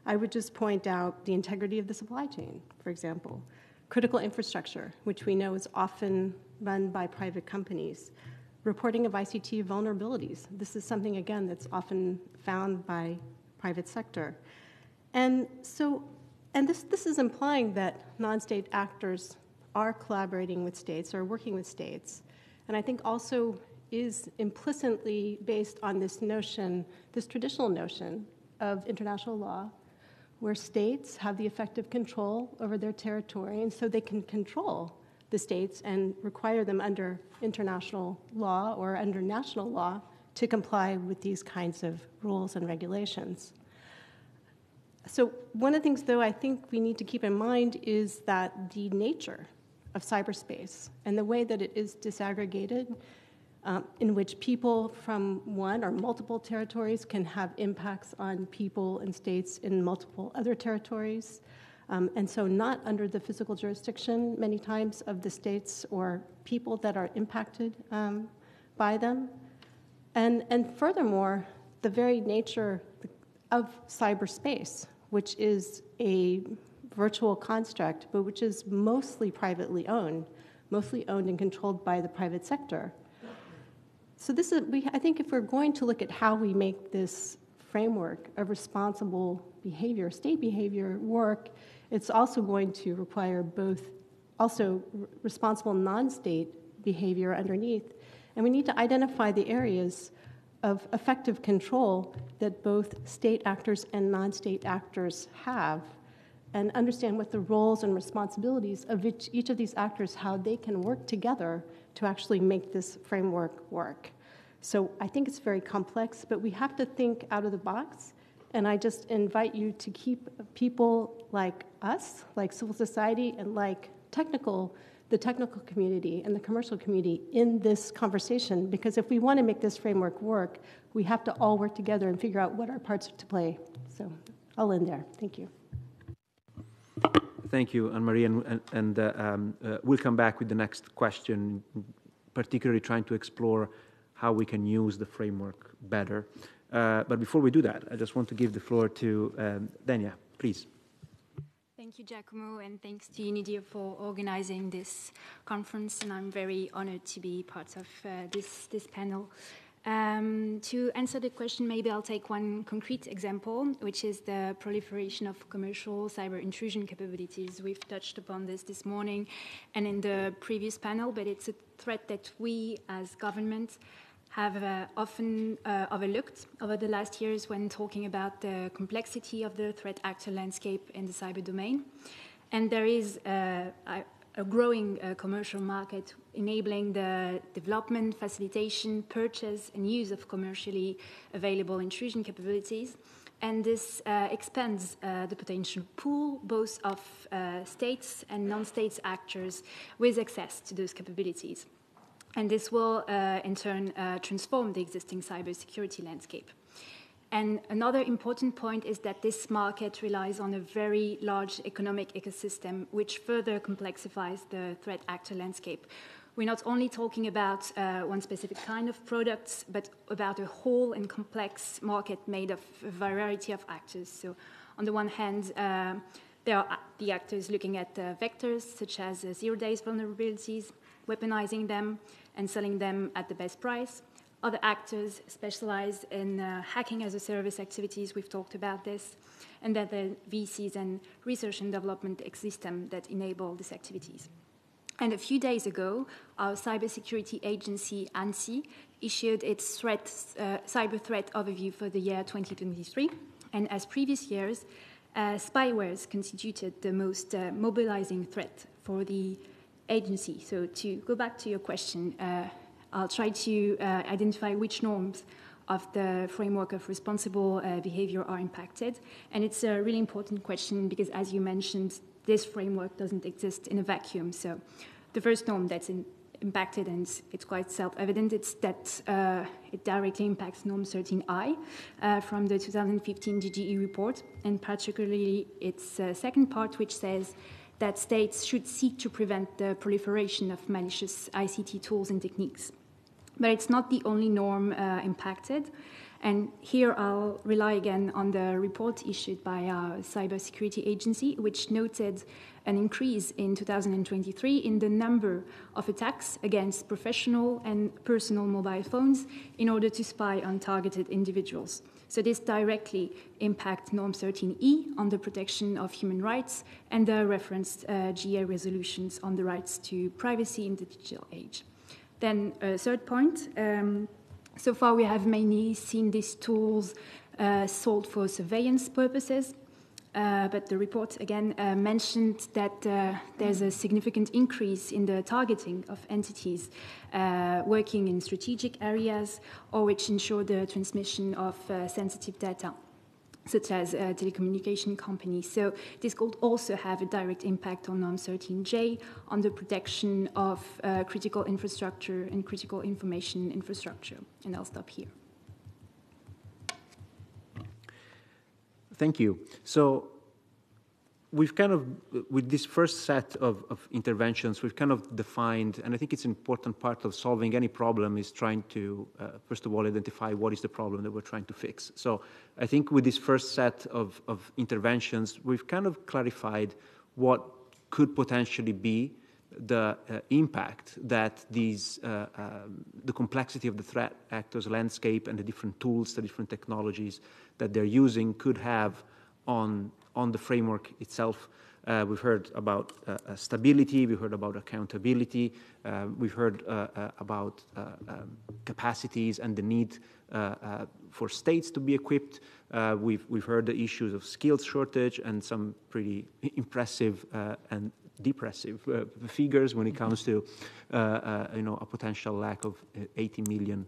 [SPEAKER 11] I would just point out the integrity of the supply chain, for example, critical infrastructure, which we know is often run by private companies, reporting of ICT vulnerabilities. This is something, again, that's often found by private sector. And this is implying that non-state actors are collaborating with states or working with states. And I think also is implicitly based on this notion, this traditional notion of international law, where states have the effective control over their territory, and so they can control the states and require them under international law or under national law to comply with these kinds of rules and regulations. So one of the things, though, I think we need to keep in mind is that the nature of cyberspace and the way that it is disaggregated, in which people from one or multiple territories can have impacts on people and states in multiple other territories, and so not under the physical jurisdiction many times of the states or people that are impacted by them. And furthermore, the very nature of cyberspace, which is a virtual construct, but which is mostly privately owned, mostly owned and controlled by the private sector. So this is, I think if we're going to look at how we make this framework of responsible behavior, state behavior work, it's also going to require both also responsible non-state behavior underneath. And we need to identify the areas of effective control that both state actors and non-state actors have, and understand what the roles and responsibilities of each of these actors, how they can work together to actually make this framework work. So I think it's very complex, but we have to think out of the box, and I just invite you to keep people like us, like civil society, and like the technical community and the commercial community in this conversation, because if we want to make this framework work, we have to all work together and figure out what our parts are to play. So I'll end there. Thank you.
[SPEAKER 6] Thank you, Anne-Marie, and we'll come back with the next question, particularly trying to explore how we can use the framework better. But before we do that, I just want to give the floor to Denia, please.
[SPEAKER 12] Thank you, Giacomo, and thanks to UNIDIR for organizing this conference, and I'm very honored to be part of this panel. To answer the question, maybe I'll take one concrete example, which is the proliferation of commercial cyber intrusion capabilities. We've touched upon this morning and in the previous panel, but it's a threat that we as government have often overlooked over the last years when talking about the complexity of the threat actor landscape in the cyber domain. And there is a growing commercial market enabling the development, facilitation, purchase, and use of commercially available intrusion capabilities. And this expands the potential pool both of states and non-state actors with access to those capabilities. And this will, in turn, transform the existing cybersecurity landscape. And another important point is that this market relies on a very large economic ecosystem, which further complexifies the threat actor landscape. We're not only talking about one specific kind of products, but about a whole and complex market made of a variety of actors. So on the one hand, there are the actors looking at vectors, such as zero-day vulnerabilities, weaponizing them and selling them at the best price. Other actors specialize in hacking as a service activities. We've talked about this. And then the VCs and research and development ecosystem that enable these activities. And a few days ago, our cybersecurity agency, ANSSI, issued its cyber threat overview for the year 2023. And as previous years, spywares constituted the most mobilizing threat for the agency. So to go back to your question, I'll try to identify which norms of the framework of responsible behavior are impacted. And it's a really important question because, as you mentioned, this framework doesn't exist in a vacuum. So the first norm that's impacted, and it's quite self-evident, it's that it directly impacts norm 13I from the 2015 GGE report, and particularly its second part, which says that states should seek to prevent the proliferation of malicious ICT tools and techniques. But it's not the only norm impacted. And here I'll rely again on the report issued by our cybersecurity agency, which noted an increase in 2023 in the number of attacks against professional and personal mobile phones in order to spy on targeted individuals. So this directly impacts Norm 13E on the protection of human rights and the referenced GA resolutions on the rights to privacy in the digital age. Then a third point, so far we have mainly seen these tools sold for surveillance purposes, but the report again mentioned that there's a significant increase in the targeting of entities working in strategic areas or which ensure the transmission of sensitive data, such as telecommunication companies. So this could also have a direct impact on Norm 13J on the protection of critical infrastructure and critical information infrastructure. And I'll stop here.
[SPEAKER 6] Thank you. So we've kind of, with this first set of interventions, we've kind of defined, and I think it's an important part of solving any problem is trying to, first of all, identify what is the problem that we're trying to fix. So I think with this first set of interventions, we've kind of clarified what could potentially be the impact that these, the complexity of the threat actors landscape and the different tools, the different technologies that they're using could have on the framework itself. We've heard about stability, we've heard about accountability, we've heard about capacities and the need for states to be equipped. We've heard the issues of skills shortage and some pretty impressive and depressive figures when it comes to a potential lack of 80 million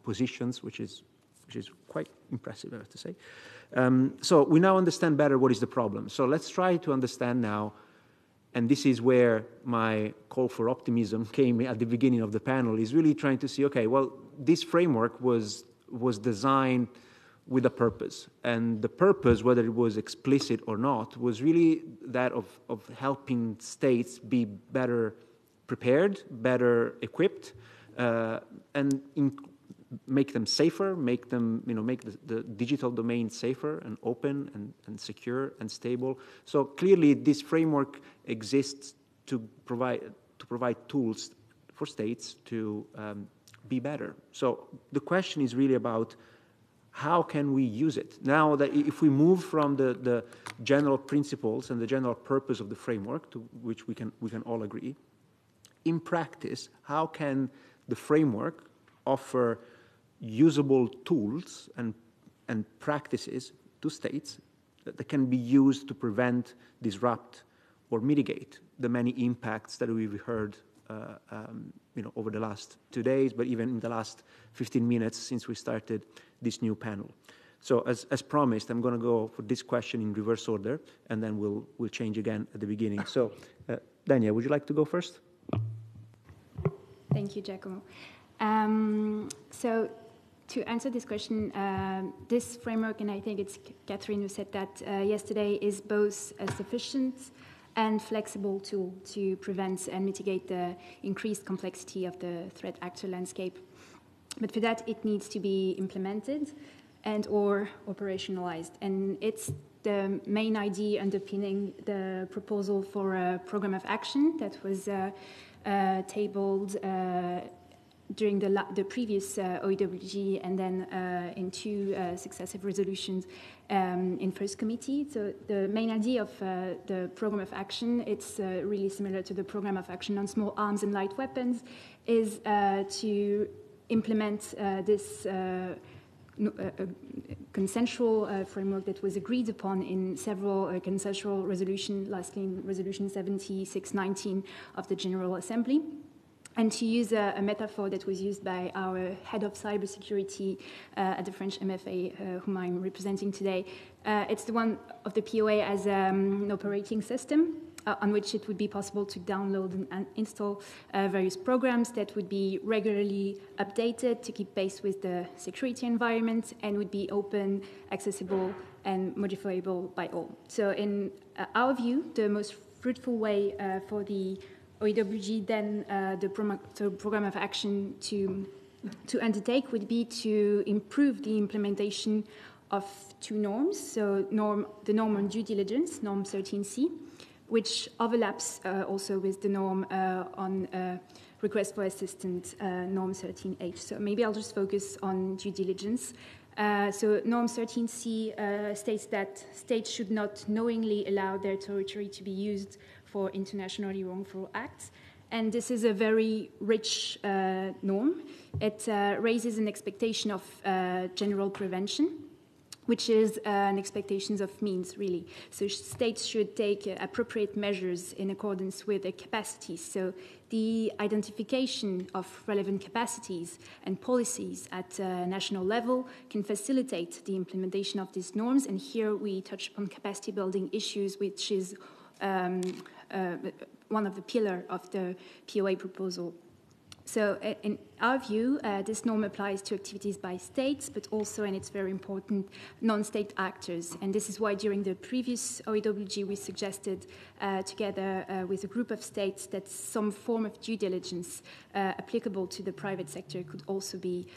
[SPEAKER 6] positions, which is quite impressive, I have to say. So we now understand better what is the problem. So let's try to understand now, and this is where my call for optimism came at the beginning of the panel, is really trying to see, okay, well, this framework was designed with a purpose. And the purpose, whether it was explicit or not, was really that of helping states be better prepared, better equipped, and make them safer, make them, make the digital domain safer and open and secure and stable. So clearly, this framework exists to provide tools for states to be better. So the question is really about how can we use it? Now that if we move from the general principles and the general purpose of the framework, to which we can all agree, in practice, how can the framework offer usable tools and practices to states that can be used to prevent, disrupt, or mitigate the many impacts that we've heard over the last 2 days, but even in the last 15 minutes since we started this new panel. So as promised, I'm going to go for this question in reverse order, and then we'll change again at the beginning. So Dania, would you like to go first?
[SPEAKER 12] Thank you, Giacomo. So to answer this question, this framework, and I think it's Catherine who said that yesterday, is both a sufficient and flexible tool to prevent and mitigate the increased complexity of the threat actor landscape. But for that, it needs to be implemented and or operationalized. And it's the main idea underpinning the proposal for a program of action that was tabled during the previous OEWG and then in two successive resolutions in first committee. So the main idea of the program of action, it's really similar to the program of action on small arms and light weapons, is to implement this consensual framework that was agreed upon in several consensual resolutions, lastly in resolution 7619 of the General Assembly. And to use a metaphor that was used by our head of cybersecurity at the French MFA, whom I'm representing today, it's the one of the POA as an operating system on which it would be possible to download and install various programs that would be regularly updated to keep pace with the security environment and would be open, accessible, and modifiable by all. So in our view, the most fruitful way for the OEWG, then the program of action to undertake would be to improve the implementation of two norms. So the norm on due diligence, norm 13C, which overlaps also with the norm on request for assistance, norm 13H. So maybe I'll just focus on due diligence. So norm 13C states that states should not knowingly allow their territory to be used for internationally wrongful acts. And this is a very rich norm. It raises an expectation of general prevention, which is an expectation of means, really. So states should take appropriate measures in accordance with their capacities. So the identification of relevant capacities and policies at national level can facilitate the implementation of these norms. And here we touch upon capacity building issues, which is one of the pillars of the POA proposal. So in our view, this norm applies to activities by states, but also, and it's very important, non-state actors. And this is why during the previous OEWG, we suggested together with a group of states that some form of due diligence applicable to the private sector could also be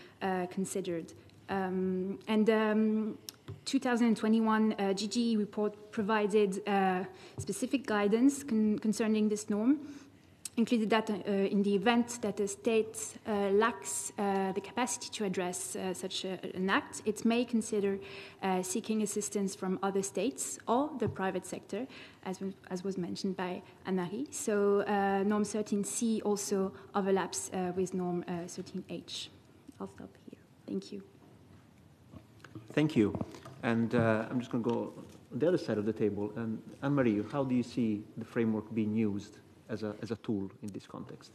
[SPEAKER 12] considered. 2021 GGE report provided specific guidance concerning this norm, included that in the event that a state lacks the capacity to address such an act, it may consider seeking assistance from other states or the private sector, as was mentioned by Anne-Marie. So norm 13C also overlaps with norm 13H. I'll stop here. Thank you.
[SPEAKER 6] Thank you. And I'm just going to go on the other side of the table. And Anne-Marie, how do you see the framework being used as a tool in this context?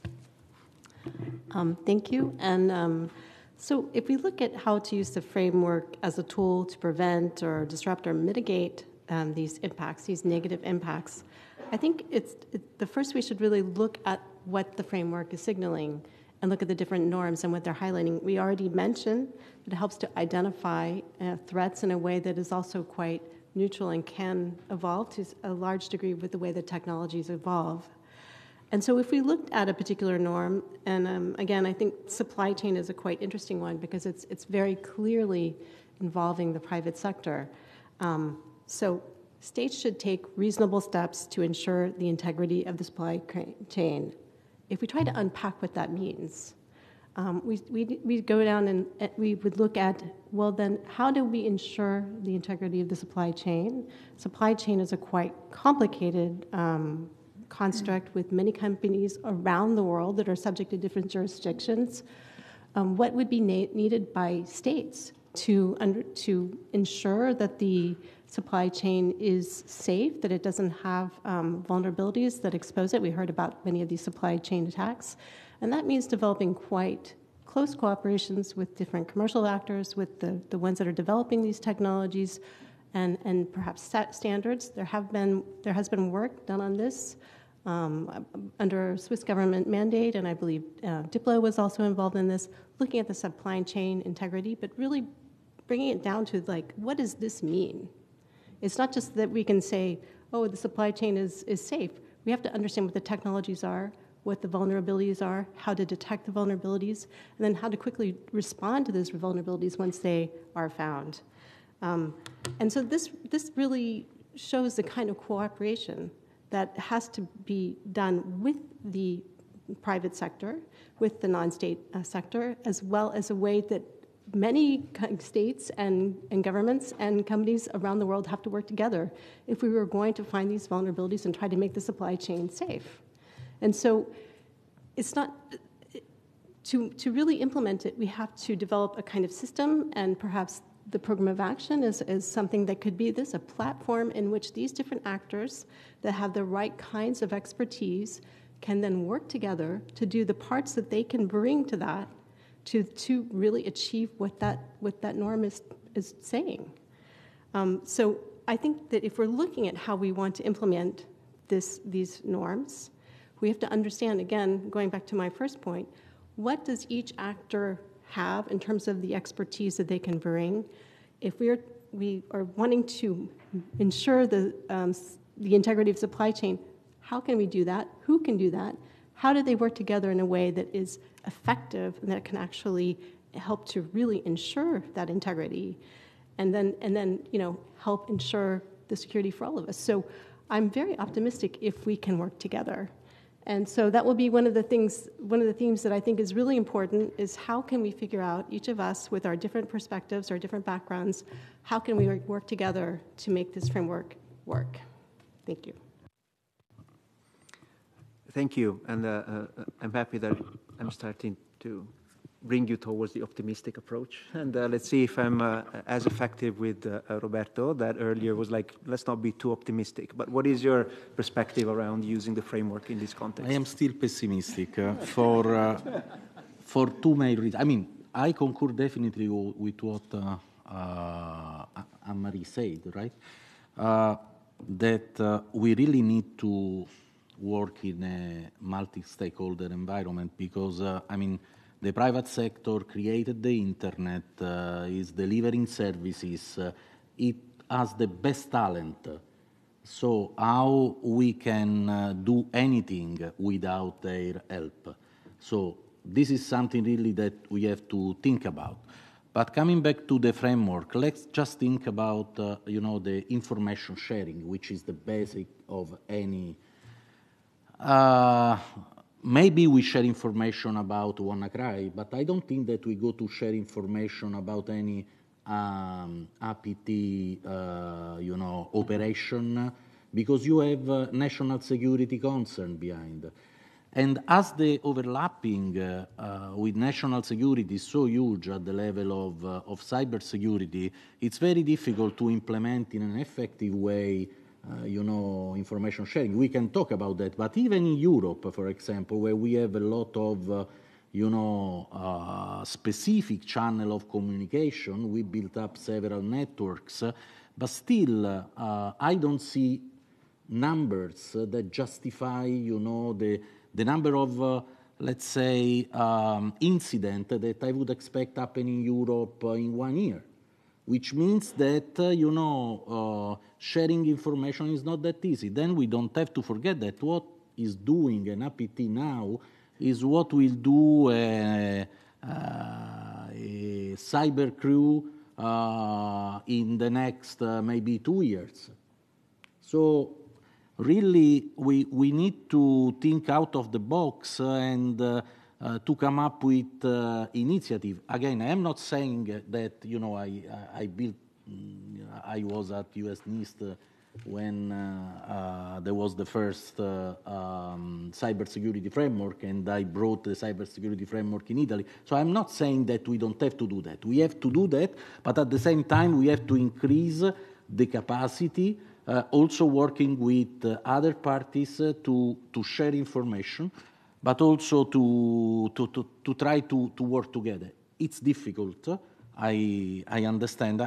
[SPEAKER 11] Thank you. And so if we look at how to use the framework as a tool to prevent or disrupt or mitigate these impacts, these negative impacts, I think the first we should really look at what the framework is signaling and look at the different norms and what they're highlighting. We already mentioned that it helps to identify threats in a way that is also quite neutral and can evolve to a large degree with the way that technologies evolve. And so if we looked at a particular norm, and again, I think supply chain is a quite interesting one because it's very clearly involving the private sector. So states should take reasonable steps to ensure the integrity of the supply chain. If we try to unpack what that means, we go down and we would look at, well, then how do we ensure the integrity of the supply chain? Supply chain is a quite complicated construct with many companies around the world that are subject to different jurisdictions. What would be needed by states to ensure that the supply chain is safe, that it doesn't have vulnerabilities that expose it? We heard about many of these supply chain attacks. And that means developing quite close cooperations with different commercial actors, with the ones that are developing these technologies, and perhaps set standards. There has been work done on this under Swiss government mandate, and I believe Diplo was also involved in this, looking at the supply chain integrity, but really bringing it down to, like, what does this mean? It's not just that we can say, oh, the supply chain is safe. We have to understand what the technologies are, what the vulnerabilities are, how to detect the vulnerabilities, and then how to quickly respond to those vulnerabilities once they are found. And so this really shows the kind of cooperation that has to be done with the private sector, with the non-state sector, as well as a way that many states and governments and companies around the world have to work together if we were going to find these vulnerabilities and try to make the supply chain safe. And so it's not, to really implement it, we have to develop a kind of system, and perhaps the program of action is something that could be this, a platform in which these different actors that have the right kinds of expertise can then work together to do the parts that they can bring to that to really achieve what that norm is saying. So I think that if we're looking at how we want to implement these norms, we have to understand, again, going back to my first point, what does each actor have in terms of the expertise that they can bring? If we are wanting to ensure the integrity of supply chain, how can we do that? Who can do that? How do they work together in a way that is effective and that can actually help to really ensure that integrity, and then help ensure the security for all of us? So I'm very optimistic if we can work together. And so that will be one of the themes that I think is really important, is how can we figure out, each of us with our different perspectives, our different backgrounds, how can we work together to make this framework work? Thank you.
[SPEAKER 6] Thank you, and I'm happy that I'm starting to bring you towards the optimistic approach. And let's see if I'm as effective with Roberto, that earlier was like, let's not be too optimistic. But what is your perspective around using the framework in this context?
[SPEAKER 10] I am still pessimistic for two main reasons. I mean, I concur definitely with what Anne-Marie said, right? That we really need to work in a multi-stakeholder environment because, the private sector created the internet, is delivering services, it has the best talent. So how we can do anything without their help? So this is something really that we have to think about. But coming back to the framework, let's just think about, the information sharing, which is the basic of any. Maybe we share information about WannaCry, but I don't think that we go to share information about any APT, operation, because you have national security concern behind. And as the overlapping with national security is so huge at the level of cybersecurity, it's very difficult to implement in an effective way information sharing. We can talk about that, but even in Europe, for example, where we have a lot of, specific channel of communication, we built up several networks, but still, I don't see numbers that justify, the number of, let's say, incidents that I would expect happen in Europe in 1 year. Which means that, sharing information is not that easy. Then we don't have to forget that what is doing an APT now is what will do a cyber crew in the next maybe 2 years. So really, we need to think out of the box and to come up with initiative. Again, I am not saying that, I was at US NIST when there was the first cybersecurity framework, and I brought the cybersecurity framework in Italy. So I'm not saying that we don't have to do that. We have to do that, but at the same time, we have to increase the capacity, also working with other parties to share information, but also to try to work together. It's difficult. I understand.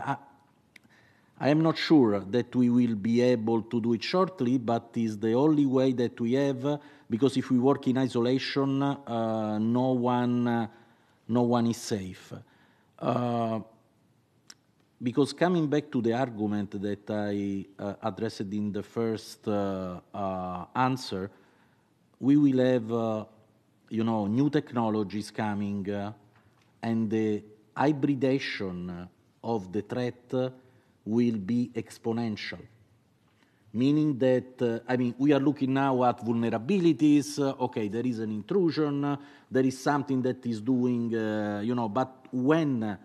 [SPEAKER 10] I am not sure that we will be able to do it shortly, but it's the only way that we have, because if we work in isolation, no one is safe. Because coming back to the argument that I addressed in the first answer, we will have, new technologies coming, and the hybridation of the threat will be exponential. Meaning that, we are looking now at vulnerabilities, okay, there is an intrusion, there is something that is doing, but when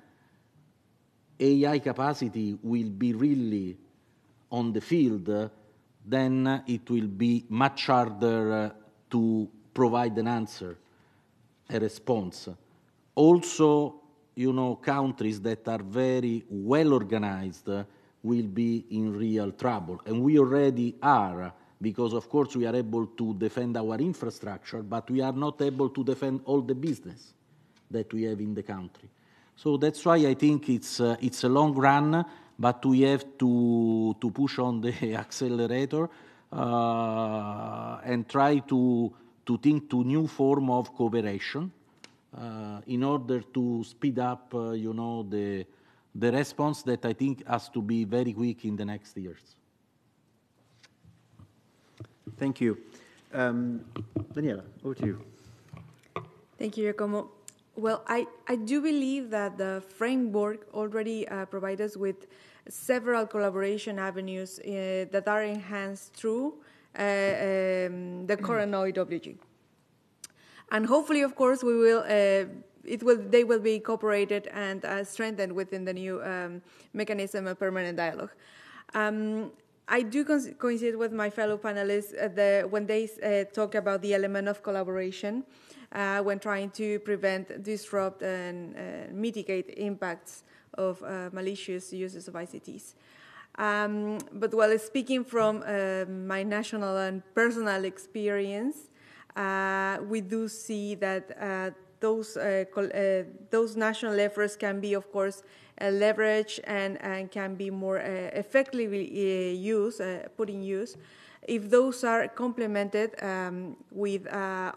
[SPEAKER 10] AI capacity will be really on the field, then it will be much harder to provide an answer, a response. Also, countries that are very well organized will be in real trouble. And we already are, because of course we are able to defend our infrastructure, but we are not able to defend all the business that we have in the country. So that's why I think it's a long run, but we have to push on the accelerator and try to think to new form of cooperation in order to speed up, the response that I think has to be very quick in the next years.
[SPEAKER 6] Thank you. Daniela, over to you.
[SPEAKER 9] Thank you, Giacomo. Well, I do believe that the framework already provides us with several collaboration avenues that are enhanced through the current OEWG. And hopefully, of course, we will. They will be incorporated and strengthened within the new mechanism of permanent dialogue. I do coincide with my fellow panelists when they talk about the element of collaboration when trying to prevent, disrupt, and mitigate impacts of malicious uses of ICTs. But while speaking from my national and personal experience, we do see that those national efforts can be, of course, leveraged and can be more effectively used, put in use, if those are complemented with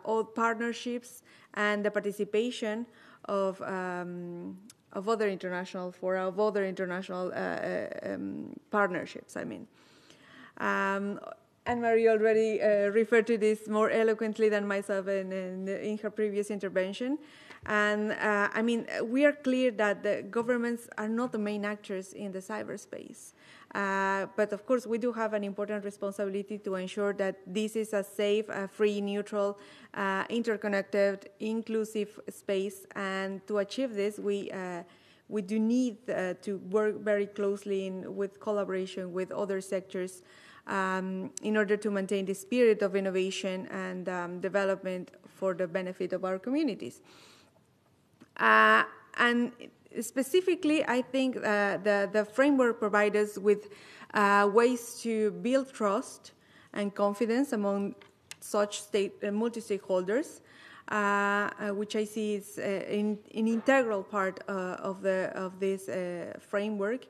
[SPEAKER 9] all partnerships and the participation of other international fora, of other international partnerships, Anne-Marie already referred to this more eloquently than myself in her previous intervention. And we are clear that the governments are not the main actors in the cyberspace. But of course, we do have an important responsibility to ensure that this is a safe, free, neutral, interconnected, inclusive space. And to achieve this, we do need to work very closely with collaboration with other sectors in order to maintain the spirit of innovation and development for the benefit of our communities. And specifically, I think the framework provides us with ways to build trust and confidence among such multi-stakeholders, which I see is an integral part of this framework.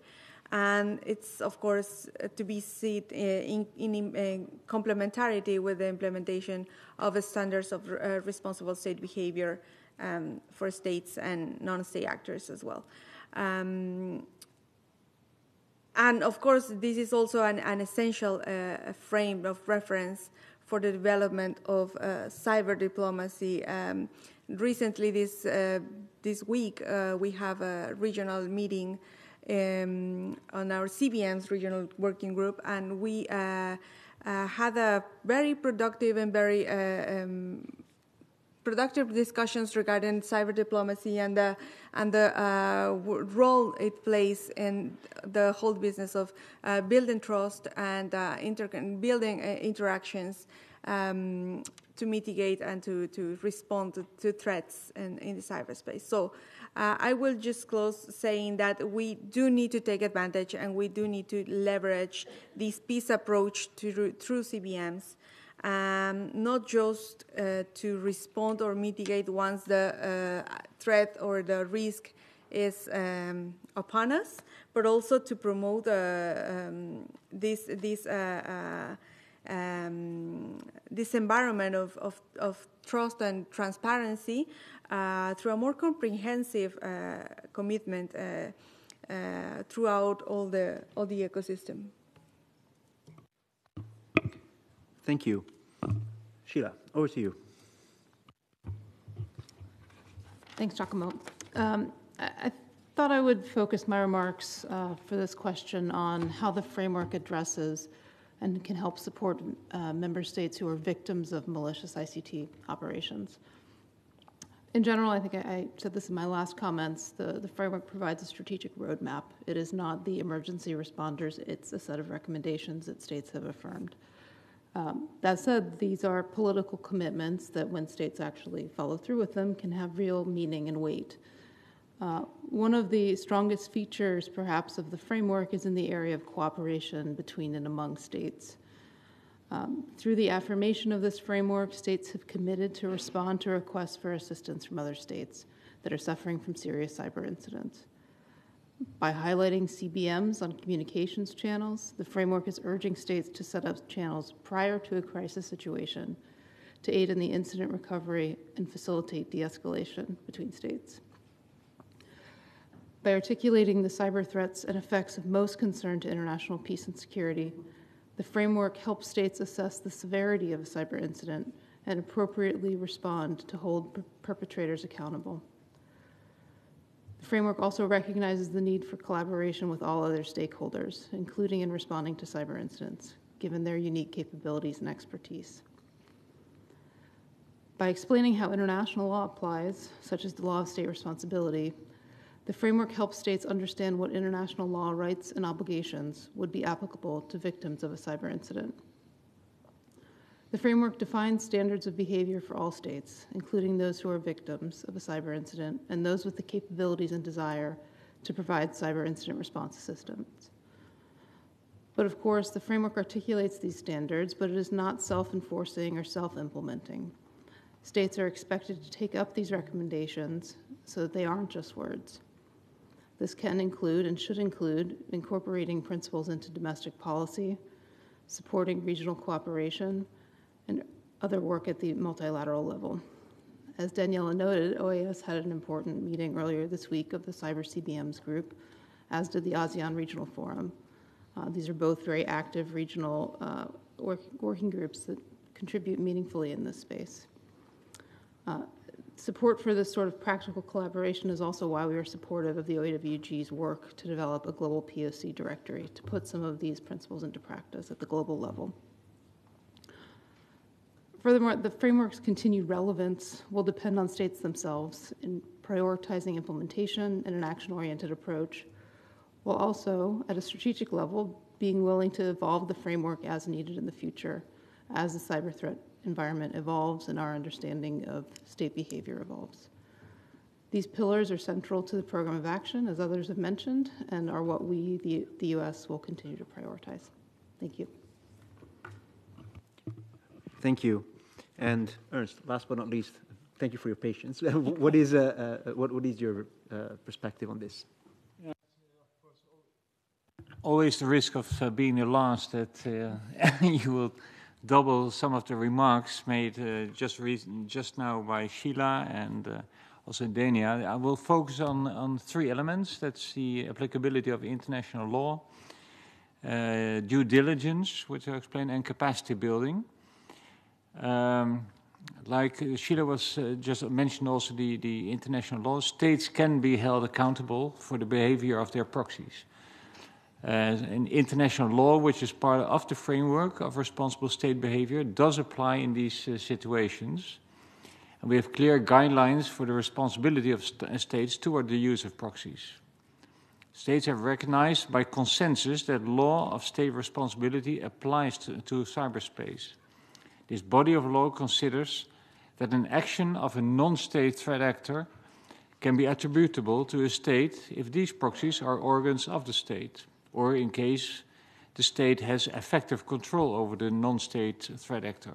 [SPEAKER 9] And it's, of course, to be seen in complementarity with the implementation of the standards of responsible state behavior for states and non-state actors as well. And of course, this is also an essential frame of reference for the development of cyber diplomacy. Recently, this week, we have a regional meeting on our CBM's regional working group, and we had a very productive and very productive discussions regarding cyber diplomacy and the role it plays in the whole business of building trust and building interactions to mitigate and to respond to threats in the cyberspace. So I will just close saying that we do need to take advantage and we do need to leverage this peace approach through CBMs, not just to respond or mitigate once the threat or the risk is upon us, but also to promote this environment of trust and transparency through a more comprehensive commitment throughout all the ecosystem.
[SPEAKER 6] Thank you. Sheila, over to you.
[SPEAKER 8] Thanks, Giacomo. I thought I would focus my remarks for this question on how the framework addresses and can help support member states who are victims of malicious ICT operations. In general, I think I said this in my last comments, the framework provides a strategic roadmap. It is not the emergency responders, it's a set of recommendations that states have affirmed. That said, these are political commitments that when states actually follow through with them can have real meaning and weight. One of the strongest features, perhaps, of the framework is in the area of cooperation between and among states. Through the affirmation of this framework, states have committed to respond to requests for assistance from other states that are suffering from serious cyber incidents. By highlighting CBMs on communications channels, the framework is urging states to set up channels prior to a crisis situation to aid in the incident recovery and facilitate de-escalation between states. By articulating the cyber threats and effects of most concern to international peace and security, the framework helps states assess the severity of a cyber incident and appropriately respond to hold perpetrators accountable. The framework also recognizes the need for collaboration with all other stakeholders, including in responding to cyber incidents, given their unique capabilities and expertise. By explaining how international law applies, such as the law of state responsibility, the framework helps states understand what international law rights and obligations would be applicable to victims of a cyber incident. The framework defines standards of behavior for all states, including those who are victims of a cyber incident and those with the capabilities and desire to provide cyber incident response assistance. But of course, the framework articulates these standards, but it is not self-enforcing or self-implementing. States are expected to take up these recommendations so that they aren't just words. This can include and should include incorporating principles into domestic policy, supporting regional cooperation, and other work at the multilateral level. As Daniela noted, OAS had an important meeting earlier this week of the Cyber CBMs group, as did the ASEAN Regional Forum. These are both very active regional working groups that contribute meaningfully in this space. Support for this sort of practical collaboration is also why we are supportive of the OAWG's work to develop a global POC directory to put some of these principles into practice at the global level. Furthermore, the framework's continued relevance will depend on states themselves in prioritizing implementation and an action-oriented approach, while also, at a strategic level, being willing to evolve the framework as needed in the future as the cyber threat environment evolves and our understanding of state behavior evolves. These pillars are central to the program of action, as others have mentioned, and are what we, the U.S., will continue to prioritize. Thank you.
[SPEAKER 6] Thank you. And Ernst, last but not least, thank you for your patience. What is your perspective on this?
[SPEAKER 7] Yeah, of course, always the risk of being the last that you will double some of the remarks made just now by Sheila and also Dania. I will focus on three elements. That's the applicability of international law, due diligence, which I'll explain, and capacity building. Like Sheila was just mentioned also the international law, states can be held accountable for the behavior of their proxies. And international law, which is part of the framework of responsible state behavior, does apply in these situations. And we have clear guidelines for the responsibility of states toward the use of proxies. States have recognized by consensus that law of state responsibility applies to cyberspace. This body of law considers that an action of a non-state threat actor can be attributable to a state if these proxies are organs of the state, or in case the state has effective control over the non-state threat actor.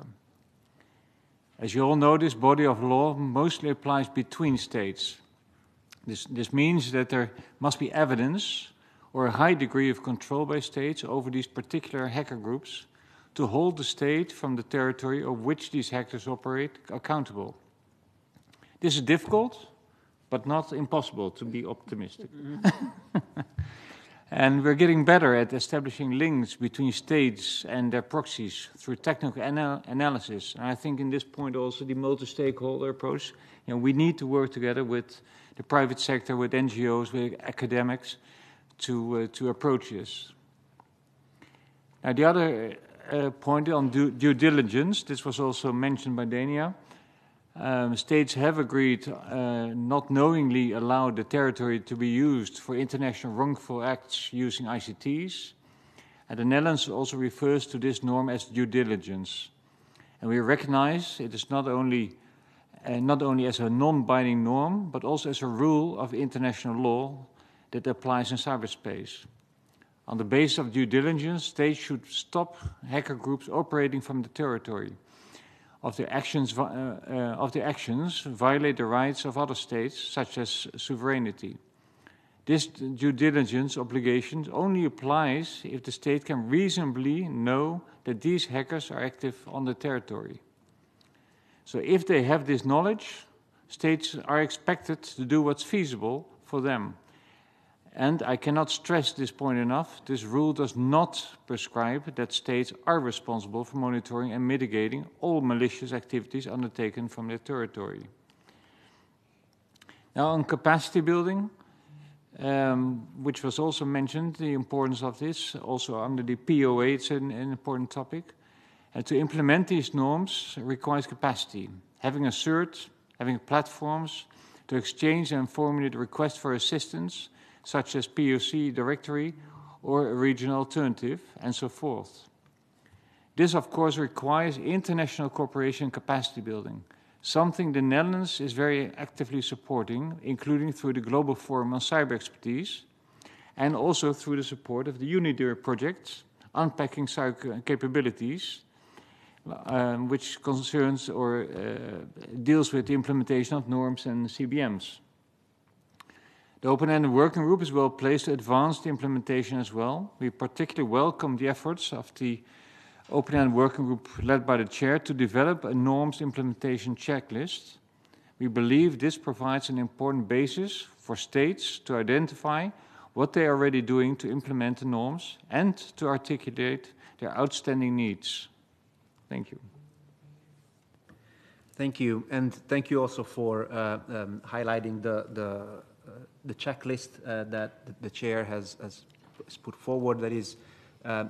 [SPEAKER 7] As you all know, this body of law mostly applies between states. This means that there must be evidence or a high degree of control by states over these particular hacker groups to hold the state from the territory of which these hackers operate accountable. This is difficult, but not impossible, to be optimistic. And we're getting better at establishing links between states and their proxies through technical analysis. And I think in this point also the multi-stakeholder approach, we need to work together with the private sector, with NGOs, with academics to approach this. Now the other point on due diligence, this was also mentioned by Dania. States have agreed not knowingly allow the territory to be used for international wrongful acts using ICTs. And the Netherlands also refers to this norm as due diligence. And we recognize it is not only as a non-binding norm, but also as a rule of international law that applies in cyberspace. On the basis of due diligence, states should stop hacker groups operating from the territory. Of their actions violate the rights of other states, such as sovereignty. This due diligence obligation only applies if the state can reasonably know that these hackers are active on the territory. So if they have this knowledge, states are expected to do what's feasible for them. And I cannot stress this point enough, this rule does not prescribe that states are responsible for monitoring and mitigating all malicious activities undertaken from their territory. Now on capacity building, which was also mentioned, the importance of this, also under the POA, it's an important topic. To implement these norms requires capacity, having a CERT, having platforms to exchange and formulate requests for assistance, such as POC directory or a regional alternative, and so forth. This, of course, requires international cooperation and capacity building, something the Netherlands is very actively supporting, including through the Global Forum on Cyber Expertise, and also through the support of the UNIDIR project, Unpacking Cyber Capabilities, which concerns or deals with the implementation of norms and CBMs. The open-ended working group is well placed to advance the implementation as well. We particularly welcome the efforts of the open-ended working group led by the chair to develop a norms implementation checklist. We believe this provides an important basis for states to identify what they are already doing to implement the norms and to articulate their outstanding needs. Thank you.
[SPEAKER 6] Thank you, and thank you also for highlighting the checklist that the chair has put forward that is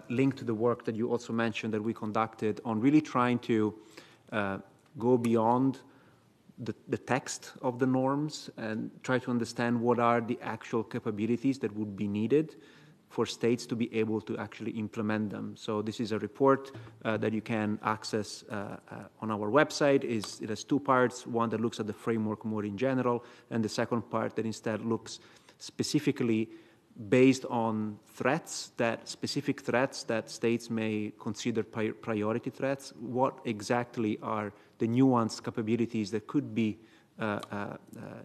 [SPEAKER 6] linked to the work that you also mentioned that we conducted on really trying to go beyond the text of the norms and try to understand what are the actual capabilities that would be needed for states to be able to actually implement them. So this is a report that you can access on our website. It has two parts, one that looks at the framework more in general, and the second part that instead looks specifically based on specific threats that states may consider priority threats. What exactly are the nuanced capabilities that could be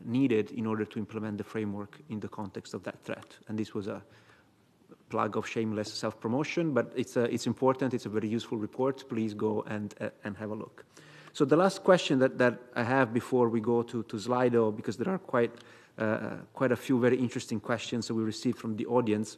[SPEAKER 6] needed in order to implement the framework in the context of that threat? And this was a plug of shameless self-promotion, but it's important. It's a very useful report. Please go and have a look. So the last question that I have before we go to Slido, because there are quite a few very interesting questions that we received from the audience,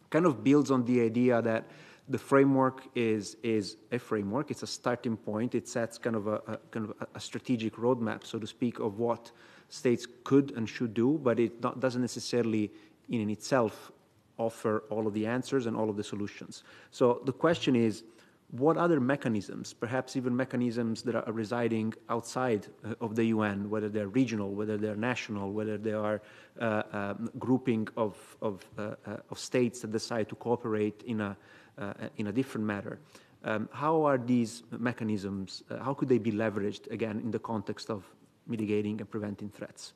[SPEAKER 6] kind of builds on the idea that the framework is a framework. It's a starting point. It sets kind of a strategic roadmap, so to speak, of what states could and should do, but it doesn't necessarily in itself offer all of the answers and all of the solutions. So the question is, what other mechanisms, perhaps even mechanisms that are residing outside of the UN, whether they're regional, whether they're national, whether they are grouping of states that decide to cooperate in a different manner, how are these mechanisms, how could they be leveraged, again, in the context of mitigating and preventing threats?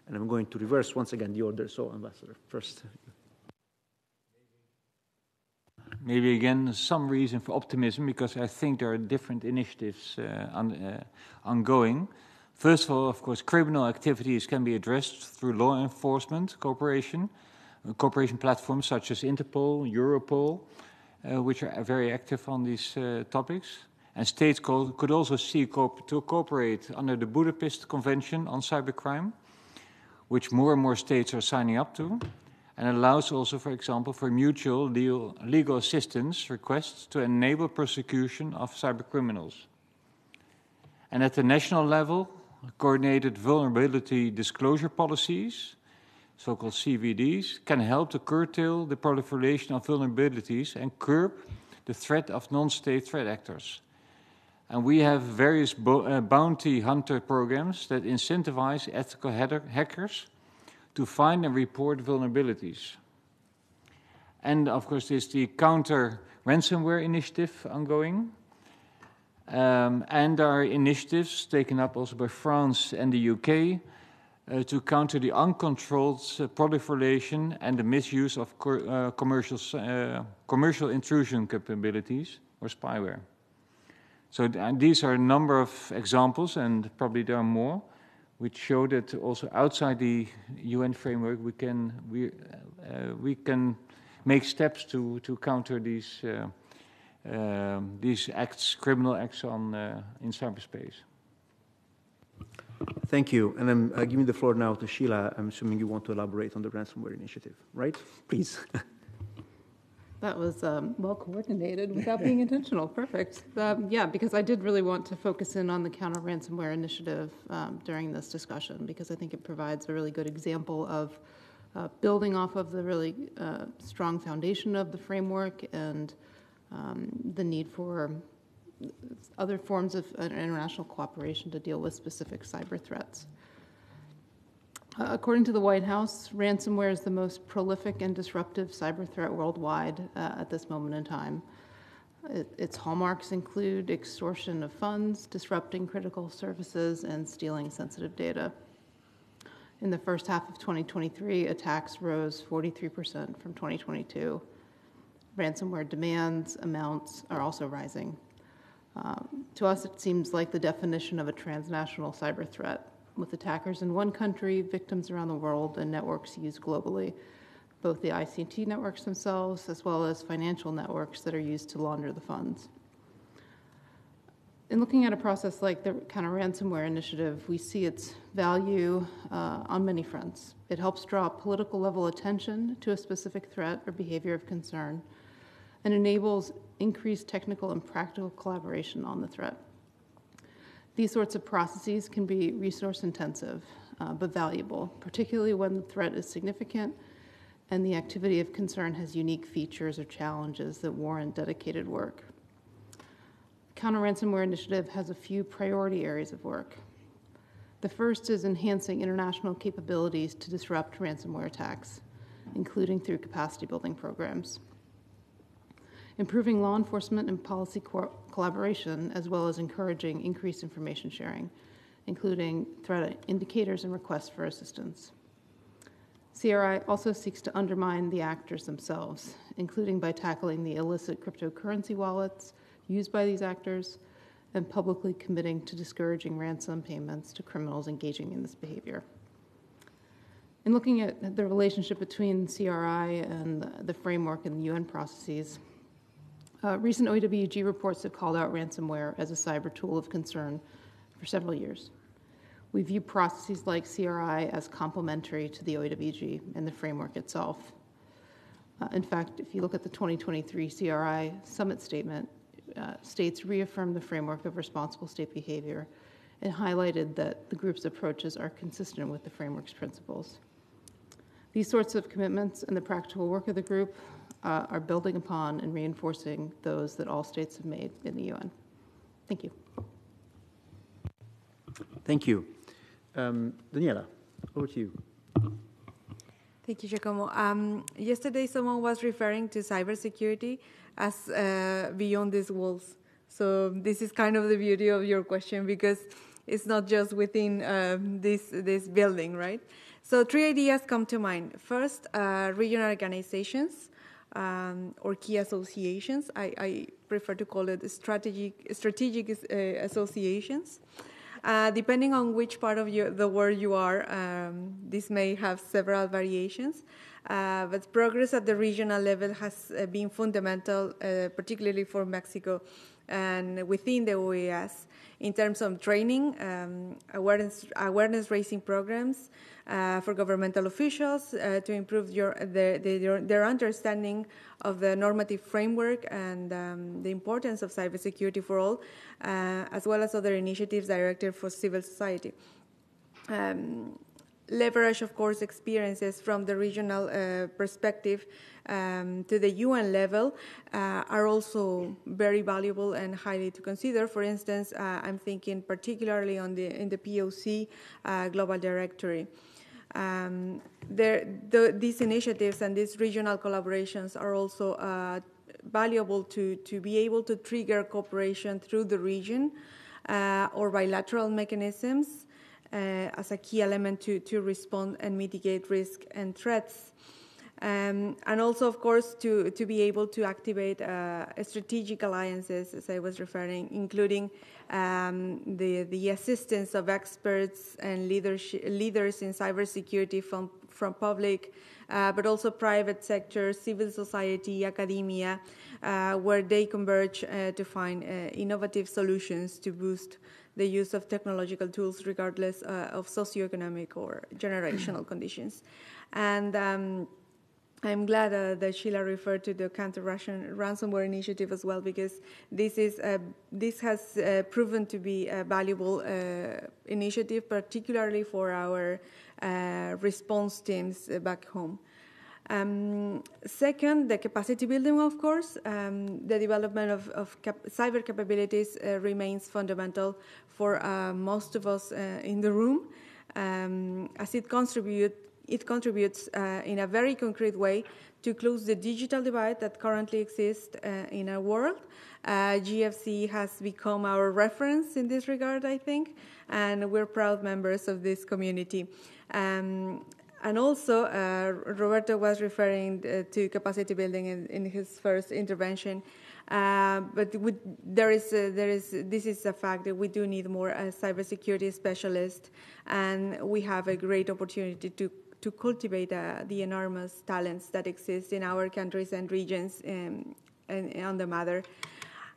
[SPEAKER 6] And I'm going to reverse once again the order, so Ambassador, first.
[SPEAKER 7] Maybe again some reason for optimism, because I think there are different initiatives ongoing. First of all, of course, criminal activities can be addressed through law enforcement cooperation platforms such as Interpol, Europol, which are very active on these topics. And states could also seek to cooperate under the Budapest Convention on Cybercrime, which more and more states are signing up to, and allows also, for example, for mutual legal assistance requests to enable prosecution of cybercriminals. And at the national level, coordinated vulnerability disclosure policies, so-called CVDs, can help to curtail the proliferation of vulnerabilities and curb the threat of non-state threat actors. And we have various bounty hunter programs that incentivize ethical hackers to find and report vulnerabilities. And of course, there's the counter ransomware initiative ongoing. And there are initiatives taken up also by France and the UK to counter the uncontrolled proliferation and the misuse of commercial intrusion capabilities or spyware. So these are a number of examples, and probably there are more, which show that also outside the UN framework we can make steps to counter these acts, criminal acts in cyberspace.
[SPEAKER 6] Thank you. And I'm giving the floor now to Sheila. I'm assuming you want to elaborate on the ransomware initiative, right? Please.
[SPEAKER 8] That was well coordinated without being intentional. Perfect. Yeah, because I did really want to focus in on the counter ransomware initiative during this discussion, because I think it provides a really good example of building off of the really strong foundation of the framework and the need for other forms of international cooperation to deal with specific cyber threats. According to the White House, ransomware is the most prolific and disruptive cyber threat worldwide at this moment in time. Its hallmarks include extortion of funds, disrupting critical services, and stealing sensitive data. In the first half of 2023, attacks rose 43% from 2022. Ransomware demands amounts are also rising. To us, it seems like the definition of a transnational cyber threat, with attackers in one country, victims around the world, and networks used globally, both the ICT networks themselves as well as financial networks that are used to launder the funds. In looking at a process like the counter ransomware initiative, we see its value on many fronts. It helps draw political level attention to a specific threat or behavior of concern and enables increased technical and practical collaboration on the threat. These sorts of processes can be resource intensive, but valuable, particularly when the threat is significant and the activity of concern has unique features or challenges that warrant dedicated work. Counter ransomware initiative has a few priority areas of work. The first is enhancing international capabilities to disrupt ransomware attacks, including through capacity building programs. Improving law enforcement and policy collaboration, as well as encouraging increased information sharing, including threat indicators and requests for assistance. CRI also seeks to undermine the actors themselves, including by tackling the illicit cryptocurrency wallets used by these actors and publicly committing to discouraging ransom payments to criminals engaging in this behavior. In looking at the relationship between CRI and the framework and the UN processes, recent OWG reports have called out ransomware as a cyber tool of concern for several years. We view processes like CRI as complementary to the OWG and the framework itself. In fact, if you look at the 2023 CRI Summit Statement, states reaffirmed the framework of responsible state behavior and highlighted that the group's approaches are consistent with the framework's principles. These sorts of commitments and the practical work of the group are building upon and reinforcing those that all states have made in the UN. Thank you.
[SPEAKER 6] Thank you. Daniela, over to you.
[SPEAKER 9] Thank you, Giacomo. Yesterday, someone was referring to cybersecurity as beyond these walls. So this is kind of the beauty of your question, because it's not just within this building, right? So 3 ideas come to mind. First, regional organizations or key associations. I prefer to call it strategic associations. Depending on which part of the world you are, this may have several variations. But progress at the regional level has been fundamental, particularly for Mexico and within the OAS, in terms of training, awareness-raising programs for governmental officials to improve their understanding of the normative framework and the importance of cybersecurity for all, as well as other initiatives directed for civil society. Leverage, of course, experiences from the regional perspective to the UN level are also very valuable and highly to consider. For instance, I'm thinking particularly in the POC Global Directory. These initiatives and these regional collaborations are also valuable to be able to trigger cooperation through the region or bilateral mechanisms as a key element to respond and mitigate risk and threats. And also, of course, to be able to activate strategic alliances, as I was referring, including the assistance of experts and leaders in cybersecurity from public, but also private sector, civil society, academia, where they converge to find innovative solutions to boost the use of technological tools regardless of socioeconomic or generational conditions. And I'm glad that Sheila referred to the counter-Russian ransomware initiative as well, because this has proven to be a valuable initiative, particularly for our response teams back home. Second, the capacity building, of course. The development of cyber capabilities remains fundamental for most of us in the room, as it contributes in a very concrete way to close the digital divide that currently exists in our world. GFC has become our reference in this regard, I think, and we're proud members of this community. And also, Roberto was referring to capacity building in his first intervention. But this is a fact that we do need more cybersecurity specialists, and we have a great opportunity to cultivate the enormous talents that exist in our countries and regions and on the matter.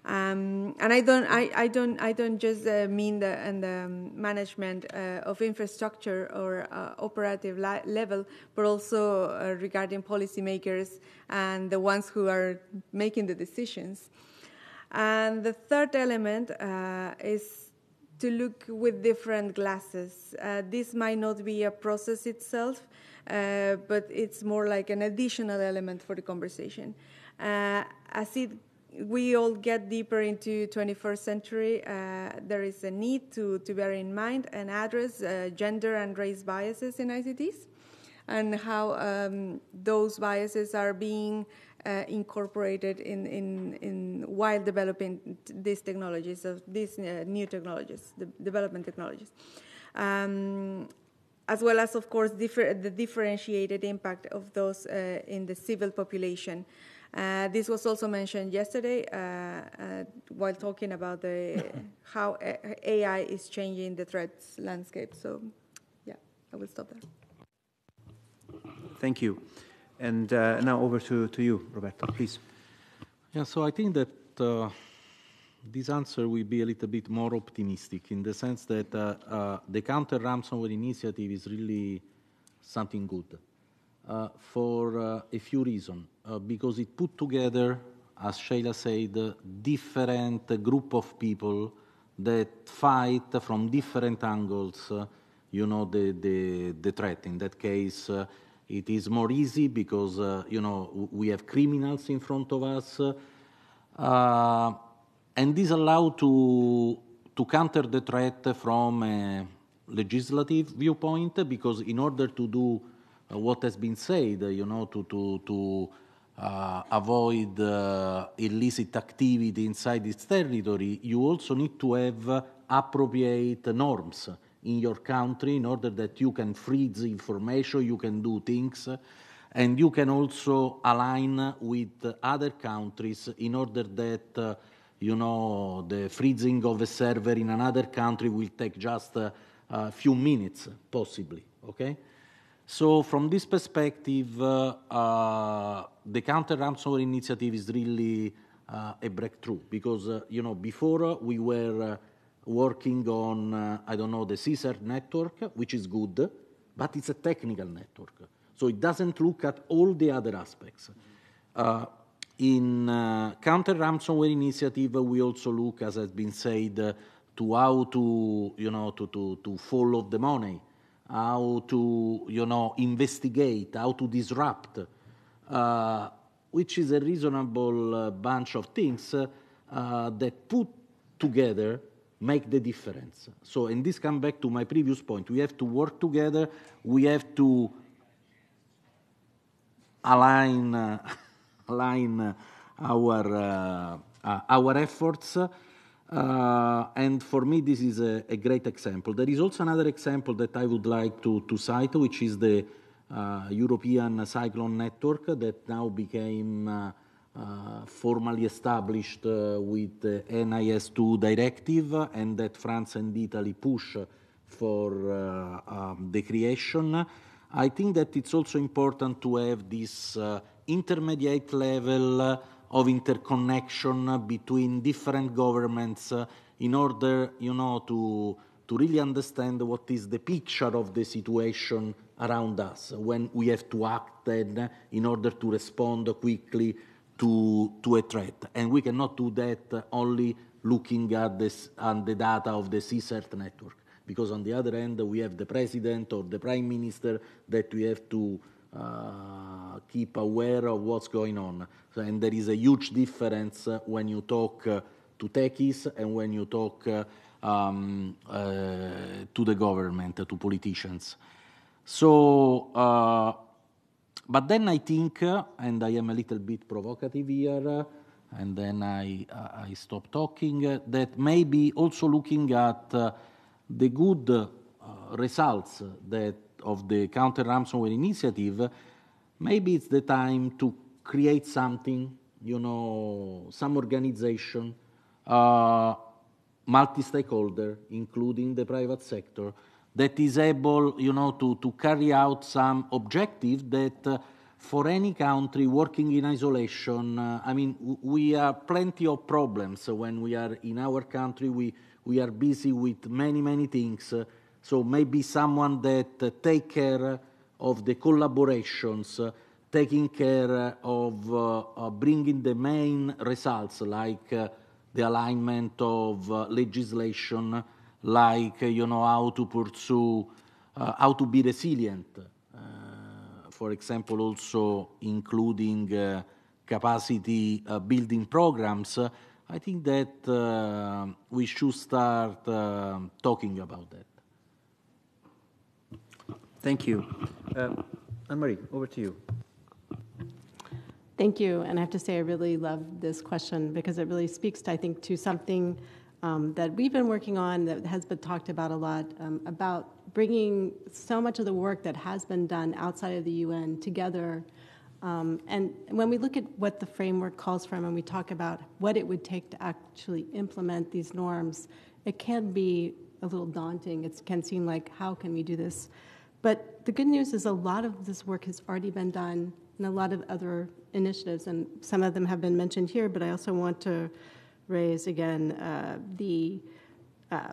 [SPEAKER 9] And I don't just mean the management of infrastructure or operative level, but also regarding policymakers and the ones who are making the decisions. And the third element is to look with different glasses. This might not be a process itself, but it's more like an additional element for the conversation. We all get deeper into 21st century, there is a need to bear in mind and address gender and race biases in ICTs, and how those biases are being incorporated in while developing these technologies, these new technologies, the development technologies. As well as, of course, the differentiated impact of those in the civil population. This was also mentioned yesterday while talking about how AI is changing the threats landscape. So, yeah, I will stop there.
[SPEAKER 6] Thank you. And now over to you, Roberto, please.
[SPEAKER 10] Yeah, so I think that this answer will be a little bit more optimistic in the sense that the counter-ransomware initiative is really something good. For a few reasons. Because it put together, as Sheila said, different group of people that fight from different angles, the threat. In that case, it is more easy because, we have criminals in front of us. And this allows to counter the threat from a legislative viewpoint, because in order to do what has been said, to avoid illicit activity inside its territory, you also need to have appropriate norms in your country in order that you can freeze information, you can do things, and you can also align with other countries in order that, the freezing of a server in another country will take just a few minutes, possibly, okay? So from this perspective, the counter-ransomware initiative is really a breakthrough because, before we were working on, the CSERT network, which is good, but it's a technical network. So it doesn't look at all the other aspects. In counter-ransomware initiative, we also look, as has been said, to how to, to follow the money, how to, investigate, how to disrupt, which is a reasonable bunch of things that put together make the difference. So, and this comes back to my previous point. We have to work together. We have to align our efforts. And for me, this is a great example. There is also another example that I would like to cite, which is the European Cyclone Network that now became formally established with the NIS2 directive, and that France and Italy push for the creation. I think that it's also important to have this intermediate level of interconnection between different governments in order, to really understand what is the picture of the situation around us when we have to act then in order to respond quickly to a threat. And we cannot do that only looking at the data of the CSERT network, because on the other hand, we have the president or the prime minister that we have to keep aware of what's going on. So, and there is a huge difference when you talk to techies and when you talk to the government, to politicians. So, but then I think, and I am a little bit provocative here, and then I stop talking, that maybe also looking at the good results that of the counter-ransomware initiative, maybe it's the time to create something, some organization, multi-stakeholder, including the private sector, that is able, to carry out some objective that for any country working in isolation, we have plenty of problems when we are in our country. We are busy with many things. So maybe someone that take care of the collaborations, taking care of bringing the main results, like the alignment of legislation, like, how to pursue, how to be resilient. For example, also including capacity building programs. I think that we should start talking about that.
[SPEAKER 6] Thank you. Anne-Marie, over to you.
[SPEAKER 11] Thank you. And I have to say, I really love this question because it really speaks to, I think, to something that we've been working on that has been talked about a lot, about bringing so much of the work that has been done outside of the UN together. And when we look at what the framework calls for and we talk about what it would take to actually implement these norms, it can be a little daunting. It can seem like, how can we do this? But the good news is a lot of this work has already been done in a lot of other initiatives, and some of them have been mentioned here, but I also want to raise again the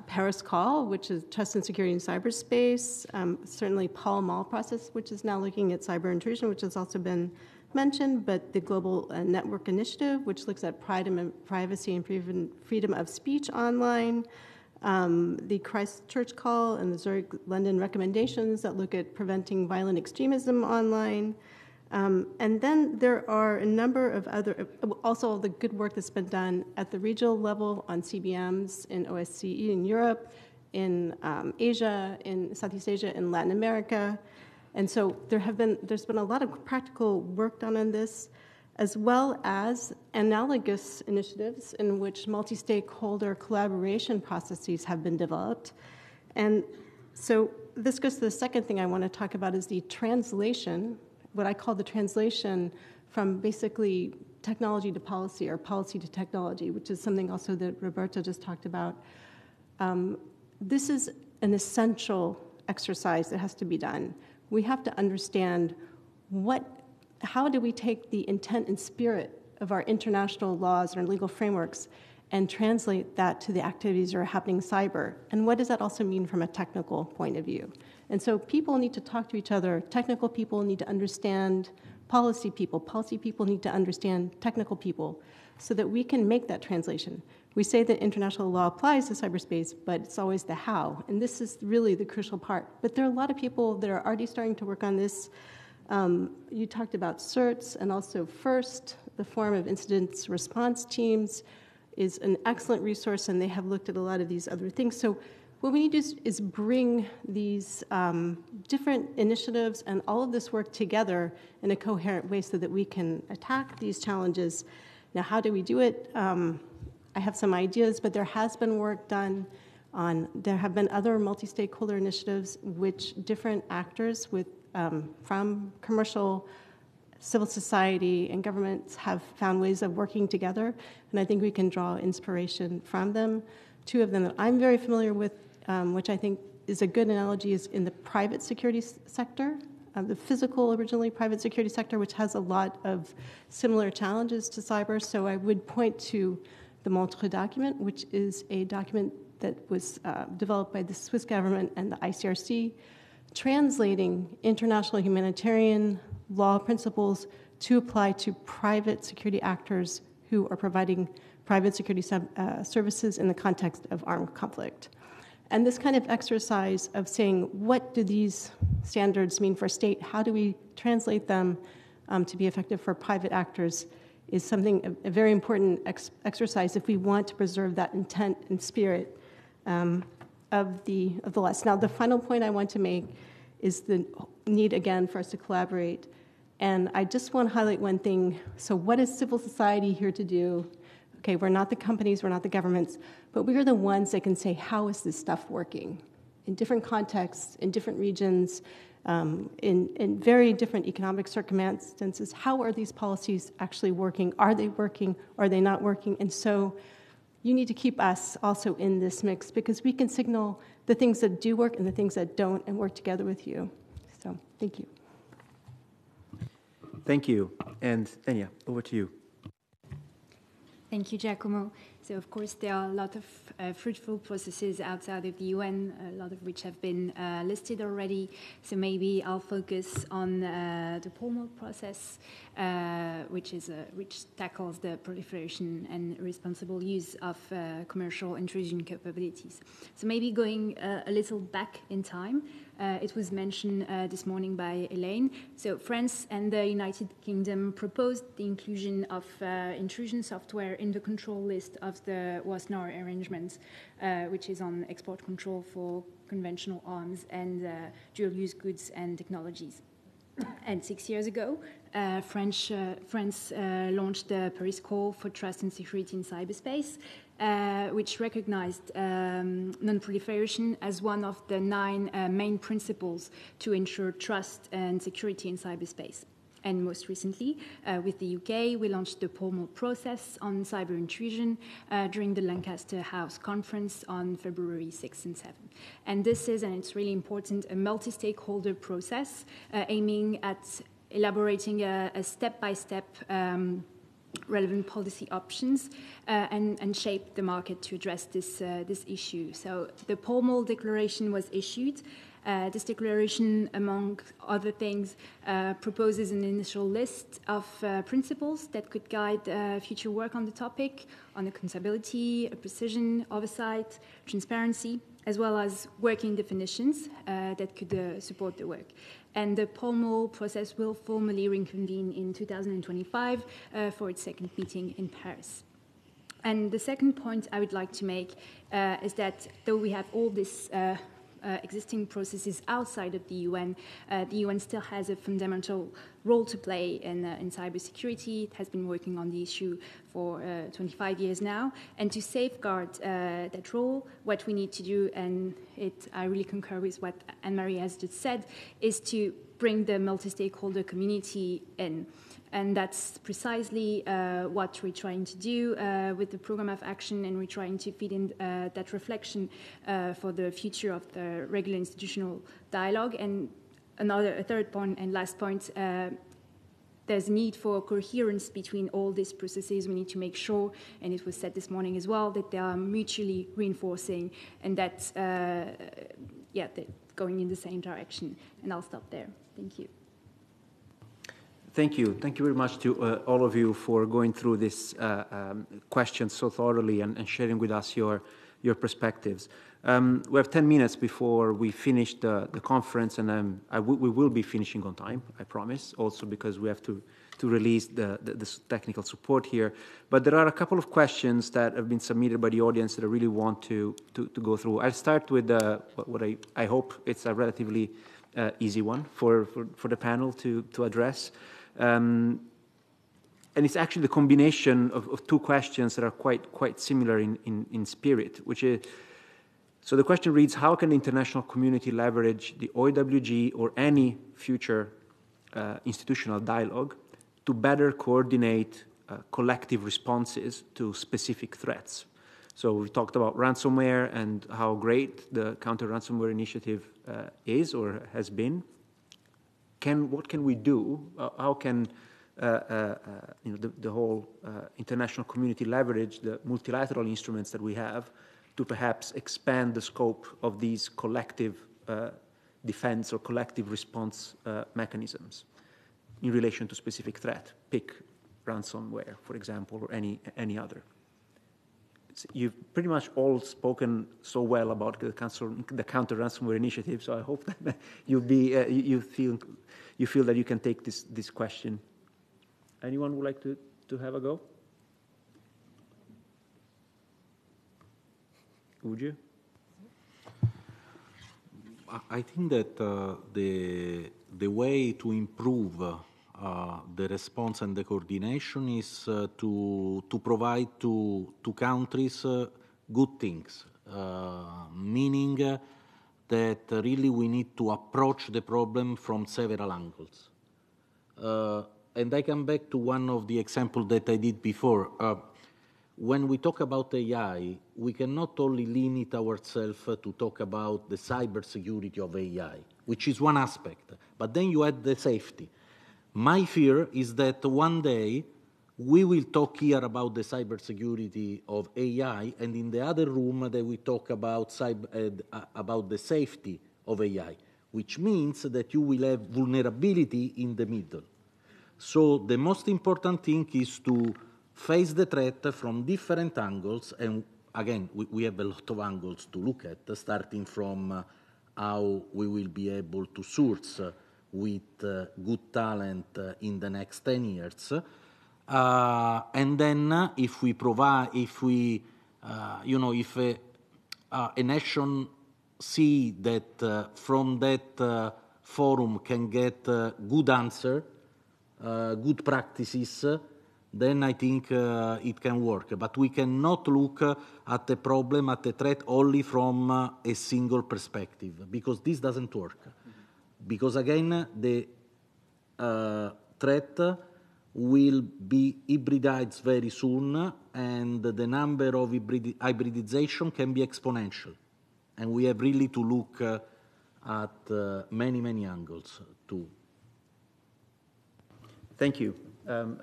[SPEAKER 11] Paris Call, which is Trust and Security in Cyberspace, certainly Pall Mall process, which is now looking at cyber intrusion, which has also been mentioned, but the Global Network Initiative, which looks at privacy and freedom of speech online, the Christchurch Call and the Zurich-London recommendations that look at preventing violent extremism online. And then there are a number of other, also the good work that's been done at the regional level on CBMs in OSCE in Europe, in Asia, in Southeast Asia, in Latin America. And so there's been a lot of practical work done on this, as well as analogous initiatives in which multi-stakeholder collaboration processes have been developed. And so this goes to the second thing I want to talk about is the translation, what I call the translation from basically technology to policy or policy to technology, which is something also that Roberta just talked about. This is an essential exercise that has to be done. We have to understand how do we take the intent and spirit of our international laws and our legal frameworks and translate that to the activities that are happening in cyber? And what does that also mean from a technical point of view? And so people need to talk to each other. Technical people need to understand policy people. Policy people need to understand technical people so that we can make that translation. We say that international law applies to cyberspace, but it's always the how. And this is really the crucial part. But there are a lot of people that are already starting to work on this. You talked about CERTs, and also FIRST, the Forum of Incident Response Teams, is an excellent resource, and they have looked at a lot of these other things. So what we need to do is bring these different initiatives and all of this work together in a coherent way so that we can attack these challenges. Now, how do we do it? I have some ideas, but there has been work done there have been other multi-stakeholder initiatives which different actors from commercial, civil society, and governments have found ways of working together, and I think we can draw inspiration from them. Two of them that I'm very familiar with, which I think is a good analogy, is in the private security sector, the physical, originally private security sector, which has a lot of similar challenges to cyber. So I would point to the Moderator document, which is a document that was developed by the Swiss government and the ICRC, translating international humanitarian law principles to apply to private security actors who are providing private security services in the context of armed conflict. And this kind of exercise of saying, what do these standards mean for state? How do we translate them to be effective for private actors is something, a very important exercise if we want to preserve that intent and spirit of the laws. Now, the final point I want to make is the need, again, for us to collaborate. And I just want to highlight one thing. So what is civil society here to do? Okay, we're not the companies, we're not the governments, but we are the ones that can say, how is this stuff working? In different contexts, in different regions, in very different economic circumstances, how are these policies actually working? Are they working? Are they not working? And so you need to keep us also in this mix because we can signal the things that do work and the things that don't and work together with you. So thank you.
[SPEAKER 6] Thank you. And Enya, over to you.
[SPEAKER 12] Thank you, Giacomo. So, of course, there are a lot of fruitful processes outside of the UN, a lot of which have been listed already. So maybe I'll focus on the formal process, which tackles the proliferation and responsible use of commercial intrusion capabilities. So maybe going a little back in time, it was mentioned this morning by Elaine. So France and the United Kingdom proposed the inclusion of intrusion software in the control list of the WASNAR arrangements, which is on export control for conventional arms and dual-use goods and technologies. And 6 years ago, France launched the Paris Call for Trust and Security in Cyberspace, which recognized non-proliferation as one of the 9 main principles to ensure trust and security in cyberspace. And most recently, with the UK, we launched the formal process on cyber intrusion during the Lancaster House conference on February 6 and 7. And this is, and it's really important, a multi-stakeholder process aiming at elaborating a step-by-step relevant policy options and shape the market to address this issue. So the formal declaration was issued. This declaration, among other things, proposes an initial list of principles that could guide future work on the topic, on accountability, precision, oversight, transparency, as well as working definitions that could support the work. And the formal process will formally reconvene in 2025 for its second meeting in Paris. And the second point I would like to make is that though we have all this existing processes outside of the UN still has a fundamental role to play in cybersecurity. It has been working on the issue for 25 years now. And to safeguard that role, what we need to do, and I really concur with what Anne-Marie has just said, is to bring the multi-stakeholder community in. And that's precisely what we're trying to do with the program of action, and we're trying to feed in that reflection for the future of the regular institutional dialogue. And a third point and last point, there's a need for coherence between all these processes. We need to make sure, and it was said this morning as well, that they are mutually reinforcing and that, they're going in the same direction. And I'll stop there. Thank you.
[SPEAKER 6] Thank you. Thank you very much to all of you for going through this question so thoroughly and sharing with us your perspectives. We have 10 minutes before we finish the conference, and we will be finishing on time, I promise, also because we have to release the technical support here. But there are a couple of questions that have been submitted by the audience that I really want to go through. I'll start with what I hope it's a relatively easy one for the panel to address. And it's actually the combination of two questions that are quite similar in spirit, which is, so the question reads, how can the international community leverage the OIWG or any future institutional dialogue to better coordinate collective responses to specific threats? So we talked about ransomware and how great the counter-ransomware initiative is or has been. What can we do? How can the whole international community leverage the multilateral instruments that we have to perhaps expand the scope of these collective defense or collective response mechanisms in relation to specific threat? Pick ransomware, for example, or any other. You've pretty much all spoken so well about the counter-ransomware initiative, so I hope that you feel that you can take this question. Anyone would like to have a go? Would you?
[SPEAKER 10] I think that the way to improve the response and the coordination is to provide to countries good things, meaning that really we need to approach the problem from several angles. And I come back to one of the examples that I did before. When we talk about AI, we cannot only limit ourselves to talk about the cybersecurity of AI, which is one aspect, but then you add the safety. My fear is that one day we will talk here about the cybersecurity of AI, and in the other room that we talk about the safety of AI, which means that you will have vulnerability in the middle. So the most important thing is to face the threat from different angles, and again, we have a lot of angles to look at, starting from how we will be able to source with good talent in the next 10 years. And then if a nation see that from that forum can get good answer, good practices, then I think it can work. But we cannot look at the problem, at the threat, only from a single perspective, because this doesn't work. Because again, the threat will be hybridized very soon, and the number of hybridization can be exponential. And we have really to look at many angles too.
[SPEAKER 6] Thank you.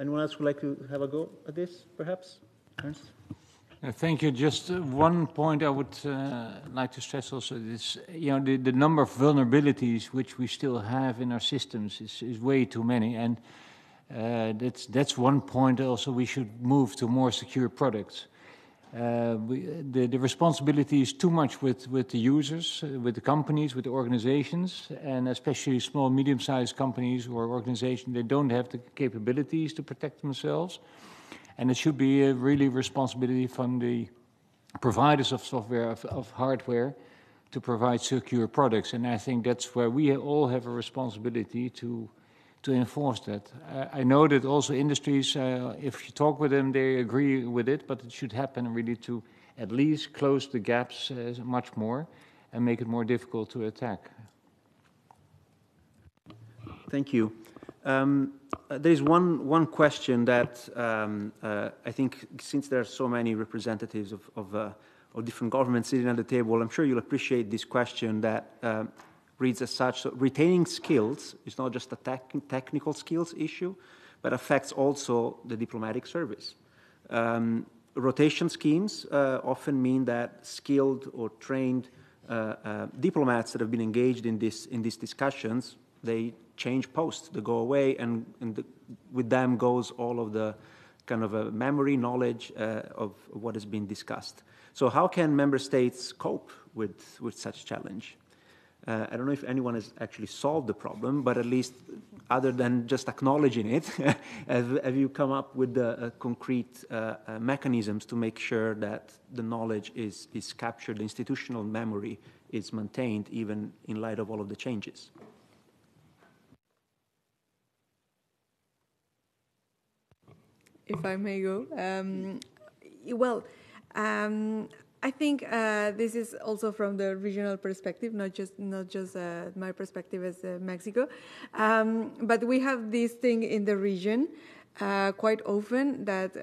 [SPEAKER 6] Anyone else would like to have a go at this, perhaps? Ernst?
[SPEAKER 7] Thank you. Just one point I would like to stress also is, the number of vulnerabilities which we still have in our systems is way too many, and that's one point also we should move to more secure products. The responsibility is too much with the users, with the companies, with the organizations, and especially small, medium-sized companies or organizations, they don't have the capabilities to protect themselves. And it should be a really responsibility from the providers of software, of hardware, to provide secure products. And I think that's where we all have a responsibility to enforce that. I know that also industries, if you talk with them, they agree with it, but it should happen really to at least close the gaps much more and make it more difficult to attack.
[SPEAKER 6] Thank you. There is one question that I think, since there are so many representatives of different governments sitting at the table, I'm sure you'll appreciate this question that reads as such: so retaining skills is not just a technical skills issue, but affects also the diplomatic service. Rotation schemes often mean that skilled or trained diplomats that have been engaged in these discussions, they change posts, they go away, and with them goes all of the kind of memory, knowledge of what has been discussed. So how can member states cope with such challenge? I don't know if anyone has actually solved the problem, but at least, other than just acknowledging it, have you come up with the concrete mechanisms to make sure that the knowledge is captured, the institutional memory is maintained, even in light of all of the changes?
[SPEAKER 9] If I may go. I think this is also from the regional perspective, not just my perspective as Mexico. But we have this thing in the region quite often, that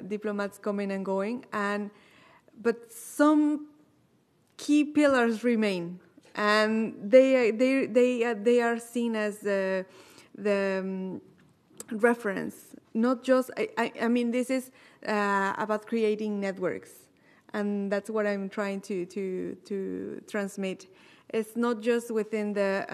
[SPEAKER 9] diplomats coming and going, but some key pillars remain, and they are seen as the reference. Not just, I mean, this is about creating networks, and that's what I'm trying to transmit. It's not just within the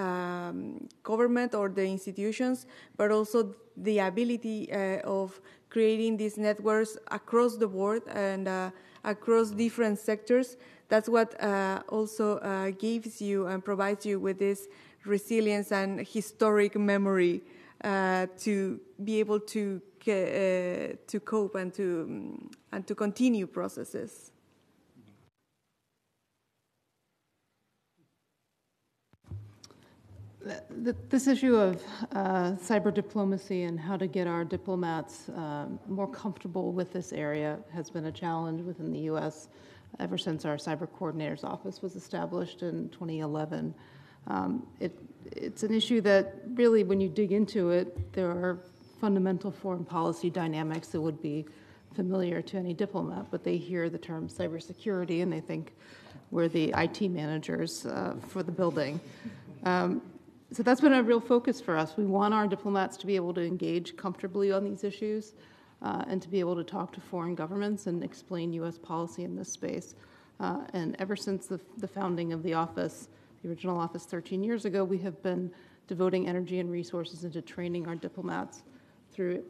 [SPEAKER 9] government or the institutions, but also the ability of creating these networks across the board and across different sectors. That's what also gives you and provides you with this resilience and historic memory to be able to cope and to continue processes.
[SPEAKER 8] This issue of cyber diplomacy and how to get our diplomats more comfortable with this area has been a challenge within the U.S. ever since our cyber coordinator's office was established in 2011. It's an issue that really, when you dig into it, there are fundamental foreign policy dynamics that would be familiar to any diplomat, but they hear the term cybersecurity and they think we're the IT managers for the building. So that's been a real focus for us. We want our diplomats to be able to engage comfortably on these issues and to be able to talk to foreign governments and explain U.S. policy in this space. And ever since the founding of the office, the original office 13 years ago, we have been devoting energy and resources into training our diplomats through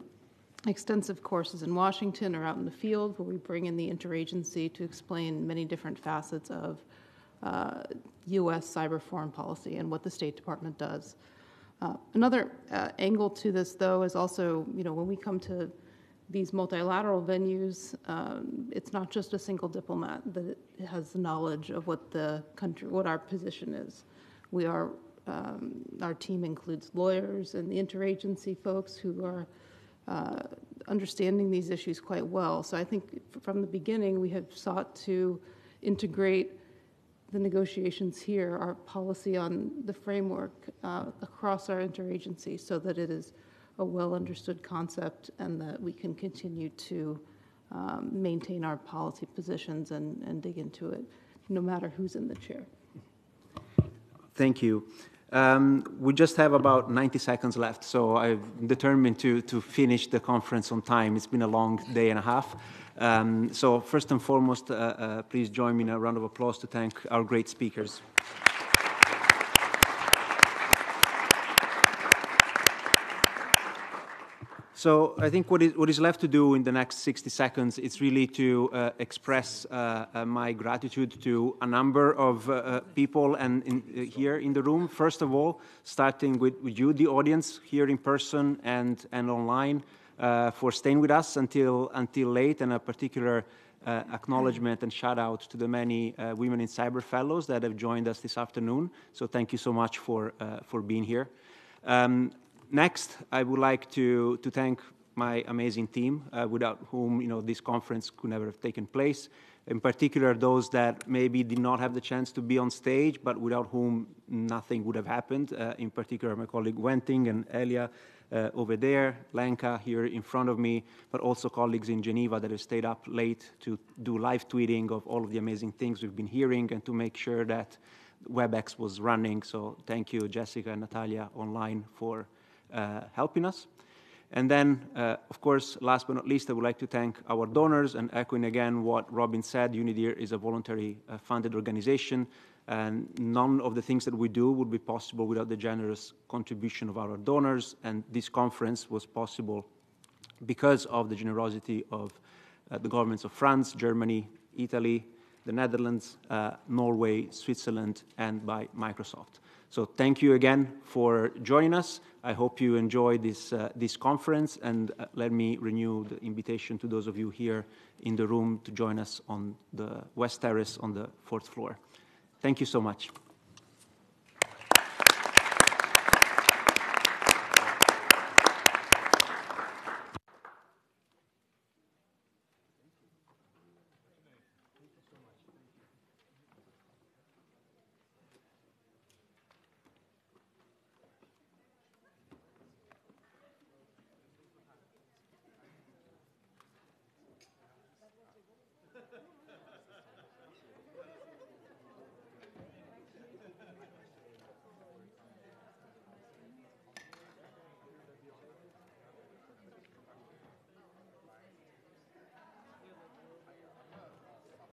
[SPEAKER 8] extensive courses in Washington or out in the field, where we bring in the interagency to explain many different facets of U.S. cyber foreign policy and what the State Department does. Another angle to this, though, is also, when we come to these multilateral venues, it's not just a single diplomat that has knowledge of what the country, what our position is. We are, our team includes lawyers and the interagency folks who are understanding these issues quite well. So I think from the beginning we have sought to integrate the negotiations here, our policy on the framework across our interagency, so that it is a well-understood concept and that we can continue to maintain our policy positions and dig into it, no matter who's in the chair.
[SPEAKER 6] Thank you. We just have about 90 seconds left, so I'm determined to finish the conference on time. It's been a long day and a half. So first and foremost, please join me in a round of applause to thank our great speakers. So I think what is left to do in the next 60 seconds is really to express my gratitude to a number of people here in the room. First of all, starting with you, the audience, here in person and online, for staying with us until late, and a particular acknowledgement and shout out to the many Women in Cyber Fellows that have joined us this afternoon. So thank you so much for being here. Next, I would like to thank my amazing team, without whom this conference could never have taken place. in particular those that maybe did not have the chance to be on stage, but without whom nothing would have happened. In particular, my colleague Wenting and Elia over there, Lenka here in front of me, but also colleagues in Geneva that have stayed up late to do live tweeting of all of the amazing things we've been hearing and to make sure that WebEx was running. So thank you, Jessica and Natalia online for helping us. And then, of course, last but not least, I would like to thank our donors, and echoing again what Robin said, UNIDIR is a voluntary funded organization, and none of the things that we do would be possible without the generous contribution of our donors, and this conference was possible because of the generosity of the governments of France, Germany, Italy, the Netherlands, Norway, Switzerland, and by Microsoft. So thank you again for joining us. I hope you enjoyed this conference, and let me renew the invitation to those of you here in the room to join us on the West Terrace on the 4th floor. Thank you so much.